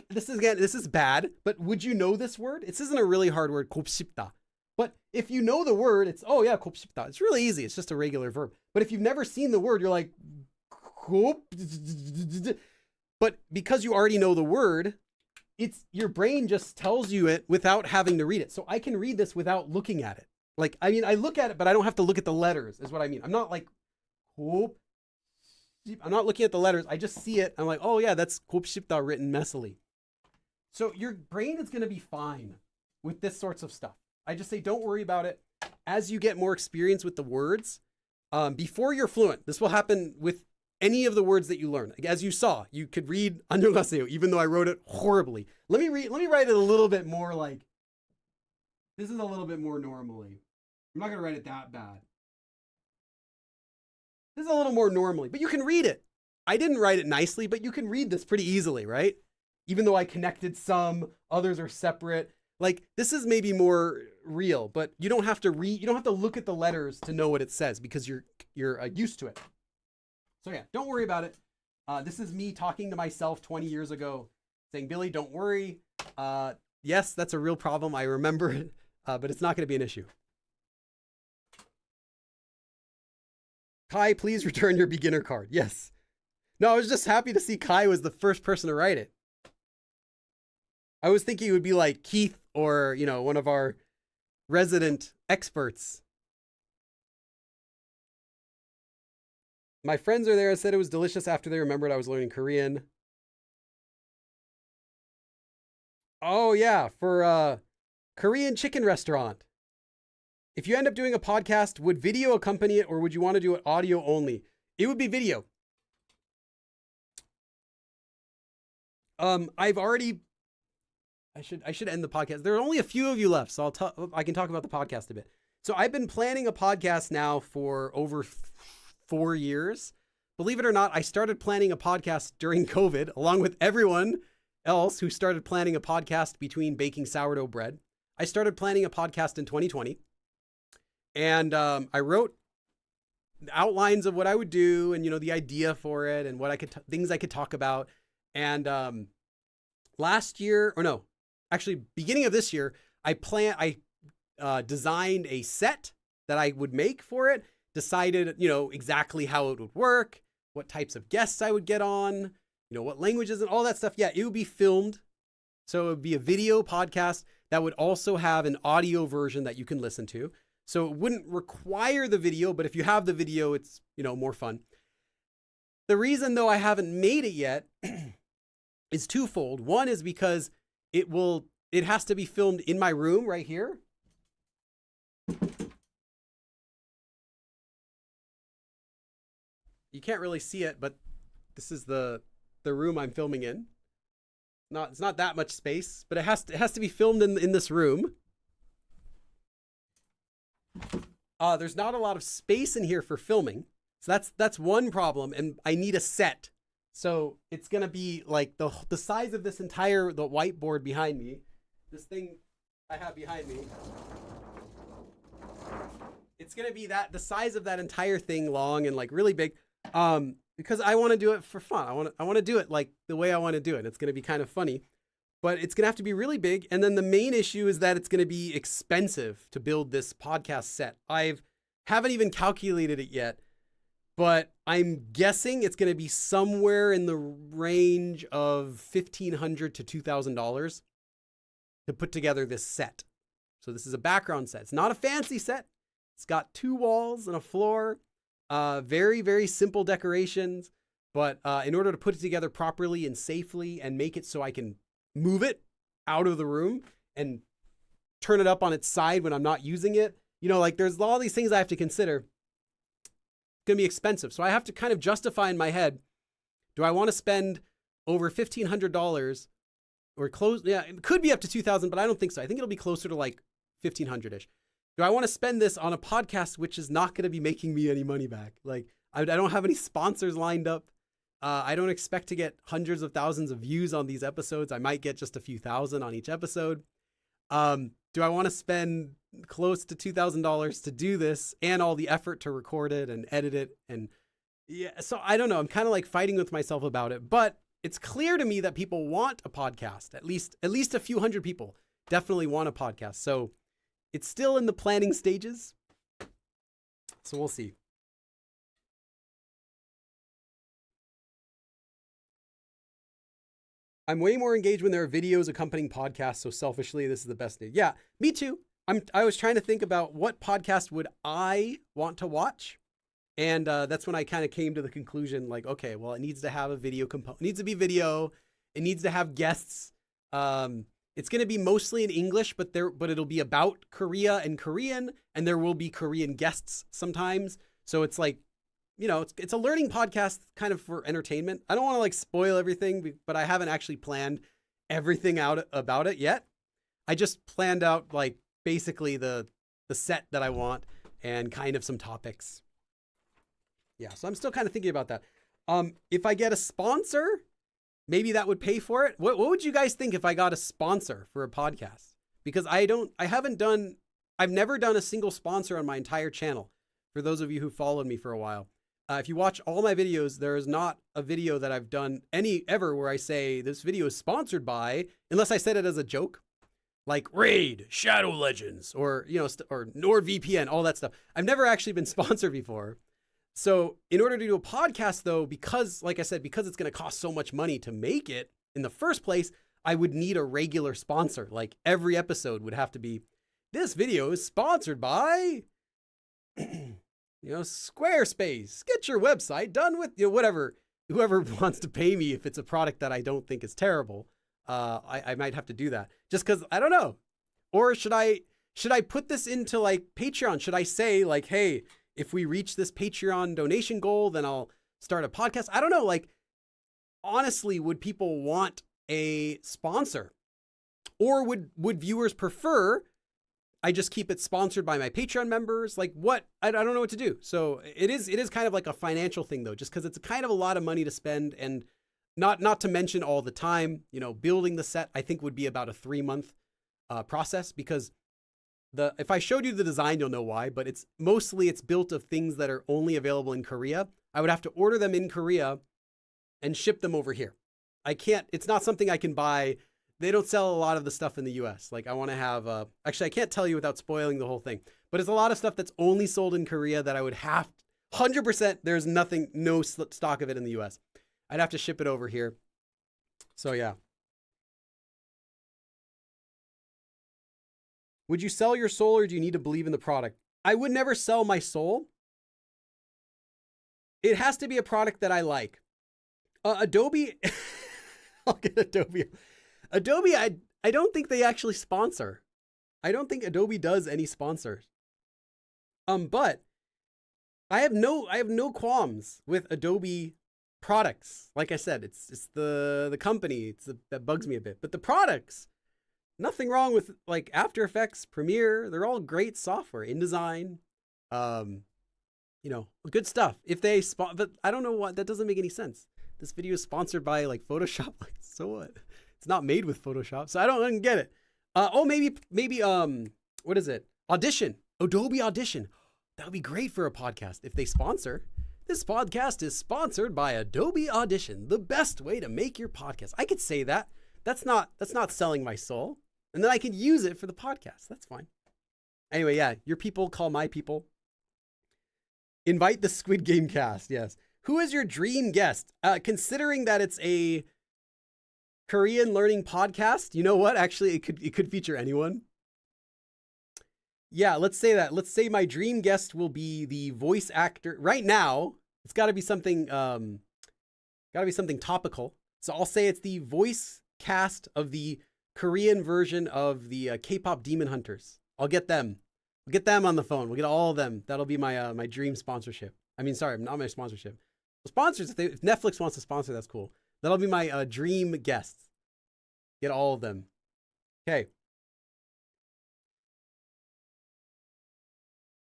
this is bad, but would you know this word? This isn't a really hard word, 곱씹다. But if you know the word, it's, oh yeah, 곱씹다. It's really easy. It's just a regular verb. But if you've never seen the word, you're like, but because you already know the word, your brain just tells you it without having to read it. So I can read this without looking at it. Like, I mean, I look at it, but I don't have to look at the letters is what I mean. I'm not like, I'm not looking at the letters. I just see it. I'm like, oh yeah, that's 곱씹다 written messily. So your brain is going to be fine with this sorts of stuff. I just say, don't worry about it. As you get more experience with the words, before you're fluent, this will happen with any of the words that you learn. As you saw, you could read 안녕하세요, even though I wrote it horribly. Let me write it a little bit more like, this is a little bit more normally. I'm not going to write it that bad. This is a little more normally, but you can read it. I didn't write it nicely, but you can read this pretty easily, right? Even though I connected some, others are separate. Like, this is maybe more real, but you don't have to look at the letters to know what it says because you're used to it. So yeah, don't worry about it. This is me talking to myself 20 years ago saying, Billy, don't worry. Yes, that's a real problem. I remember it, but it's not going to be an issue. Kai, please return your beginner card. Yes. No, I was just happy to see Kai was the first person to write it. I was thinking it would be like Keith or, one of our resident experts. My friends are there and said it was delicious after they remembered I was learning Korean. Oh yeah, for Korean chicken restaurant. If you end up doing a podcast, would video accompany it or would you want to do it audio only? It would be video. I should end the podcast. There are only a few of you left, so I can talk about the podcast a bit. So I've been planning a podcast now for over 4 years. Believe it or not, I started planning a podcast during COVID, along with everyone else who started planning a podcast between baking sourdough bread. I started planning a podcast in 2020. And I wrote outlines of what I would do and, the idea for it and what things I could talk about. And beginning of this year, I designed a set that I would make for it, decided, exactly how it would work, what types of guests I would get on, what languages and all that stuff. Yeah, it would be filmed. So it would be a video podcast that would also have an audio version that you can listen to. So it wouldn't require the video, but if you have the video, it's, more fun. The reason though I haven't made it yet is twofold. One is because it has to be filmed in my room right here. You can't really see it, but this is the room I'm filming in. It's not that much space, but it has to be filmed in this room. There's not a lot of space in here for filming. So that's one problem, and I need a set. So it's gonna be like the size of this the whiteboard behind me. This thing I have behind me. It's gonna be the size of that entire thing, long and like really big. Because I want to do it for fun. I want to do it like the way I want to do it. It's going to be kind of funny, but it's going to have to be really big. And then the main issue is that it's going to be expensive to build this podcast set. Haven't even calculated it yet, but I'm guessing it's going to be somewhere in the range of $1,500 to $2,000 to put together this set. So this is a background set. It's not a fancy set. It's got 2 walls and a floor. Very, very simple decorations, but in order to put it together properly and safely and make it so I can move it out of the room and turn it up on its side when I'm not using it, there's all these things I have to consider. It's going to be expensive. So I have to kind of justify in my head, do I want to spend over $1,500 or close? Yeah, it could be up to $2,000, but I don't think so. I think it'll be closer to like $1,500-ish. Do I want to spend this on a podcast which is not going to be making me any money back? Like, I don't have any sponsors lined up. I don't expect to get hundreds of thousands of views on these episodes. I might get just a few thousand on each episode. Do I want to spend close to $2,000 to do this and all the effort to record it and edit it? And yeah, so I don't know. I'm kind of like fighting with myself about it, but it's clear to me that people want a podcast. At least a few hundred people definitely want a podcast. So it's still in the planning stages, so we'll see. I'm way more engaged when there are videos accompanying podcasts, so selfishly, this is the best day. Yeah, me too. I was trying to think about what podcast would I want to watch, and that's when I kind of came to the conclusion, like, okay, well, it needs to have a video component. It needs to be video. It needs to have guests. It's going to be mostly in English, but it'll be about Korea and Korean, and there will be Korean guests sometimes. So it's like, it's a learning podcast kind of for entertainment. I don't want to like spoil everything, but I haven't actually planned everything out about it yet. I just planned out like basically the set that I want and kind of some topics. Yeah, so I'm still kind of thinking about that. If I get a sponsor, maybe that would pay for it. What would you guys think if I got a sponsor for a podcast? Because I've never done a single sponsor on my entire channel. For those of you who followed me for a while, if you watch all my videos, there is not a video that I've done ever where I say this video is sponsored by, unless I said it as a joke, like Raid, Shadow Legends, or, or NordVPN, all that stuff. I've never actually been sponsored before. So in order to do a podcast though, because like I said, because it's going to cost so much money to make it in the first place, I would need a regular sponsor. Like every episode would have to be, this video is sponsored by, Squarespace. Get your website done with, whatever, whoever wants to pay me if it's a product that I don't think is terrible. I might have to do that just because I don't know. Or should I put this into like Patreon? Should I say like, hey, if we reach this Patreon donation goal, then I'll start a podcast? I don't know. Like, honestly, would people want a sponsor? Or would viewers prefer I just keep it sponsored by my Patreon members? Like what? I don't know what to do. So it is kind of like a financial thing though, just because it's kind of a lot of money to spend, and not to mention all the time, building the set, I think would be about a 3-month process, because if I showed you the design, you'll know why, but it's built of things that are only available in Korea. I would have to order them in Korea and ship them over here. It's not something I can buy. They don't sell a lot of the stuff in the US. Like I want to have, actually I can't tell you without spoiling the whole thing, but it's a lot of stuff that's only sold in Korea that I would have, 100%, there's no stock of it in the US. I'd have to ship it over here. So yeah. Would you sell your soul, or do you need to believe in the product? I would never sell my soul. It has to be a product that I like. Adobe, I'll get Adobe. Adobe, I don't think they actually sponsor. I don't think Adobe does any sponsors. But I have no qualms with Adobe products. Like I said, it's the company that bugs me a bit. But the products, nothing wrong with like After Effects, Premiere. They're all great software. InDesign, you know, good stuff. If they but I don't know what, that doesn't make any sense. This video is sponsored by like Photoshop. Like, so what? It's not made with Photoshop, so I don't get it. Maybe what is it? Audition. Adobe Audition. That would be great for a podcast if they sponsor. This podcast is sponsored by Adobe Audition, the best way to make your podcast. I could say that. That's not selling my soul. And then I could use it for the podcast. That's fine. Anyway, yeah, your people call my people. Invite the Squid Game cast, yes. Who is your dream guest? Considering that it's a Korean learning podcast, you know what? Actually, it could feature anyone. Yeah, let's say that. Let's say my dream guest will be the voice actor. Right now, it's got to be something topical. So I'll say it's the voice cast of the Korean version of the K-pop Demon Hunters. I'll get them. We'll get them on the phone. We'll get all of them. That'll be my my dream sponsorship. I mean, sorry, not my sponsorship. Well, sponsors, if Netflix wants to sponsor, that's cool. That'll be my dream guests. Get all of them. Okay.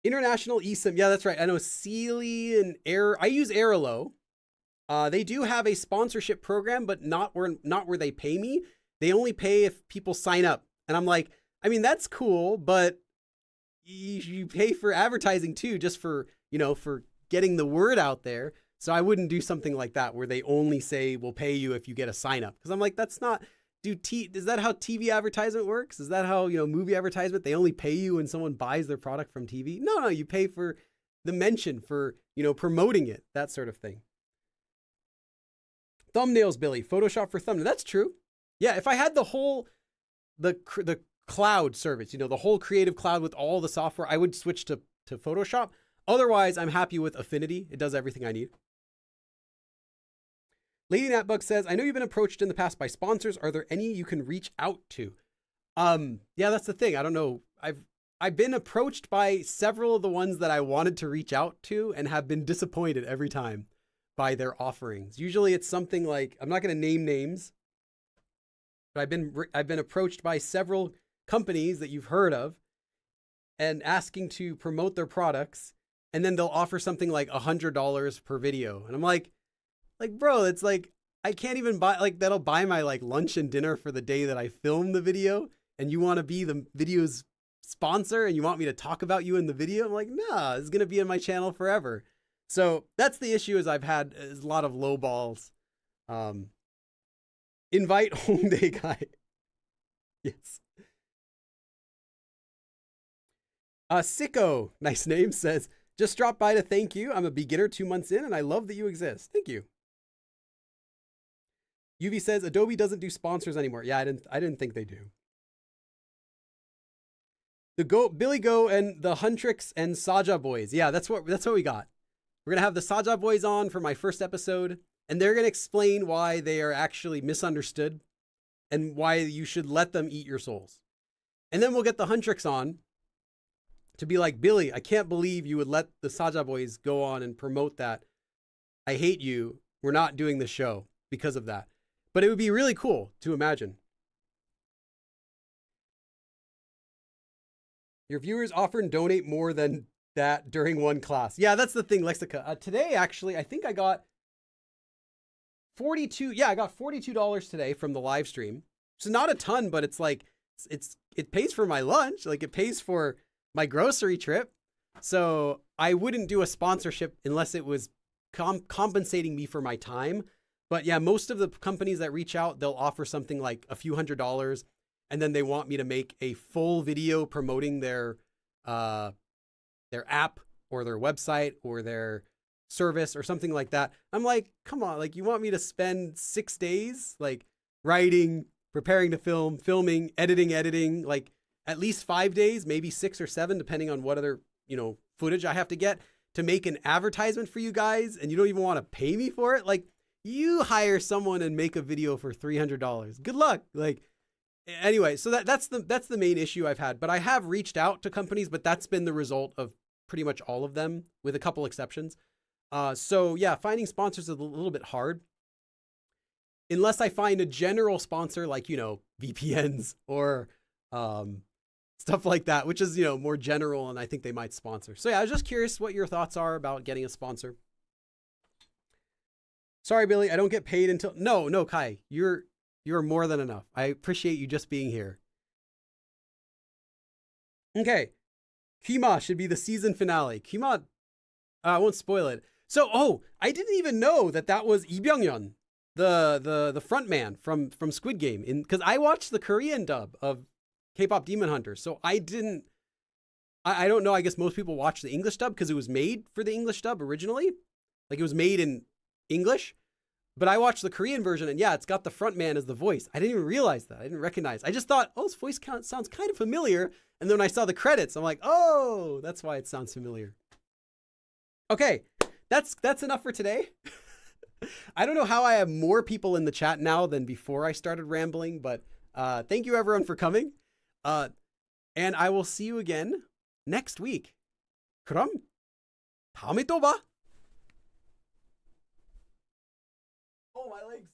International eSIM. Yeah, that's right. I know Sealy and I use Airalo. They do have a sponsorship program, but not where they pay me. They only pay if people sign up. And I'm like, I mean, that's cool, but you pay for advertising too, just for, you know, for getting the word out there. So I wouldn't do something like that where they only say we'll pay you if you get a sign up. Because I'm like, that's not, is that how TV advertisement works? Is that how, you know, movie advertisement, they only pay you when someone buys their product from TV? No, you pay for the mention, for, you know, promoting it, that sort of thing. Thumbnails, Billy, Photoshop for thumbnail. That's true. Yeah, if I had the whole, the cloud service, you know, the whole Creative Cloud with all the software, I would switch to Photoshop. Otherwise, I'm happy with Affinity. It does everything I need. Lady Natbug says, I know you've been approached in the past by sponsors. Are there any you can reach out to? Yeah, that's the thing. I don't know. I've been approached by several of the ones that I wanted to reach out to and have been disappointed every time by their offerings. Usually it's something like, I'm not going to name names, but I've been approached by several companies that you've heard of and asking to promote their products, and then they'll offer something like $100 per video. And I'm like, bro, it's like, I can't even buy, like, that'll buy my like lunch and dinner for the day that I film the video, and you want to be the video's sponsor and you want me to talk about you in the video? I'm like, nah, it's going to be in my channel forever. So that's the issue, is I've had a lot of low balls. Invite home day guy. Yes. Sicko, nice name, says, just dropped by to thank you. I'm a beginner 2 months in and I love that you exist. Thank you. UV says, Adobe doesn't do sponsors anymore. Yeah, I didn't think they do. Billy Go and the Huntrix and Saja boys. Yeah, that's what we got. We're gonna have the Saja boys on for my first episode, and they're gonna explain why they are actually misunderstood and why you should let them eat your souls. And then we'll get the Huntrix on to be like, Billy, I can't believe you would let the Saja boys go on and promote that. I hate you. We're not doing the show because of that. But it would be really cool to imagine. Your viewers often donate more than that during one class. Yeah, that's the thing, Lexica. Today, actually, I think I got $42. Yeah, I got $42 today from the live stream. So not a ton, but it's like, it pays for my lunch. Like, it pays for my grocery trip. So I wouldn't do a sponsorship unless it was compensating me for my time. But yeah, most of the companies that reach out, they'll offer something like a few $100s, and then they want me to make a full video promoting their app or their website or their service or something like that. I'm like, come on, like you want me to spend 6 days like writing, preparing to film, filming, editing, like at least 5 days, maybe 6 or 7, depending on what other, footage I have to get to make an advertisement for you guys, and you don't even want to pay me for it? Like, you hire someone and make a video for $300. Good luck. Like, anyway, so that's the main issue I've had. But I have reached out to companies, but that's been the result of pretty much all of them, with a couple exceptions. So yeah, finding sponsors is a little bit hard. Unless I find a general sponsor like, VPNs or stuff like that, which is, more general, and I think they might sponsor. So yeah, I was just curious what your thoughts are about getting a sponsor. Sorry, Billy, I don't get paid until... No, Kai, you're more than enough. I appreciate you just being here. Okay. Kima should be the season finale. Kima, I won't spoil it. So, I didn't even know that was Lee Byung-yeon, the front man from Squid Game, because I watched the Korean dub of K-pop Demon Hunter. So I don't know. I guess most people watch the English dub because it was made for the English dub originally. Like, it was made in English. But I watched the Korean version, and yeah, it's got the front man as the voice. I didn't even realize that. I didn't recognize. I just thought, his voice sounds kind of familiar. And then when I saw the credits, I'm like, oh, that's why it sounds familiar. Okay, that's enough for today. I don't know how I have more people in the chat now than before I started rambling, but thank you everyone for coming. And I will see you again next week. 그럼 다음에 또 봐. Oh, my legs.